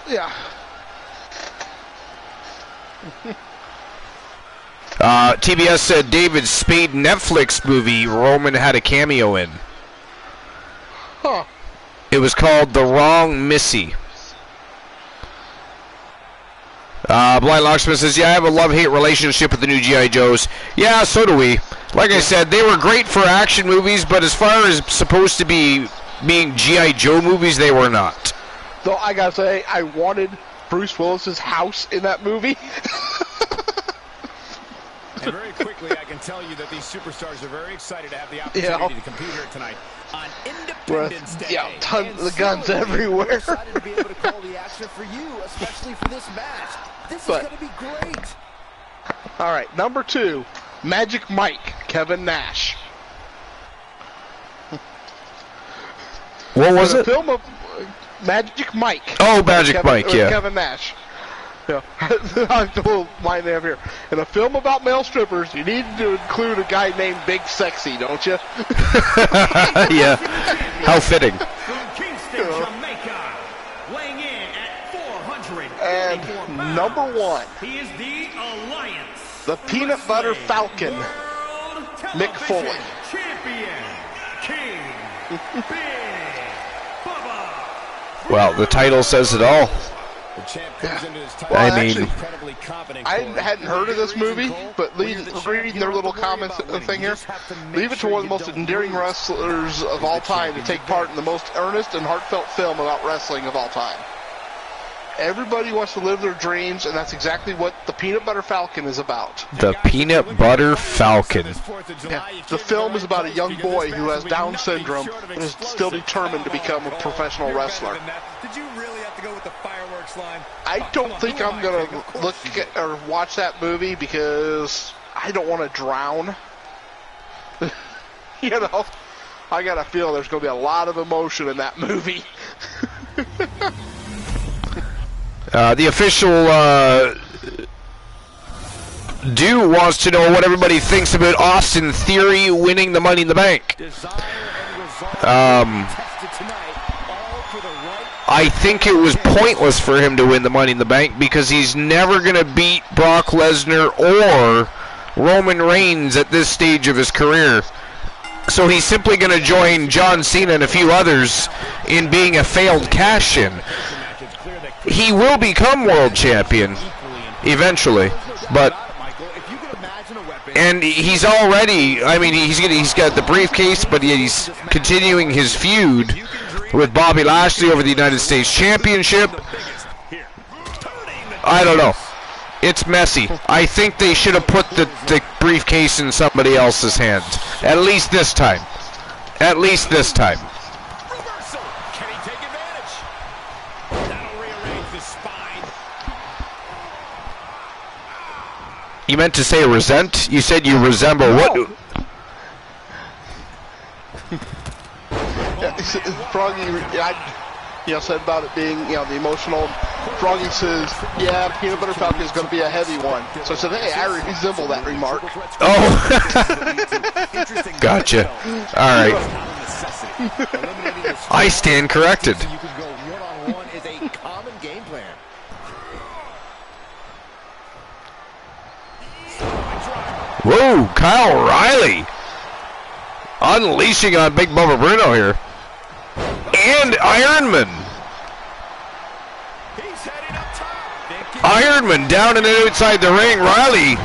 yeah. TBS said David Spade Netflix movie Roman had a cameo in. Huh. It was called The Wrong Missy. Blind Locksmith says, yeah, I have a love-hate relationship with the new G.I. Joes. Yeah, so do we. Like I said, they were great for action movies, but as far as supposed to be being G.I. Joe movies, they were not. Though I gotta say, I wanted Bruce Willis's house in that movie. And very quickly, I can tell you that these superstars are very excited to have the opportunity to compete here tonight on Independence Day. Yeah, tons of guns everywhere. Excited to be able to call the action for you, especially for this match. This is going to be great. All right, number 2, Magic Mike, Kevin Nash. What was it? Film of Magic Mike. Oh, Magic Mike, yeah. Kevin Nash. Yeah, I have a little line there here. In a film about male strippers, you need to include a guy named Big Sexy, don't you? Yeah. How fitting. From Kingston, Jamaica, weighing in at 484 And number 1, he is the Alliance, the Peanut Butter Falcon, Mick Foley. Champion, King Big Bubba. Well, the title says it all. Well, actually, I hadn't heard of this movie, but reading their little comments thing here, leave it to one of the most endearing wrestlers of all time to take part in the most earnest and heartfelt film about wrestling of all time. Everybody wants to live their dreams, and that's exactly what the Peanut Butter Falcon is about. The Peanut Butter Falcon. Yeah, the film is about a young boy who has Down syndrome and is still determined to become a professional wrestler. Did you really have to go with the fireworks line? I don't think I'm going to look at or watch that movie because I don't want to drown. You know, I got a feel there's going to be a lot of emotion in that movie. The official Dew wants to know what everybody thinks about Austin Theory winning the Money in the Bank. I think it was pointless for him to win the Money in the Bank because he's never going to beat Brock Lesnar or Roman Reigns at this stage of his career. So he's simply going to join John Cena and a few others in being a failed cash-in. He will become world champion eventually, and he's already, I mean, he's got the briefcase, but he's continuing his feud with Bobby Lashley over the United States Championship. I don't know. It's messy. I think they should have put the briefcase in somebody else's hands. At least this time. At least this time. Reversal. Can he take advantage? That'll rearrange the spine. You meant to say resent? You said you resemble what? Froggy, said about it being, the emotional. Froggy says, yeah, Peanut Butter Falcon is going to be a heavy one. So I said, hey, I resemble that remark. Oh. Gotcha. All right. I stand corrected. Whoa, Kyle O'Reilly. Unleashing on Big Bubba Bruno here. And Ironman. Ironman down and outside the ring. Riley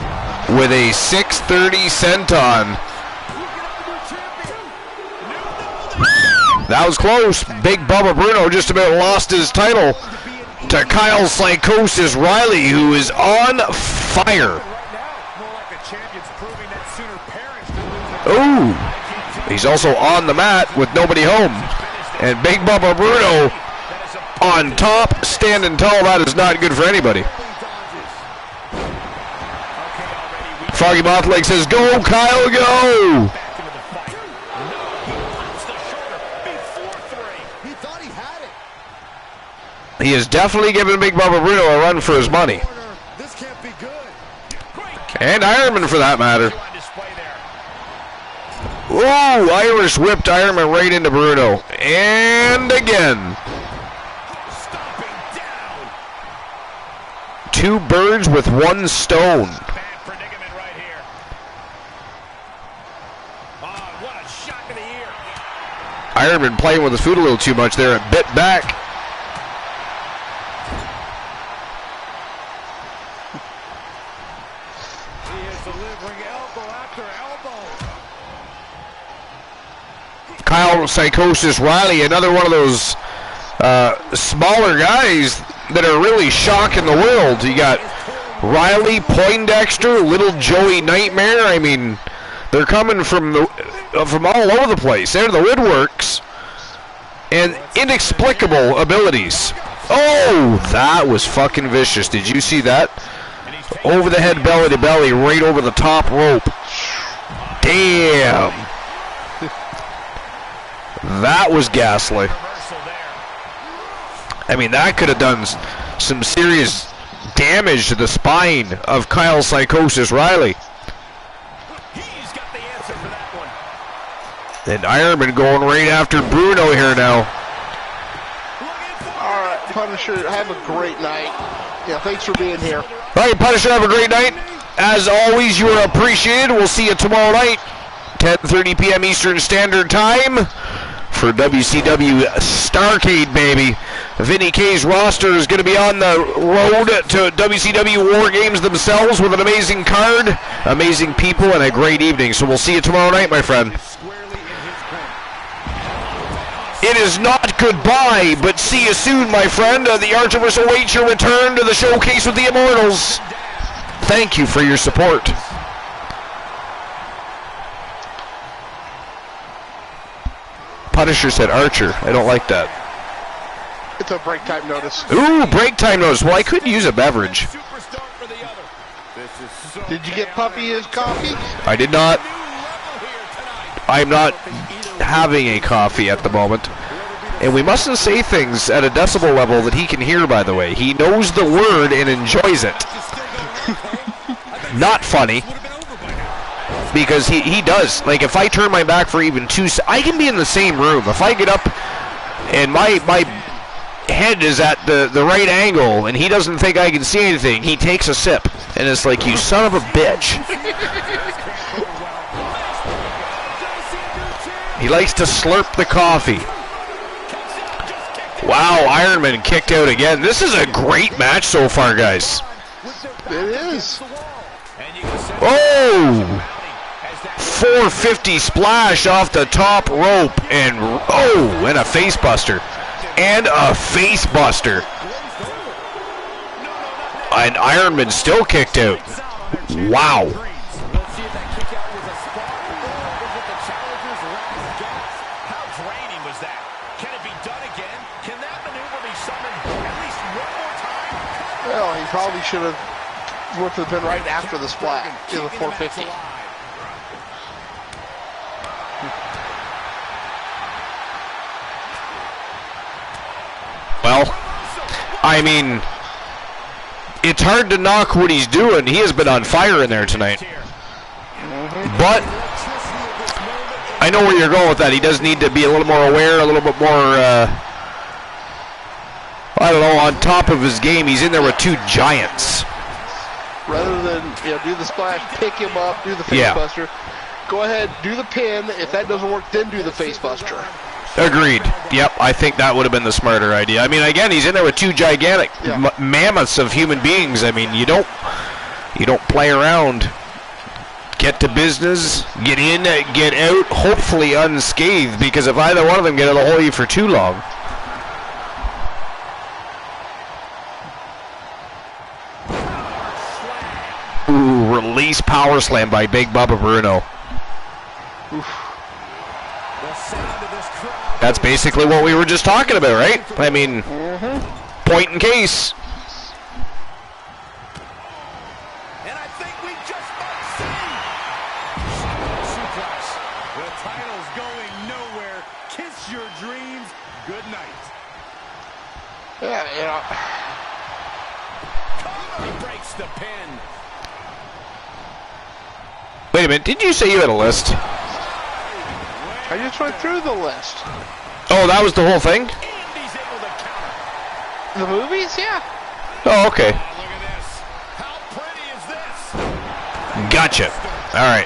with a 6:30 senton. That was close. Big Bubba Bruno just about lost his title to Kyle Psychosis Riley, who is on fire. Ooh. He's also on the mat with nobody home. And Big Bubba Bruno on top, standing tall. That is not good for anybody. Froggy Mothleg says, go, Kyle, go! He is definitely giving Big Bubba Bruno a run for his money. And Ironman, for that matter. Ooh, Irish whipped Ironman right into Bruno. And again. Two birds with one stone. Bad predicament right here. Oh, what a shock of the year. Ironman playing with his foot a little too much there and bit back. He is delivering elbow after elbow. Kyle Psychosis Riley, another one of those smaller guys that are really shocking the world. You got Riley, Poindexter, Little Joey Nightmare. I mean, they're coming from all over the place. They're the woodworks. And inexplicable abilities. Oh, that was fucking vicious. Did you see that? Over the head, belly to belly, right over the top rope. Damn. That was ghastly. I mean, that could have done some serious damage to the spine of Kyle Psychosis Riley. He's got the answer for that one. And Ironman going right after Bruno here now. All right, Punisher, have a great night. Yeah, thanks for being here. All right, Punisher, have a great night. As always, you are appreciated. We'll see you tomorrow night, 10:30 p.m. Eastern Standard Time, for WCW Starrcade, baby. Vinny K's roster is going to be on the road to WCW War Games themselves with an amazing card, amazing people, and a great evening. So we'll see you tomorrow night, my friend. It is not goodbye, but see you soon, my friend. The Archivist awaits your return to the showcase with the Immortals. Thank you for your support. Punisher said Archer. I don't like that. It's a break time notice. Ooh, break time notice. Well, I could use a beverage. This is Did you get Puppy his coffee? I did not. I'm not having a coffee at the moment. And we mustn't say things at a decibel level that he can hear, by the way. He knows the word and enjoys it. Not funny. Because he does. Like, if I turn my back for even 2 seconds, I can be in the same room. If I get up and my head is at the right angle and he doesn't think I can see anything, he takes a sip. And it's like, you son of a bitch. He likes to slurp the coffee. Wow, Ironman kicked out again. This is a great match so far, guys. It is. Oh! 450 splash off the top rope, and oh, and a face buster. And a face buster. And Ironman still kicked out. Wow. Well, he probably should have been right after the splat in the 450. Well, I mean, it's hard to knock what he's doing. He has been on fire in there tonight. But I know where you're going with that. He does need to be a little more aware, a little bit more, I don't know, on top of his game. He's in there with 2 giants. Rather than do the splash, pick him up, do the face buster. Go ahead, do the pin. If that doesn't work, then do the face buster. Agreed. Yep, I think that would have been the smarter idea. I mean, again, he's in there with 2 gigantic mammoths of human beings. I mean, you don't play around. Get to business, get in, get out, hopefully unscathed, because if either one of them get in a hole you for too long. Ooh, release power slam by Big Bubba Bruno. Oof. That's basically what we were just talking about, right? I mean, point in case. And I think we just might see suplex. The title's going nowhere. Kiss your dreams. Good night. Yeah. He breaks the pin. Wait a minute, did you say you had a list? I just went through the list. Oh, that was the whole thing? The movies, yeah. Oh, okay. Look at this. How pretty is this? Gotcha. All right.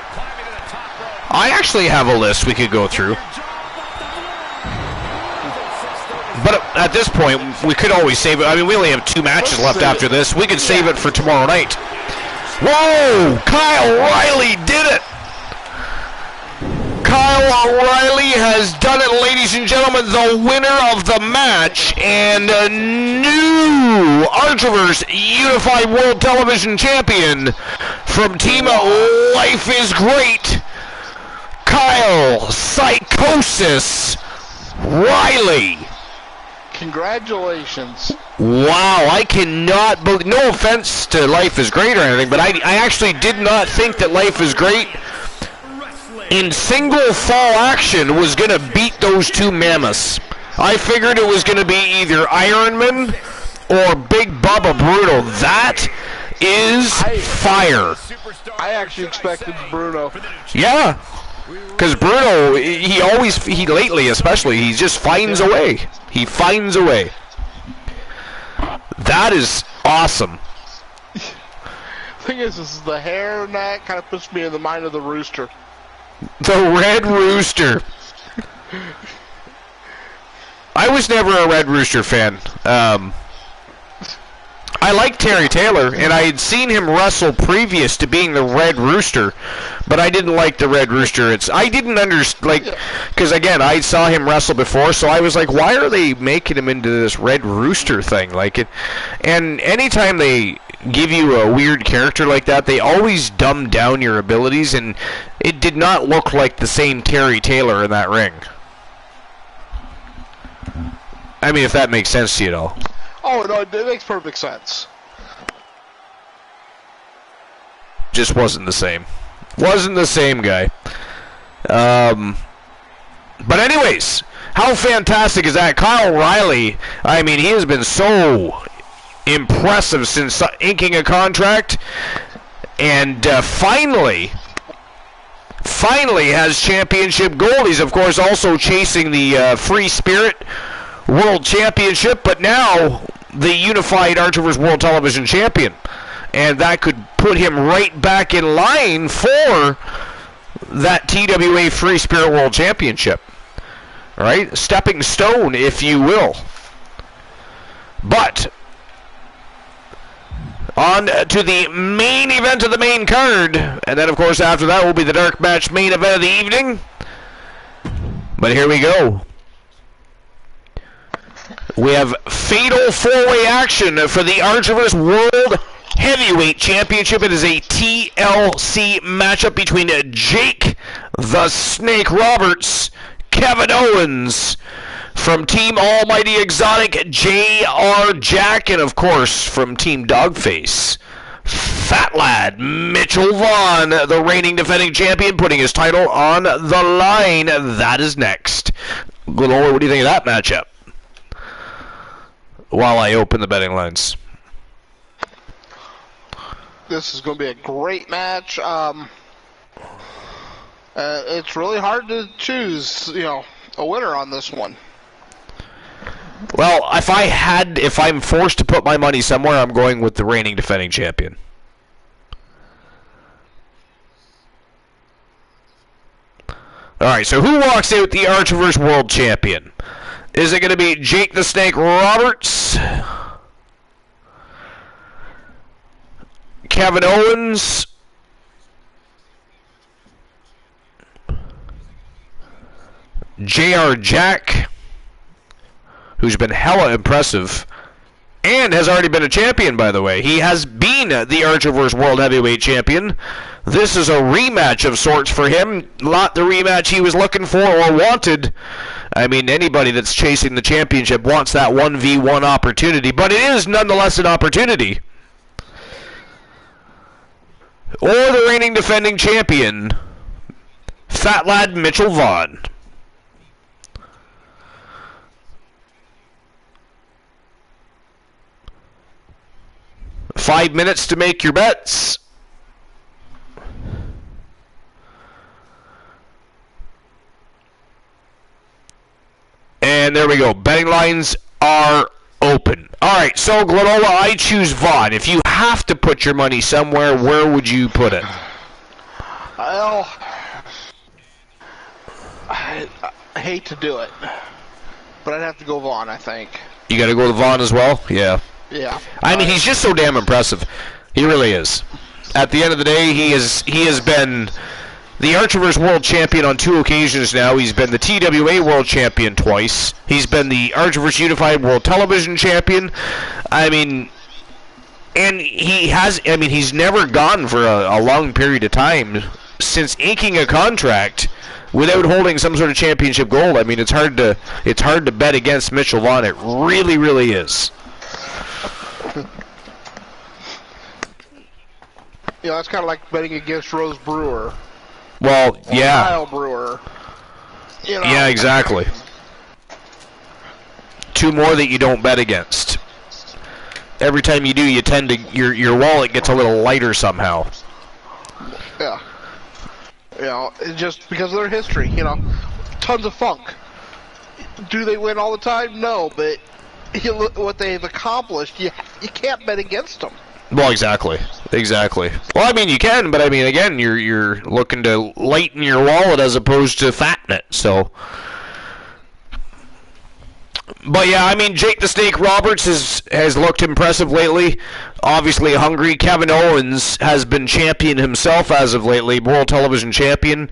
I actually have a list we could go through. But at this point, we could always save it. I mean, we only have 2 matches left after this. We could save it for tomorrow night. Whoa! Kyle O'Reilly did it! Kyle O'Reilly has done it, ladies and gentlemen. The winner of the match and a new Archiverse Unified World Television Champion from Team Life is Great, Kyle Psychosis Riley. Congratulations. Wow, I cannot believe, no offense to Life is Great or anything, but I actually did not think that Life is Great in single fall action was going to beat those 2 mammoths. I figured it was going to be either Ironman or Big Bubba Bruno. That is fire. I actually expected Bruno. Yeah, because Bruno, he lately especially, he just finds a way. He finds a way. That is awesome. Thing is the hair and that kind of puts me in the mind of the rooster. The Red Rooster. I was never a Red Rooster fan. I like Terry Taylor, and I had seen him wrestle previous to being the Red Rooster, but I didn't like the Red Rooster. I didn't understand, because again, I saw him wrestle before, so I was like, why are they making him into this Red Rooster thing? And anytime they give you a weird character like that, they always dumb down your abilities, and it did not look like the same Terry Taylor in that ring. I mean, if that makes sense to you at all. Oh, no, it makes perfect sense. just wasn't the same. Wasn't the same guy. But anyways, how fantastic is that? Kyle O'Reilly, I mean, he has been so impressive since inking a contract, and finally has championship gold. He's, of course, also chasing the Free Spirit World Championship, but now the Unified Archiver's World Television Champion. And that could put him right back in line for that TWA Free Spirit World Championship. All right? Stepping stone, if you will. But on to the main event of the main card. And then, of course, after that will be the dark match main event of the evening. But here we go. We have fatal four-way action for the Archiver's World Heavyweight Championship. It is a TLC matchup between Jake the Snake Roberts, Kevin Owens from Team Almighty Exotic, J.R. Jack, and of course from Team Dogface, Fat Lad Mitchell Vaughn, the reigning defending champion, putting his title on the line. That is next. Glenola, what do you think of that matchup? While I open the betting lines. This is going to be a great match. It's really hard to choose, a winner on this one. Well, if I'm forced to put my money somewhere, I'm going with the reigning defending champion. Alright, so who walks out the Archiver's World Champion? Is it going to be Jake the Snake Roberts, Kevin Owens, J.R. Jack, who's been hella impressive and has already been a champion, by the way? He has been the Archiver's World Heavyweight Champion. This is a rematch of sorts for him. Not the rematch he was looking for or wanted. I mean, anybody that's chasing the championship wants that 1v1 opportunity, but it is nonetheless an opportunity. Or the reigning defending champion, Fat Lad Mitchell Vaughn. Five minutes to make your bets. And there we go. Betting lines are open. Alright, so Glenola, I choose Vaughn. If you have to put your money somewhere, where would you put it? Well, I hate to do it, but I'd have to go Vaughn, I think. You gotta go to Vaughn as well? Yeah. Yeah. I mean, he's just so damn impressive. He really is. At the end of the day, he has been the Archiver's World Champion on 2 occasions now. He's been the TWA World Champion twice. He's been the Archiver's Unified World Television Champion. I mean, and he's never gone for a long period of time since inking a contract without holding some sort of championship gold. I mean, it's hard to bet against Mitchell Vaughn. It really, really is. It's kind of like betting against Rose Brewer. Well, yeah. Kyle Brewer. Yeah, exactly. 2 more that you don't bet against. Every time you do, you tend to your wallet gets a little lighter somehow. Yeah. Just because of their history. Tons of funk. Do they win all the time? No, but look what they've accomplished. You can't bet against them. Well, exactly. Well, I mean, you can, but I mean, again, you're looking to lighten your wallet as opposed to fatten it. So, but yeah, I mean, Jake the Snake Roberts has looked impressive lately. Obviously hungry. Kevin Owens has been champion himself as of lately, World Television Champion,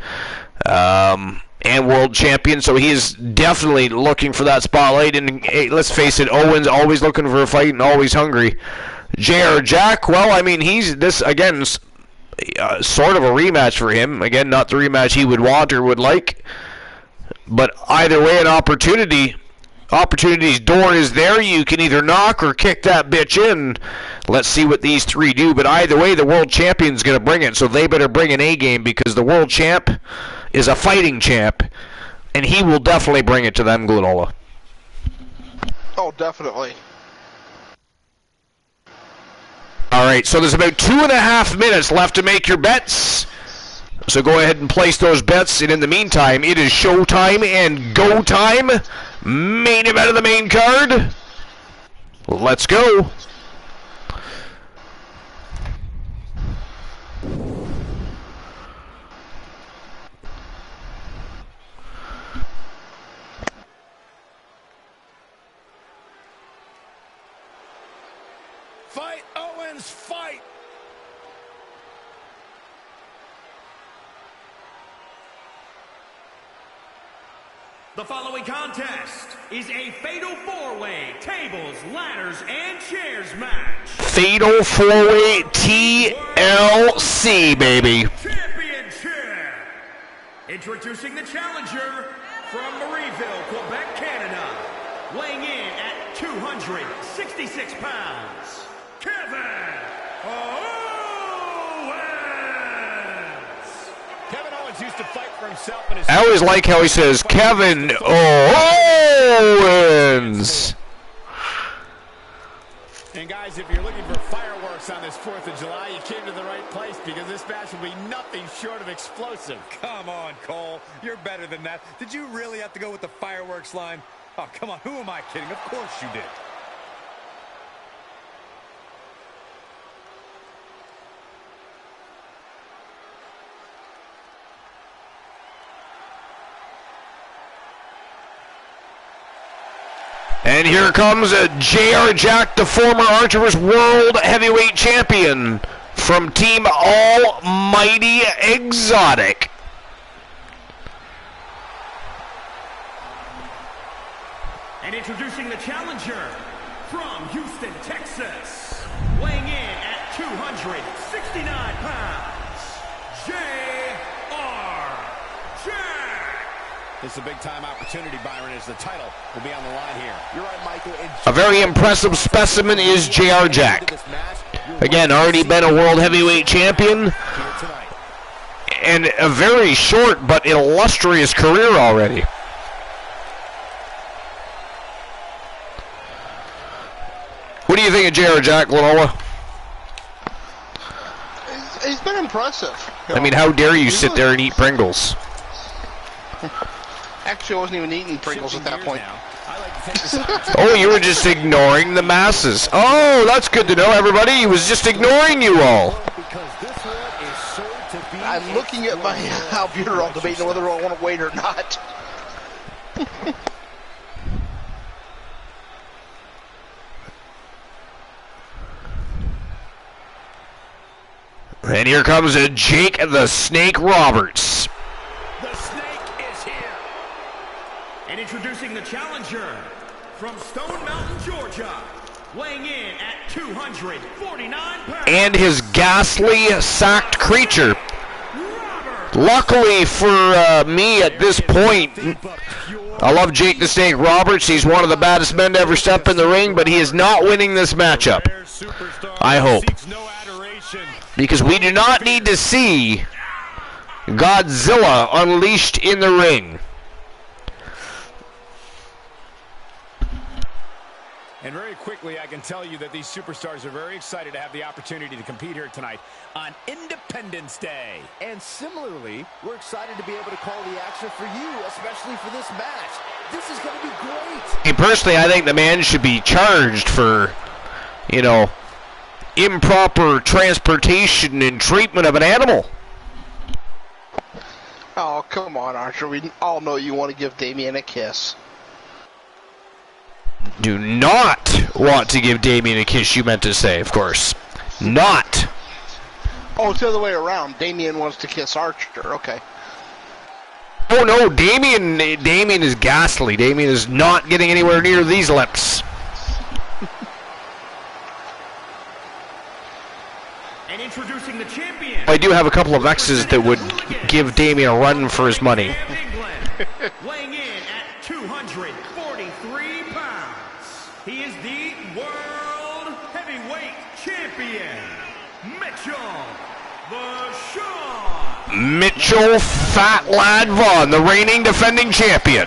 and World Champion. So he is definitely looking for that spotlight. And hey, let's face it, Owens always looking for a fight and always hungry. J.R. Jack, well, I mean, this again, sort of a rematch for him. Again, not the rematch he would want or would like, but either way, an opportunity Opportunity's door is there. You can either knock or kick that bitch in. Let's see what these three do. But either way, the world champion's going to bring it, so they better bring an A-game because the world champ is a fighting champ, and he will definitely bring it to them, Glenola. Oh, definitely. All right, so there's about 2.5 minutes left to make your bets. So go ahead and place those bets, and in the meantime, it is showtime and go time. Main event of the main card. Let's go. Fight, Owens, fight! The following contest is a fatal four-way tables, ladders, and chairs match. Fatal four-way TLC, baby. Championship. Introducing the challenger from Wreatle, Quebec, Canada. Weighing in at 266 pounds, Kevin Owens. Kevin Owens used to fight for himself in his... I always like how he says, Kevin Owens. And guys, if you're looking for fireworks on this 4th of July, you came to the right place because this match will be nothing short of explosive. Come on, Cole. You're better than that. Did you really have to go with the fireworks line? Oh, come on. Who am I kidding? Of course you did. And here comes J.R. Jack, the former Archer's World Heavyweight Champion from Team Almighty Exotic. And introducing the challenger from Houston, Texas, weighing in at 269 pounds, J.R. Jack. This is a big-time opportunity, Byron, as the title will be on the line here. You're right, Michael. A very impressive specimen is J.R. Jack. Again, already been a World Heavyweight Champion. And a very short but illustrious career already. What do you think of J.R. Jack, Glenola? He's been impressive. I mean, how dare you sit there and eat Pringles? Actually, I wasn't even eating Pringles at that point. Oh, you were just ignoring the masses. Oh, that's good to know, everybody. He was just ignoring you all. I'm looking at my albuterol, debating whether I want to wait or not. And here comes Jake the Snake Roberts. The Snake is here. And introducing the challenger from Stone Mountain, Georgia, weighing in at 249 pounds. And his ghastly sacked creature. Luckily for me at this point, I love Jake the Snake Roberts. He's one of the baddest men to ever step in the ring, but he is not winning this matchup. I hope. Because we do not need to see Godzilla unleashed in the ring. And very quickly, I can tell you that these superstars are very excited to have the opportunity to compete here tonight on Independence Day. And similarly, we're excited to be able to call the action for you, especially for this match. This is going to be great. Personally, I think the man should be charged for, you know, improper transportation and treatment of an animal. Oh, come on, Archer. We all know you want to give Damien a kiss. Do not want to give Damien a kiss, you meant to say, of course. Not. Oh, it's the other way around. Damien wants to kiss Archer. Okay. Oh, no, Damien is ghastly. Damien is not getting anywhere near these lips. And introducing the champion. I do have a couple of exes that would give Damien a run for his money. Weighing in at 243 pounds. He is the World Heavyweight Champion, Mitchell Vaughn. Mitchell Fat Lad Vaughn, the reigning defending champion.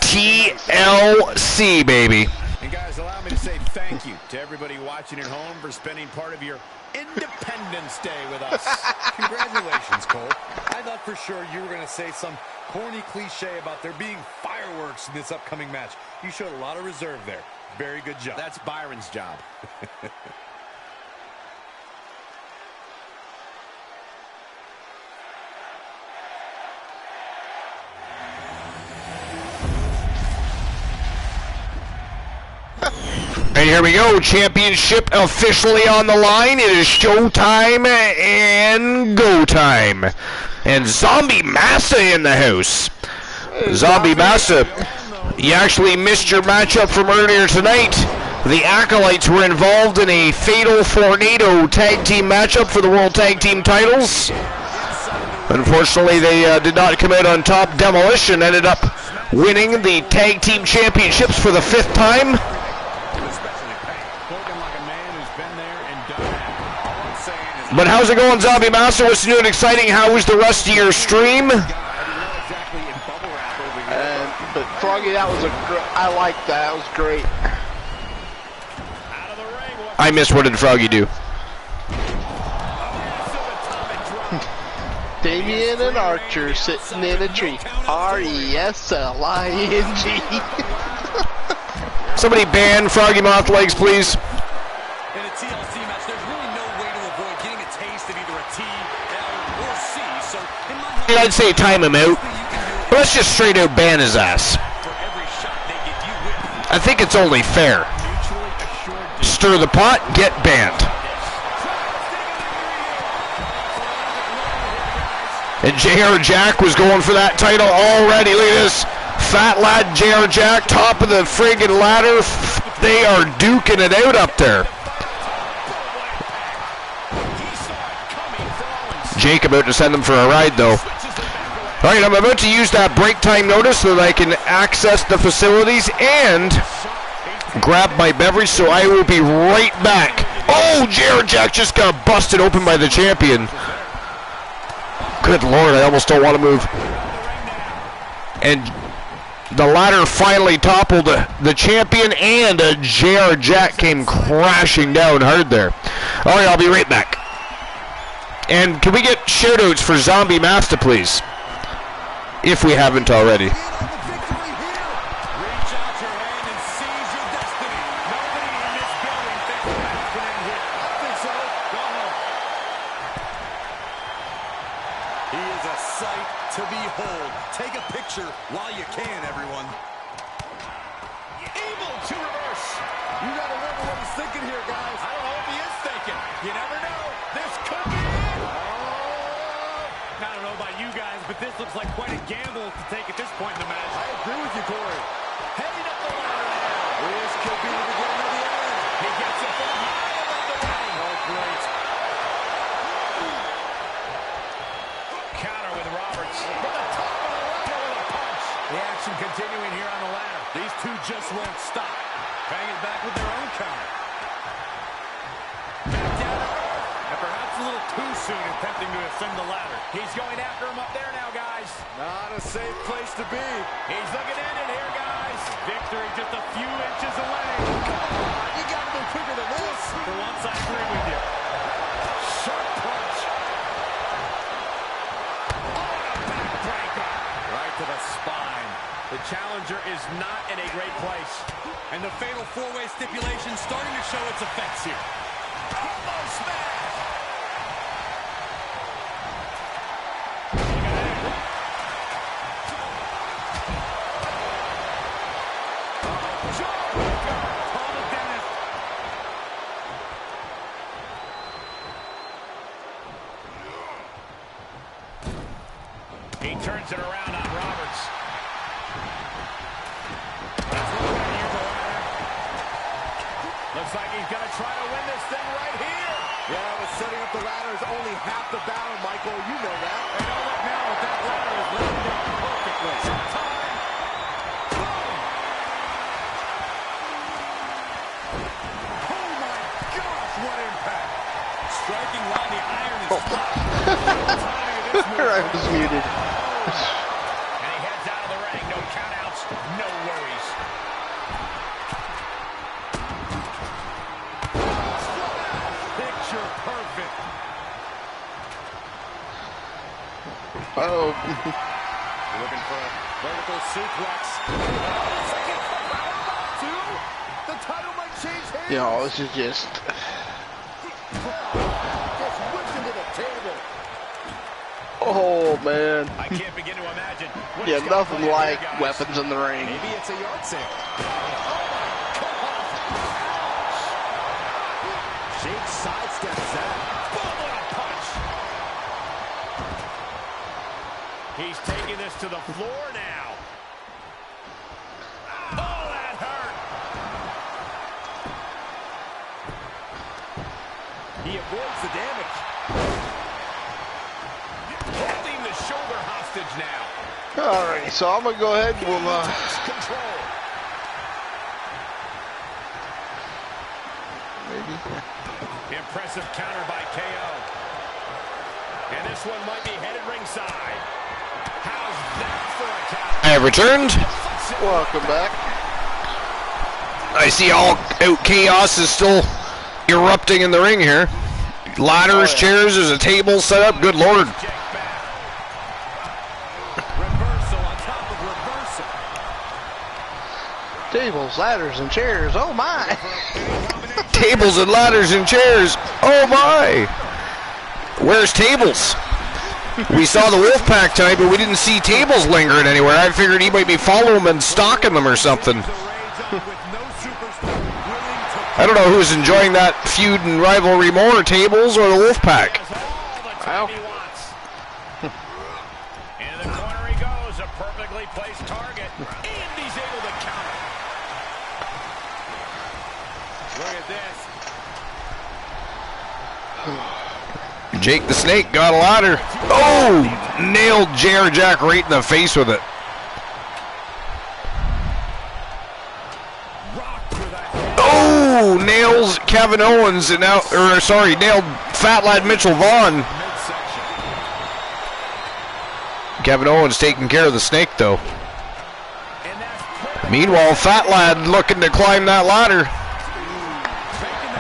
TLC, baby. And guys, allow me to say thank you to everybody watching at home for spending part of your Independence Day with us. Congratulations, Cole. I thought for sure you were going to say some corny cliche about there being fireworks in this upcoming match. You showed a lot of reserve there. Very good job. That's Byron's job. And here we go, championship officially on the line. It is showtime and go time. And Zombie Massa in the house. Zombie Massa, you actually missed your matchup from earlier tonight. The Acolytes were involved in a Fatal Tornado tag team matchup for the World Tag Team titles. Unfortunately, they did not come out on top. Demolition ended up winning the tag team championships for the 5th time. But how's it going, Zombie Master? What's new and exciting? How was the rest of your stream? But Froggy, I like that. That was great. I missed. What did Froggy do? Damien and Archer sitting in a tree. RESLING. Somebody ban Froggy Moth Legs, please. In a TLC match, there's really no way to avoid getting a taste of either a T, L, or C. So in my mind, I'd say time him out. But let's just straight out ban his ass. for every shot they get you with, I think it's only fair. Stir the pot, get banned. And JR Jack was going for that title already. Look at this. Fat lad JR Jack, top of the friggin' ladder. They are duking it out up there. Jake about to send them for a ride, though. All right, I'm about to use that break time notice so that I can access the facilities and grab my beverage, so I will be right back. Oh, JR Jack just got busted open by the champion. Good Lord, I almost don't want to move. And the ladder finally toppled the champion, and JR Jack came crashing down hard there. All right, I'll be right back. And can we get shoutouts for Zombie Master, please? If we haven't already. While you can, everyone. Able to reverse. You gotta wonder what he's thinking here, guys. I don't know if he is thinking. You never know. This could be it. I don't know about you guys, but this looks like quite a gamble to take at this point in the match. I agree with you, Corey. Heading up the ladder now. This could be the beginning of the end. He gets it from high above the ring. Oh, great. Counter with Roberts. From the top of the ladder with a punch. The action continuing here on the ladder. These two just won't stop. Bang it back with their own counter. Back down to earth. And perhaps a little too soon attempting to ascend the ladder. He's going after him up there now, guys. Not a safe place to be. He's looking in it here, guys. Victory just a few inches away. Come on, you gotta go quicker than this. For once, I agree with you. Sharp punch. Oh, and a backbreaker. Right to the spine. The challenger is not in a great place. And the fatal four-way stipulation starting to show its effects here. Combo smash. He turns it around on Roberts. Looks like he's going to try to win this thing right here. Yeah, but setting up the ladder is only half the battle, Michael. You know that. And oh, look now, what that ladder is letting And he heads out of the ring. No countouts, no worries. Picture perfect. Uh-oh. Looking for a vertical suplex. The title might change hands. You know, this is just... Whipped into the table. Oh, man. I can't begin to imagine. What Yeah, he's got nothing planned like here, guys. weapons in the ring. Maybe it's a yard sale. Jake sidesteps that. Boom, what a punch. He's taking this to the floor now. Oh, that hurt. He avoids the damage. Holding the shoulder hostage now. All right, so I'm going to go ahead and we'll... Control. maybe... Impressive counter by KO. And this one might be headed ringside. How's that for a count? I have returned. Welcome back. I see all out chaos is still erupting in the ring here. Ladders, chairs, there's a table set up. Good lord. Jake back. Reversal on top of reversal. Tables, ladders, and chairs. Oh, my. Tables and ladders and chairs. Oh my. Where's tables? We saw the Wolfpack tonight, but we didn't see tables lingering anywhere. I figured he might be following them and stalking them or something. I don't know who's enjoying that feud and rivalry more, tables or the Wolfpack. Wow. Into the corner he goes, a perfectly placed target, and he's able to counter. Look at this. Jake the Snake got a ladder. Oh, nailed JR Jack right in the face with it. Oh, nails Kevin Owens and now, or sorry, nailed Fat Lad Mitchell Vaughn. Kevin Owens taking care of the Snake though. Meanwhile, Fat Lad looking to climb that ladder.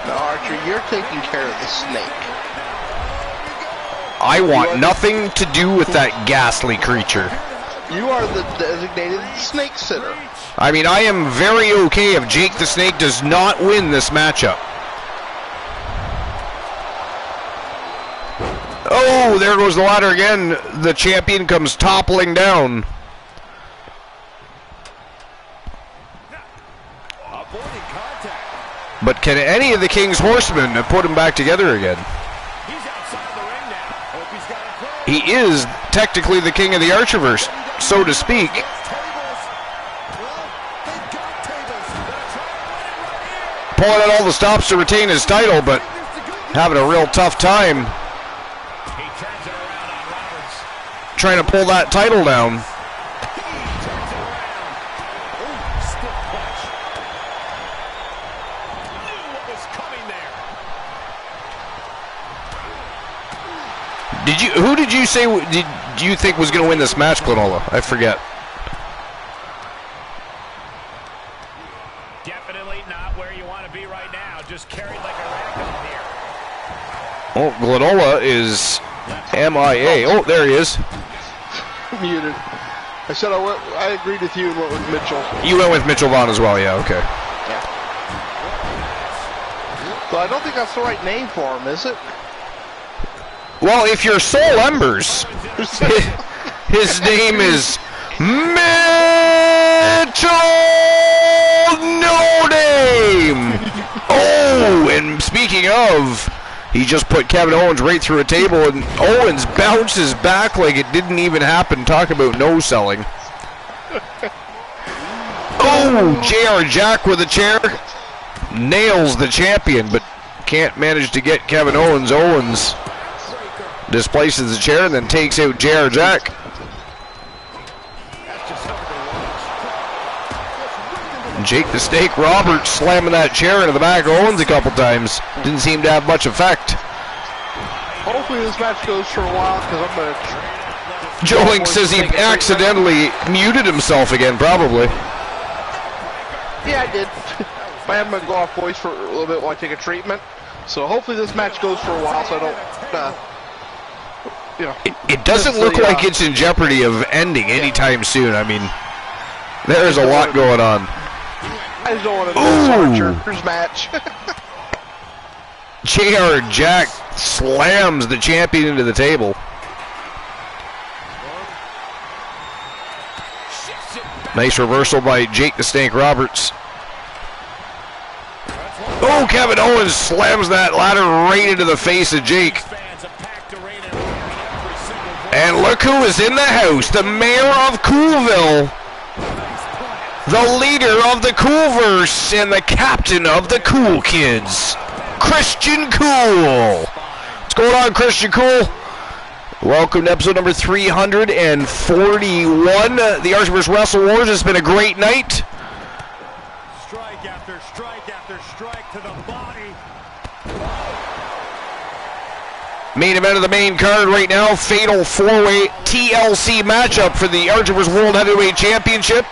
Now, Archer, you're taking care of the Snake. I want nothing to do with that ghastly creature. You are the designated snake sitter. I mean, I am very okay if Jake the Snake does not win this matchup. Oh, there goes the ladder again. The champion comes toppling down. Avoiding contact. But can any of the King's Horsemen put him back together again? He's outside the ring now. Hope he's got it close. He is technically the king of the Archerverse, so to speak. Tables. Well, they've got tables. Pulling out all the stops to retain his title, but having a real tough time He turns it around on Roberts. trying to pull that title down. Turns it around. Ooh, stiff punch. Knew what was coming there. Who did you say do you think was going to win this match, Glenola? I forget. Definitely not where you want to be right now. Just carried like a ragdoll here. Oh, Glenola is MIA. Oh, there he is. Muted. I said I agreed with you and went with Mitchell. You went with Mitchell Vaughn as well, yeah, okay. Yeah. But I don't think that's the right name for him, is it? Well, if you're Soul Embers, his name is Mitchell No Name. Oh, and speaking of, he just put Kevin Owens right through a table, and Owens bounces back like it didn't even happen. Talk about no selling. Oh, JR Jack with a chair. Nails the champion, but can't manage to get Kevin Owens. Owens displaces the chair and then takes out JR Jack. Jake the Snake Roberts slamming that chair into the back of Owens a couple times. Didn't seem to have much effect. Hopefully this match goes for a while because I'm going to Joe Link says he accidentally muted himself again, probably. Yeah, I did. I have my go-off voice for a little bit while I take a treatment. So hopefully this match goes for a while so I don't, you know. It doesn't look like it's in jeopardy of ending anytime soon. I mean, there's a lot going on. I just don't want to do this Archer's match. JR Jack slams the champion into the table. Nice reversal by Jake the Snake Roberts. Oh, Kevin Owens slams that ladder right into the face of Jake. And look who is in the house. The mayor of Coolville. The leader of the Coolverse and the captain of the Cool Kids. Christian Cool. What's going on, Christian Cool? Welcome to episode number 341. The Archer vs. Wrestle Wars. It's been a great night. Strike after strike after strike to the body. Main event of the main card right now. Fatal 4-way TLC matchup for the Archer vs. World Heavyweight Championship.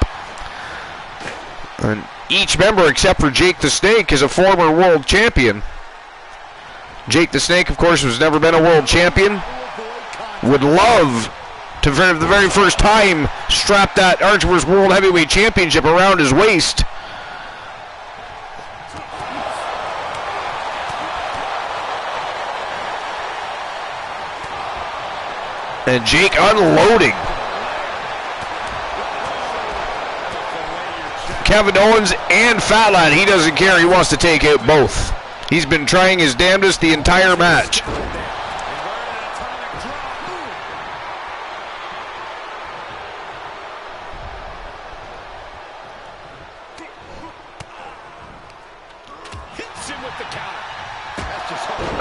And each member except for Jake the Snake is a former world champion. Jake the Snake, of course, has never been a world champion. Would love to, for the very first time, strap that Archer vs. World Heavyweight Championship around his waist. And Jake unloading. Kevin Owens and Fat Lad, he doesn't care. He wants to take out both. He's been trying his damnedest the entire match.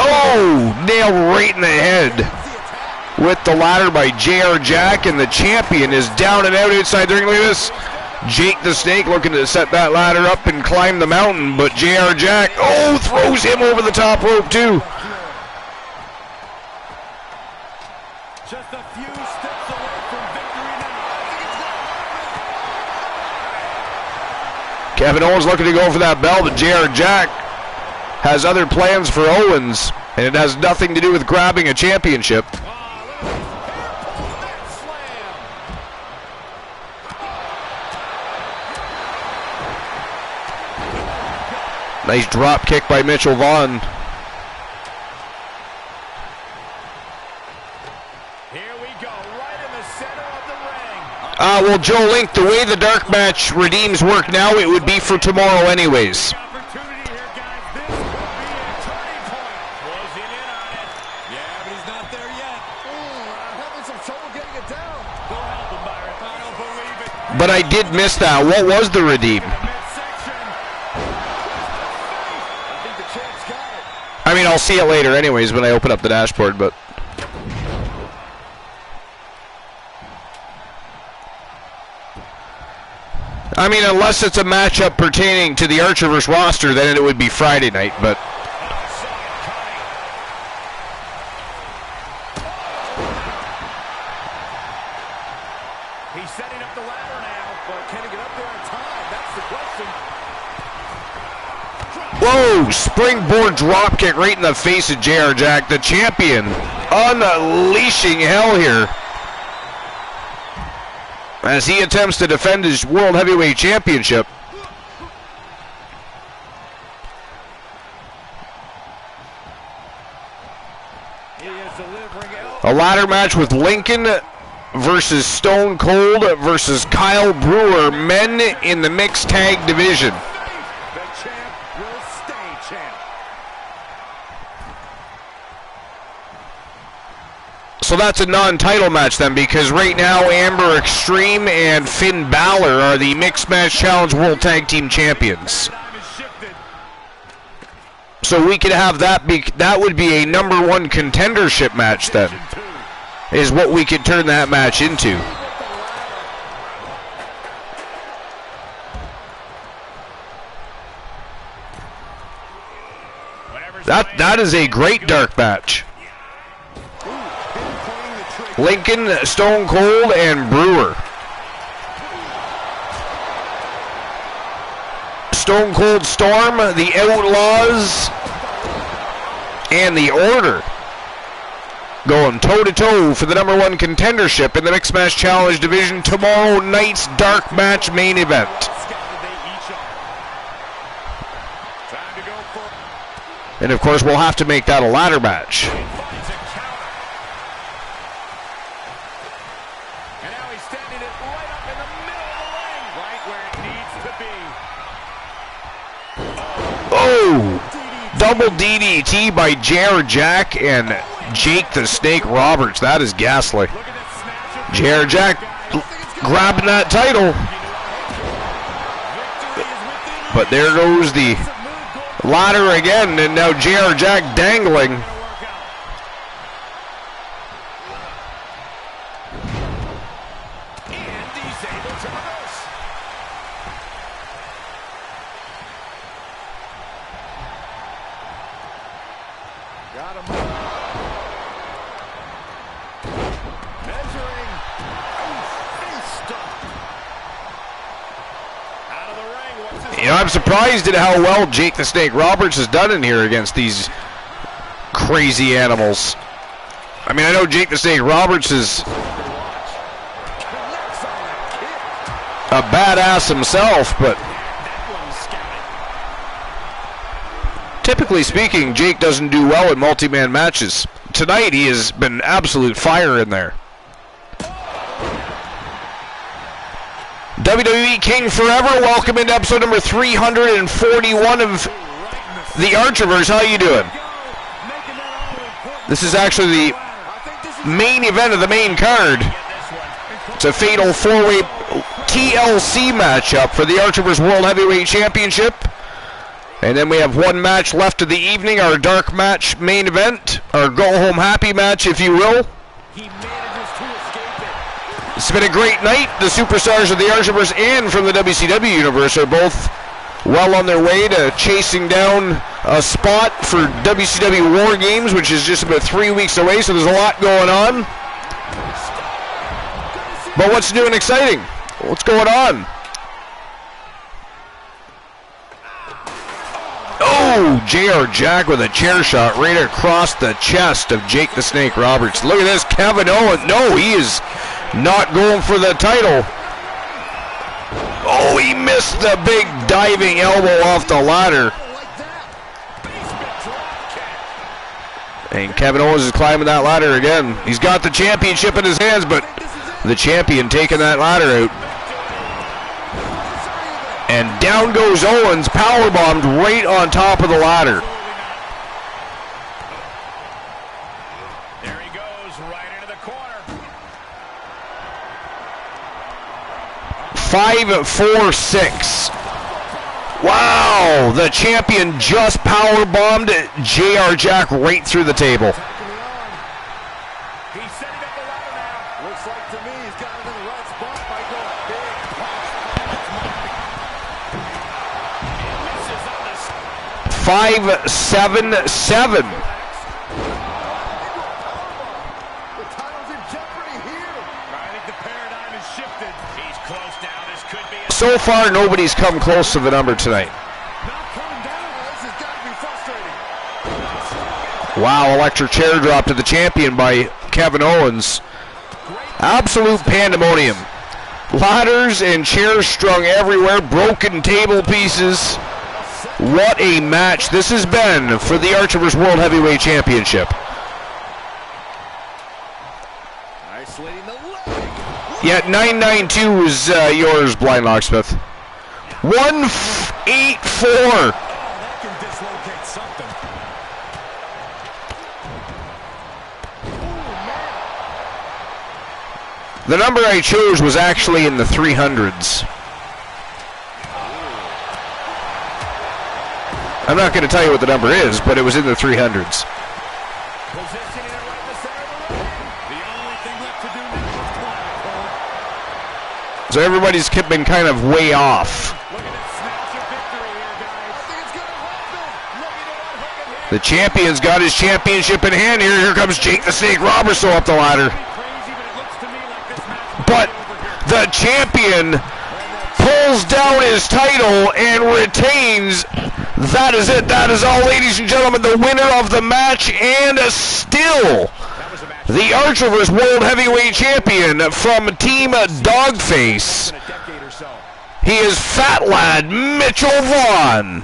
Oh, nailed right in the head with the ladder by JR Jack, and the champion is down and out inside the ring. Look at this. Jake the Snake looking to set that ladder up and climb the mountain, but JR Jack, throws him over the top rope too. Just a few steps away from victory now. Kevin Owens looking to go for that bell, but JR Jack has other plans for Owens, and it has nothing to do with grabbing a championship. Nice drop kick by Mitchell Vaughn. Here we go, right in the center of the ring. Well, Joe Link, the way the dark match redeems work now, it would be for tomorrow anyways. Opportunity here, guys. This could be a turning point. Closing in on it. Yeah, but he's not there yet. I'm having some trouble getting it down. Go help him, Byron. I don't believe it. But I did miss that. What was the redeem? I mean, I'll see it later anyways when I open up the dashboard, but... I mean, unless it's a matchup pertaining to the Archer vs. roster, then it would be Friday night, but... He's setting up the ladder now, but can he get up there in time? That's the question. Whoa! Springboard dropkick right in the face of JR Jack, the champion, unleashing hell here as he attempts to defend his World Heavyweight Championship. A ladder match with Lincoln versus Stone Cold versus Kyle Brewer, men in the mixed tag division. So that's a non-title match then, because right now Amber Extreme and Finn Balor are the Mixed Match Challenge World Tag Team Champions. So we could have that be, that would be a number one contendership match then, is what we could turn that match into. That is a great dark match. Lincoln, Stone Cold, and Brewer. Stone Cold Storm, the Outlaws, and the Order going toe-to-toe for the #1 contendership in the Mixed Match Challenge Division, tomorrow night's dark match main event. And of course, we'll have to make that a ladder match. And now he's standing it right up in the middle of the ring, right where it needs to be. Oh! Double DDT by JR Jack and Jake the Snake Roberts. That is ghastly. JR Jack grabbing that title. But there goes the ladder again, and now JR Jack dangling. And he's able to reverse. Got him. Measuring. Face stop. Out of the ring. What's his You know, I'm surprised at how well Jake the Snake Roberts has done in here against these crazy animals. I mean, I know Jake the Snake Roberts is a badass himself, but typically speaking, Jake doesn't do well in multi-man matches. Tonight, he has been absolute fire in there. WWE King Forever, welcome into episode number 341 of the Archerverse. How you doing? This is actually the main event of the main card. It's a fatal four-way TLC matchup for the Archerverse World Heavyweight Championship. And then we have one match left of the evening, our dark match main event, our go-home happy match, if you will. It's been a great night. The superstars of the Archerverse and from the WCW universe are both well on their way to chasing down a spot for WCW War Games, which is just about 3 weeks away, so there's a lot going on. But what's new and exciting? What's going on? Oh, JR Jack with a chair shot right across the chest of Jake the Snake Roberts. Look at this, Kevin Owens. No, he is not going for the title. Oh, he missed the big diving elbow off the ladder. And Kevin Owens is climbing that ladder again. He's got the championship in his hands, but the champion taking that ladder out. And down goes Owens, powerbombed right on top of the ladder. There he goes, right into the corner. 5-4-6. Wow, the champion just powerbombed JR Jack right through the table. He's setting up the ladder now. Looks like to me he's got it in the right spot. Might go big. 5-7-7. The title's in jeopardy here. I think the paradigm has shifted. He's close now. This could be a So far, nobody's come close to the number tonight. not coming down. This has got to be frustrating. Wow, electric chair drop to the champion by Kevin Owens. Absolute pandemonium. Ladders and chairs strung everywhere, broken table pieces. What a match this has been for the Archerverse World Heavyweight Championship. Isolating the leg. Yeah, 992 is yours, Blind Locksmith. 1-8-4. That can dislocate something. The number I chose was actually in the 300s. I'm not going to tell you what the number is, but it was in the 300s. Positioning it right in the center of the ring. The only thing left to do now is climb. So everybody's been kind of way off. Look at this snatch of victory here, guys. I think it's going to happen. Looking to what Hogan here. The champion's got his championship in hand here. Here comes Jake the Snake Roberts up the ladder. Crazy to champion pulls down his title and retains. That is it. That is all, ladies and gentlemen. The winner of the match, and still the Archer vs. World Heavyweight Champion from Team Dogface. He is Fat Lad Mitchell Vaughn.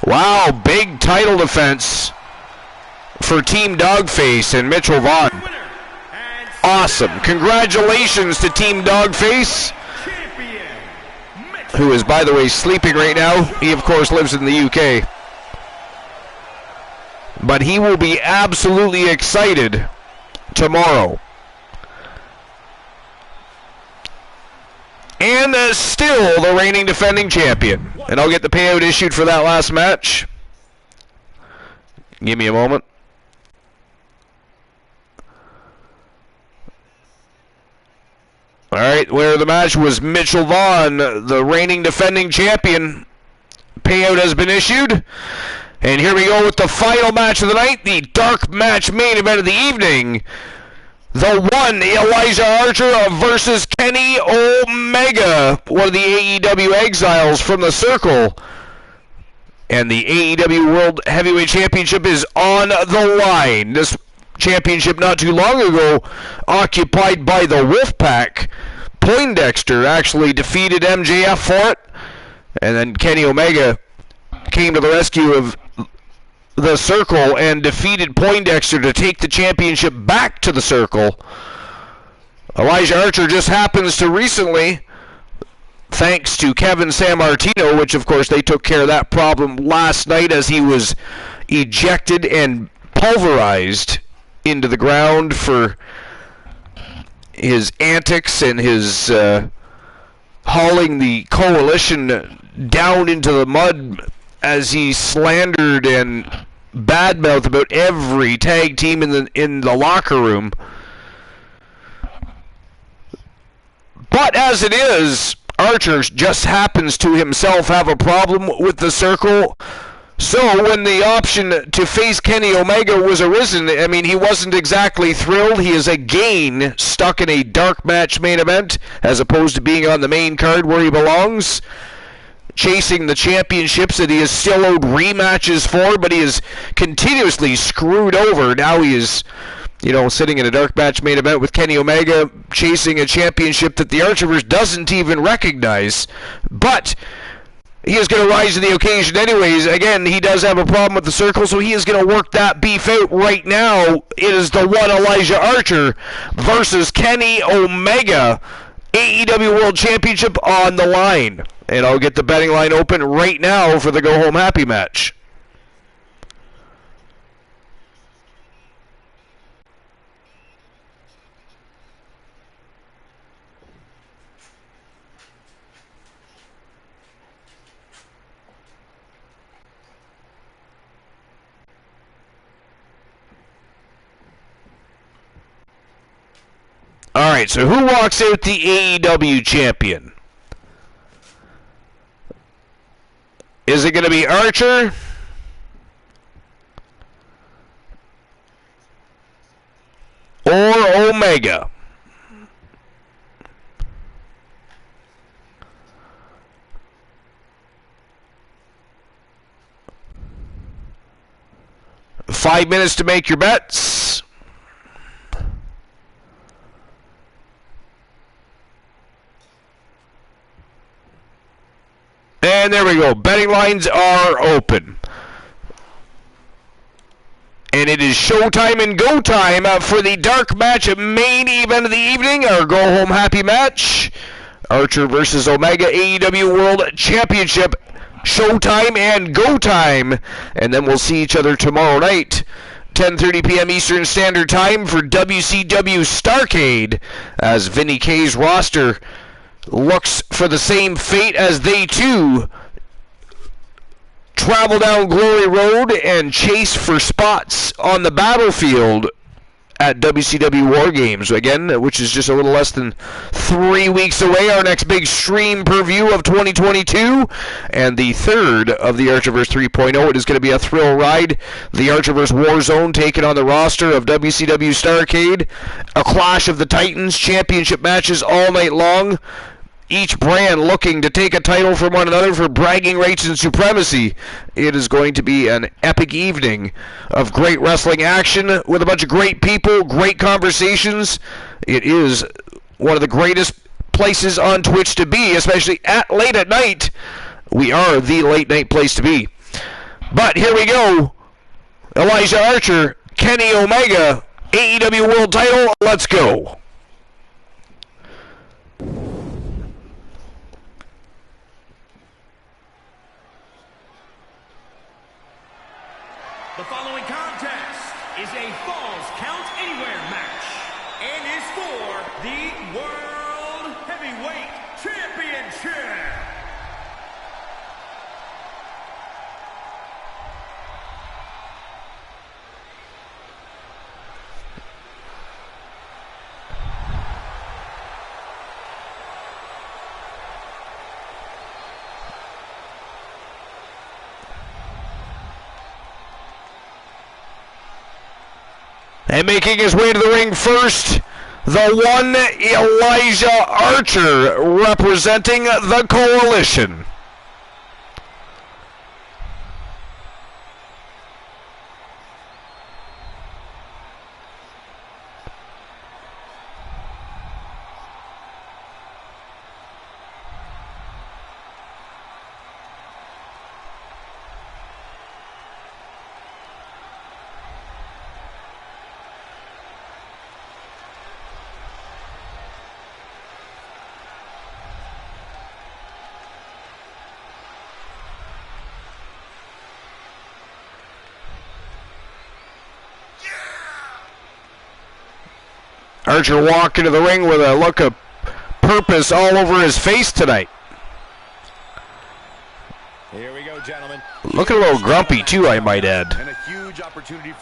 Wow, big title defense for Team Dogface and Mitchell Vaughn. Awesome. Congratulations to Team Dogface, who is, by the way, sleeping right now. He, of course, lives in the UK. But he will be absolutely excited tomorrow. And still the reigning defending champion. And I'll get the payout issued for that last match. Give me a moment. Alright, winner of the match was Mitchell Vaughn, the reigning defending champion. Payout has been issued. And here we go with the final match of the night, the dark match main event of the evening. The one, Elijah Archer versus Kenny Omega, one of the AEW exiles from the Circle. And the AEW World Heavyweight Championship is on the line. This championship not too long ago occupied by the Wolfpack. Poindexter actually defeated MJF for it. And then Kenny Omega came to the rescue of the Circle and defeated Poindexter to take the championship back to the Circle. Elijah Archer just happens to recently, thanks to Kevin Sammartino, which of course they took care of that problem last night as he was ejected and pulverized into the ground for his antics and his hauling the coalition down into the mud as he slandered and badmouthed about every tag team in the locker room. But as it is, Archer just happens to himself have a problem with the Circle. So when the option to face Kenny Omega was arisen, I mean, he wasn't exactly thrilled. He is again stuck in a dark match main event as opposed to being on the main card where he belongs, chasing the championships that he is still owed rematches for, but he is continuously screwed over. Now he is, sitting in a dark match main event with Kenny Omega, chasing a championship that the Archerverse doesn't even recognize. But he is going to rise to the occasion anyways. Again, he does have a problem with the Circle, so he is going to work that beef out right now. It is the one Elijah Archer versus Kenny Omega, AEW World Championship on the line. And I'll get the betting line open right now for the Go Home Happy match. Alright, so who walks out the AEW champion? Is it going to be Archer? Or Omega? Five minutes to make your bets. And there we go. Betting lines are open. And it is showtime and go time for the dark match main event of the evening, our Go Home Happy match. Archer versus Omega, AEW World Championship. Showtime and go time. And then we'll see each other tomorrow night, 10:30 p.m. Eastern Standard Time for WCW Starrcade, as Vinny K's roster looks for the same fate as they too travel down Glory Road and chase for spots on the battlefield at WCW War Games, again, which is just a little less than 3 weeks away. Our next big stream preview of 2022, and the third of the Archerverse 3.0. It is going to be a thrill ride. The Archerverse Warzone taking on the roster of WCW Starrcade. A clash of the Titans, championship matches all night long. Each brand looking to take a title from one another for bragging rights and supremacy. It is going to be an epic evening of great wrestling action with a bunch of great people, great conversations. It is one of the greatest places on Twitch to be, especially late at night. We are the late night place to be. But here we go. Elijah Archer, Kenny Omega, AEW World Title. Let's go. The following contest is a Falls Count Anywhere match and is for the World Heavyweight Championship. And making his way to the ring first, the one Elijah Archer, representing the Coalition. Archer walked into the ring with a look of purpose all over his face tonight. Here we go, gentlemen. Looking a little grumpy, too, I might add.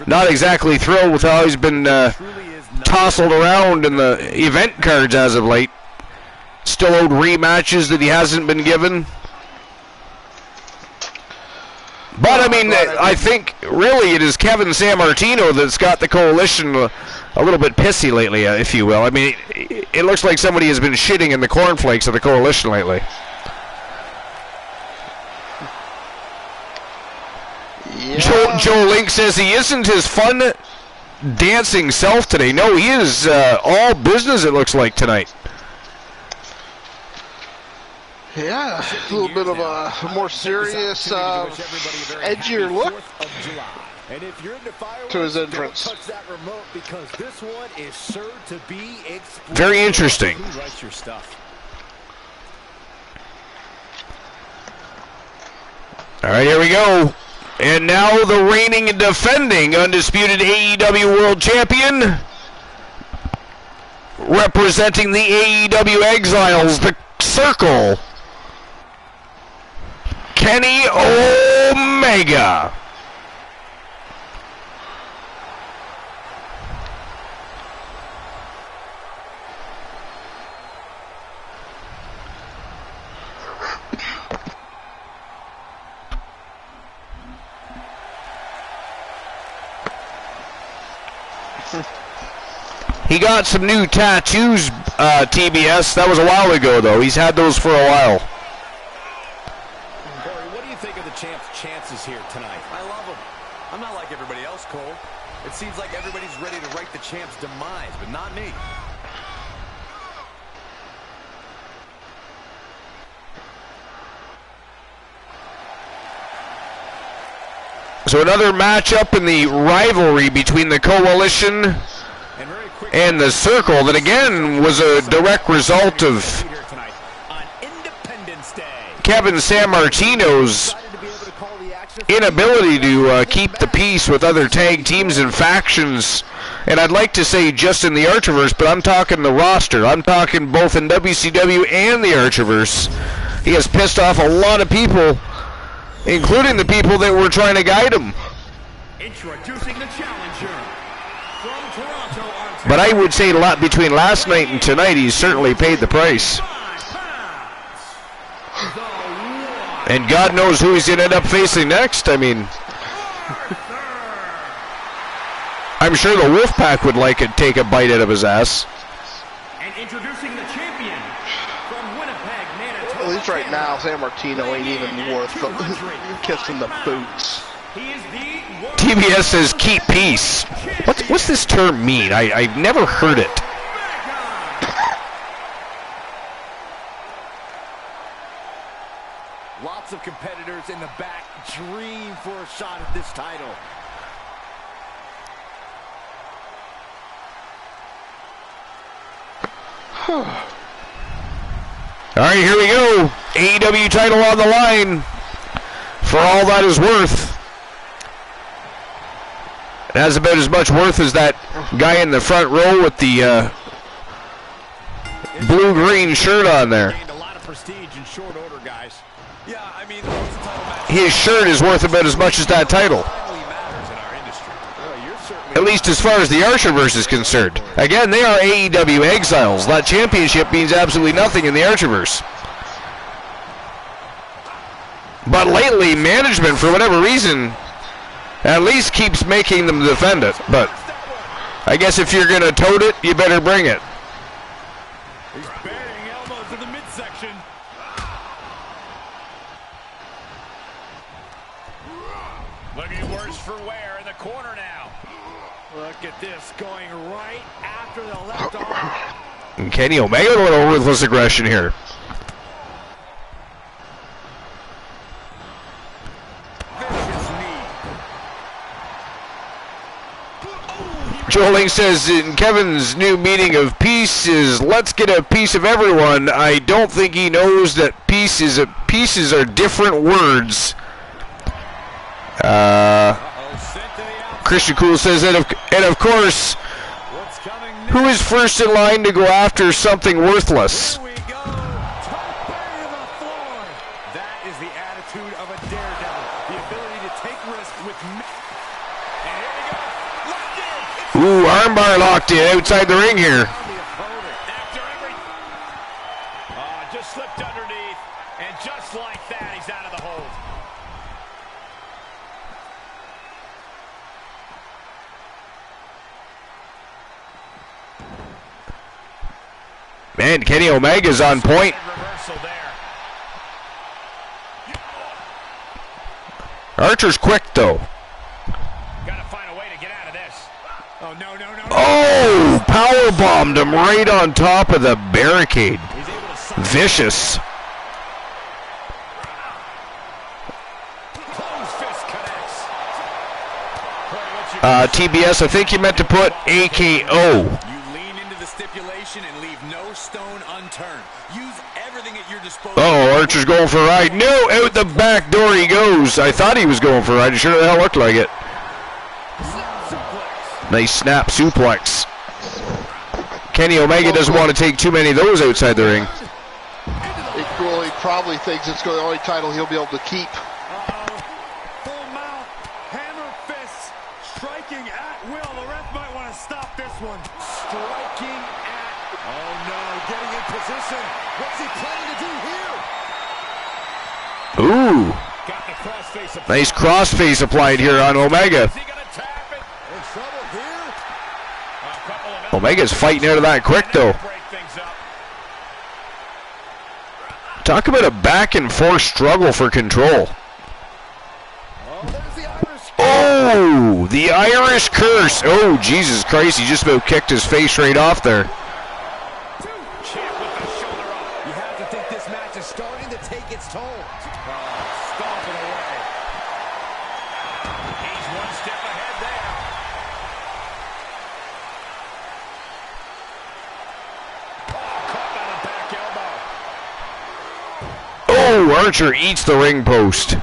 Not exactly thrilled with how he's been tousled around in the event cards as of late. Still owed rematches that he hasn't been given. But, I mean, I think, really, it is Kevin Sammartino that's got the Coalition a little bit pissy lately, if you will. I mean, it looks like somebody has been shitting in the cornflakes of the Coalition lately. Yeah. Joe Link says he isn't his fun dancing self today. No, he is all business, it looks like, tonight. Yeah, a little bit of a more serious, edgier look to his entrance. Very interesting. All right, here we go. And now the reigning and defending undisputed AEW World Champion, representing the AEW Exiles, the Circle, Kenny Omega. He got some new tattoos, TBS. That was a while ago, though. He's had those for a while. Corey, what do you think of the champ's chances here tonight? I love him. I'm not like everybody else, Cole. It seems like everybody's ready to write the champ's demise, but not me. So another matchup in the rivalry between the Coalition and the Circle that, again, was a direct result of Kevin Sammartino's inability to keep the peace with other tag teams and factions. And I'd like to say just in the Archerverse, but I'm talking the roster. I'm talking both in WCW and the Archerverse. He has pissed off a lot of people, including the people that were trying to guide him. Introducing the challenger from Toronto, But I would say between last night and tonight, he's certainly paid the price. And God knows who he's going to end up facing next. I mean, I'm sure the Wolfpack would like to take a bite out of his ass. And introducing the champion from Winnipeg, Manitoba. At least right now, San Martino ain't even worth kissing the boots. He is the TBS says keep peace. What's this term mean? I've never heard it. Lots of competitors in the back dream for a shot at this title. All right, here we go. AEW title on the line for all that is worth. It has about as much worth as that guy in the front row with the blue-green shirt on there. Gained a lot of prestige in short order, guys. Yeah, I mean, it's a title match. His shirt is worth about as much as that title. Finally matters in our industry. Well, you're certainly At least as far as the Archerverse is concerned. Again, they are AEW exiles. That championship means absolutely nothing in the Archerverse. But lately, management, for whatever reason, at least keeps making them defend it. But I guess if you're going to tote it, you better bring it. he's burying elbows in the midsection. Looking worse for wear in the corner now. Look at this, going right after the left arm. And Kenny Omega with a little ruthless aggression here. Vicious knee. Joe Ling says in Kevin's new meaning of peace is let's get a piece of everyone. I don't think he knows that pieces are different words. Christian Cool says and of course, What's coming next? who is first in line to go after something worthless? Here we go. Top to the floor. That is the attitude of a daredevil. The ability to take risks with and here we go. Locked in. It's Ooh, armbar locked in outside the ring here. on the opponent. After every just slipped underneath, and just like that, he's out of the hold. Man, Kenny Omega's on point. Reversal there. Archer's quick though. Gotta find a way to get out of this. Oh, no, no, no. Oh, power bombed him right on top of the barricade. He's able to suck. Vicious. Close fist connects. Corey, what's your TBS, I think you meant to put AKO. You lean into the stipulation and leave no stone unturned. Use everything at your disposal. Oh, Archer's going for a ride. No, out the back door he goes. I thought he was going for a ride. It sure the hell looked like it. Nice snap suplex. Kenny Omega doesn't want to take too many of those outside the ring. He probably thinks it's the only title he'll be able to keep. full mount, hammer fists, striking at will. The ref might want to stop this one. Striking at. Oh no, getting in position. What's he planning to do here? Ooh, Got the crossface applied. nice crossface applied here on Omega. Is he gonna tap it? In trouble here? A couple of Omega's fighting out of that quick though. break things up. Talk about a back and forth struggle for control. Oh, there's the Irish. Oh, the Irish curse. Oh, Jesus Christ, he just about kicked his face right off there. Champ with the shoulder up. You have to think this match is starting to take its toll. Stomping away. He's one step ahead there. Oh, caught by the back elbow. Oh, Archer eats the ring post.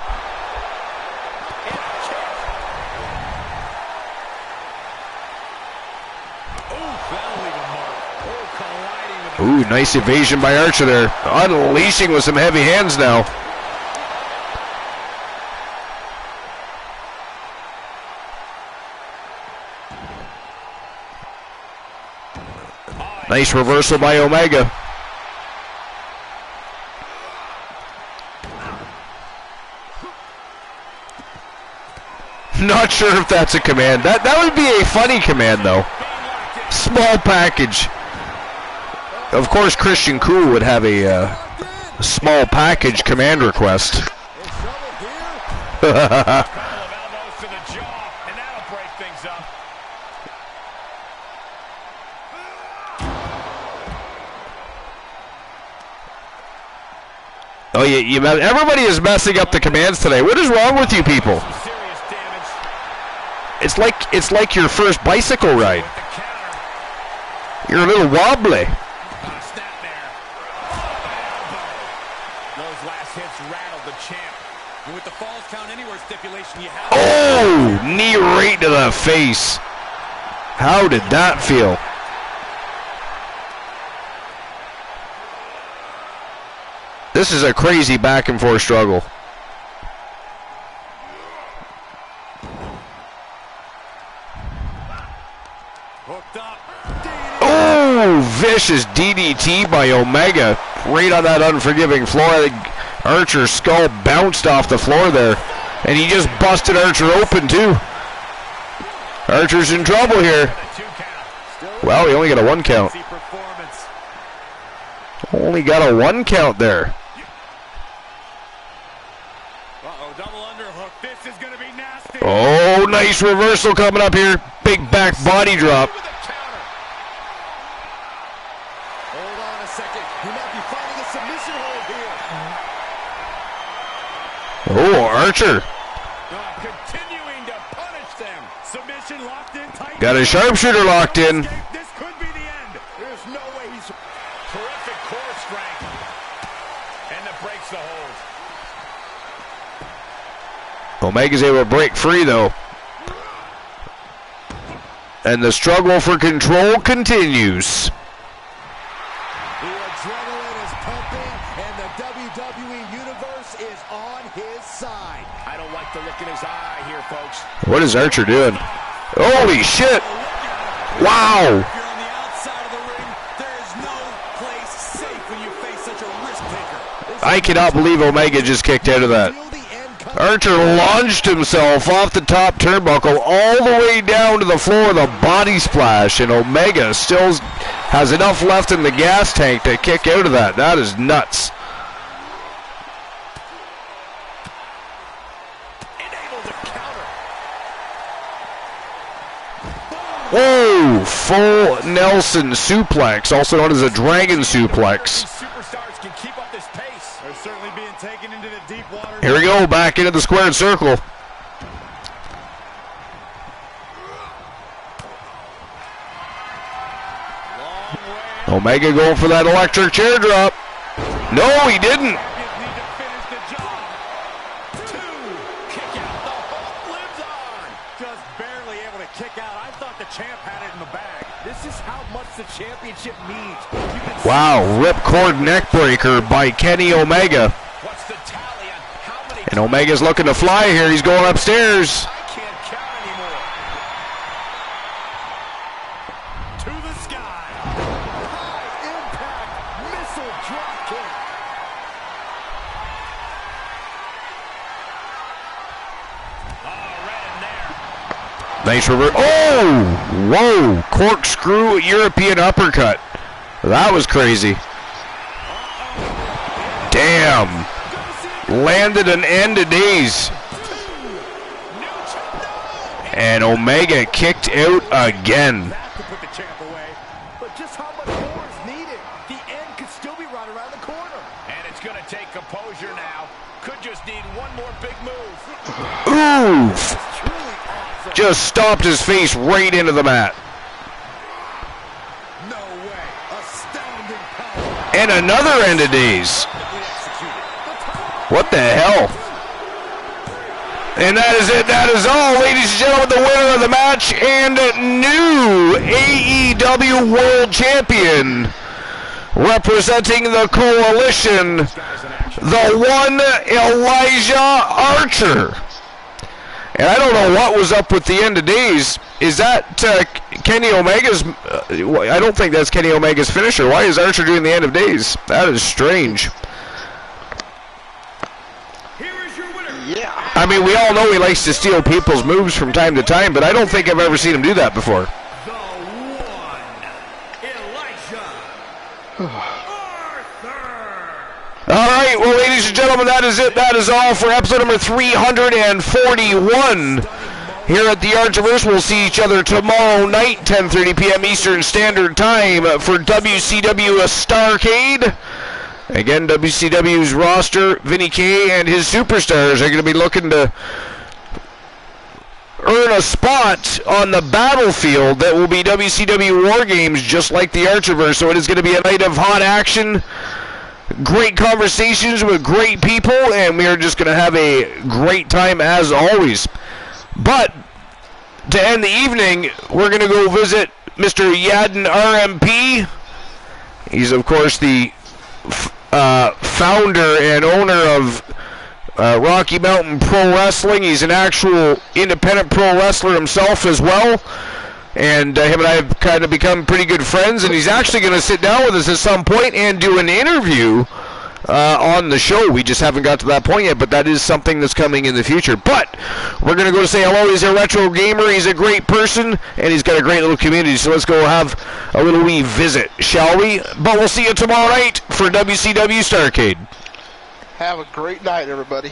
Ooh, nice evasion by Archer there. Unleashing with some heavy hands now. Nice reversal by Omega. Not sure if that's a command. That would be a funny command, though. Small package. Of course, Christian Cool would have a small package command request. Oh, everybody is messing up the commands today. What is wrong with you people? It's like your first bicycle ride. You're a little wobbly. Those last hits rattled the champ. And with the falls count anywhere stipulation, you have. Oh, knee right to the face. How did that feel? This is a crazy back and forth struggle. Oh, vicious DDT by Omega. Right on that unforgiving floor. I think Archer's skull bounced off the floor there. And he just busted Archer open too. Archer's in trouble here. Well, he only got a 1 count. Only got a 1 count there. Oh, nice reversal coming up here. Big back body drop. Hold on a second. He might be finding a submission hold here. Oh, Archer. Continuing to punish them. Submission locked in tight. Got a sharpshooter locked in. This could be the end. There's no way he's terrific core strength. And that breaks the hold. Omega's able to break free though. And the struggle for control continues. The adrenaline is pumping and the WWE Universe is on his side. I don't like the look in his eye here, folks. What is Archer doing? Holy shit! Wow! If you're on the outside of the ring, there is no place safe when you face such a risk taker. I cannot believe Omega just kicked out of that. Archer launched himself off the top turnbuckle all the way down to the floor with a body splash, and Omega still has enough left in the gas tank to kick out of that. That is nuts. Whoa! Full Nelson suplex, also known as a dragon suplex. Superstars can keep up this pace. They're certainly being taken into the deep water. Here we go, back into the squared circle. Omega going for that electric chair drop. No, he didn't. Championship means. Wow, ripcord neck breaker by Kenny Omega. What's the tally on how many And Omega's looking to fly here. He's going upstairs. I can't count anymore. To the sky. High impact missile drop kick. Oh, right in there. Nice reverse. Oh! Whoa! Corkscrew European uppercut. That was crazy. Damn. Landed an end of days. And Omega kicked out again. That could put the champ away. But just how much more is needed? The end could still be right around the corner. And it's going to take composure now. Could just need one more big move. Oof! Truly awesome. Just stomped his face right into the mat. No way. Astounding power. And another end of days. What the hell? And that is it. That is all, ladies and gentlemen. The winner of the match and new AEW World Champion, representing the Coalition, the one Elijah Archer. And I don't know what was up with the end of days. Is that Kenny Omega's... I don't think that's Kenny Omega's finisher. Why is Archer doing the end of days? That is strange. Yeah. I mean, we all know he likes to steal people's moves from time to time, but I don't think I've ever seen him do that before. The one, Elijah Arthur. All right, well, ladies and gentlemen, that is it. That is all for episode number 341 here at the Archerverse. We'll see each other tomorrow night, 10:30 p.m. Eastern Standard Time for WCW Starrcade. Again, WCW's roster, Vinny K and his superstars are going to be looking to earn a spot on the battlefield that will be WCW War Games, just like the Archerverse. So it is going to be a night of hot action, great conversations with great people, and we are just going to have a great time as always. But to end the evening, we're going to go visit Mr. Yadin RMP. He's, of course, the founder and owner of Rocky Mountain Pro Wrestling. He's an actual independent pro wrestler himself as well. And him and I have kind of become pretty good friends. And he's actually going to sit down with us at some point and do an interview on the show. We just haven't got to that point yet, but that is something that's coming in the future. But we're going to go to say hello. He's a retro gamer. He's a great person, and he's got a great little community. So let's go have a little wee visit, shall we? But we'll see you tomorrow night for WCW Starrcade. Have a great night, everybody.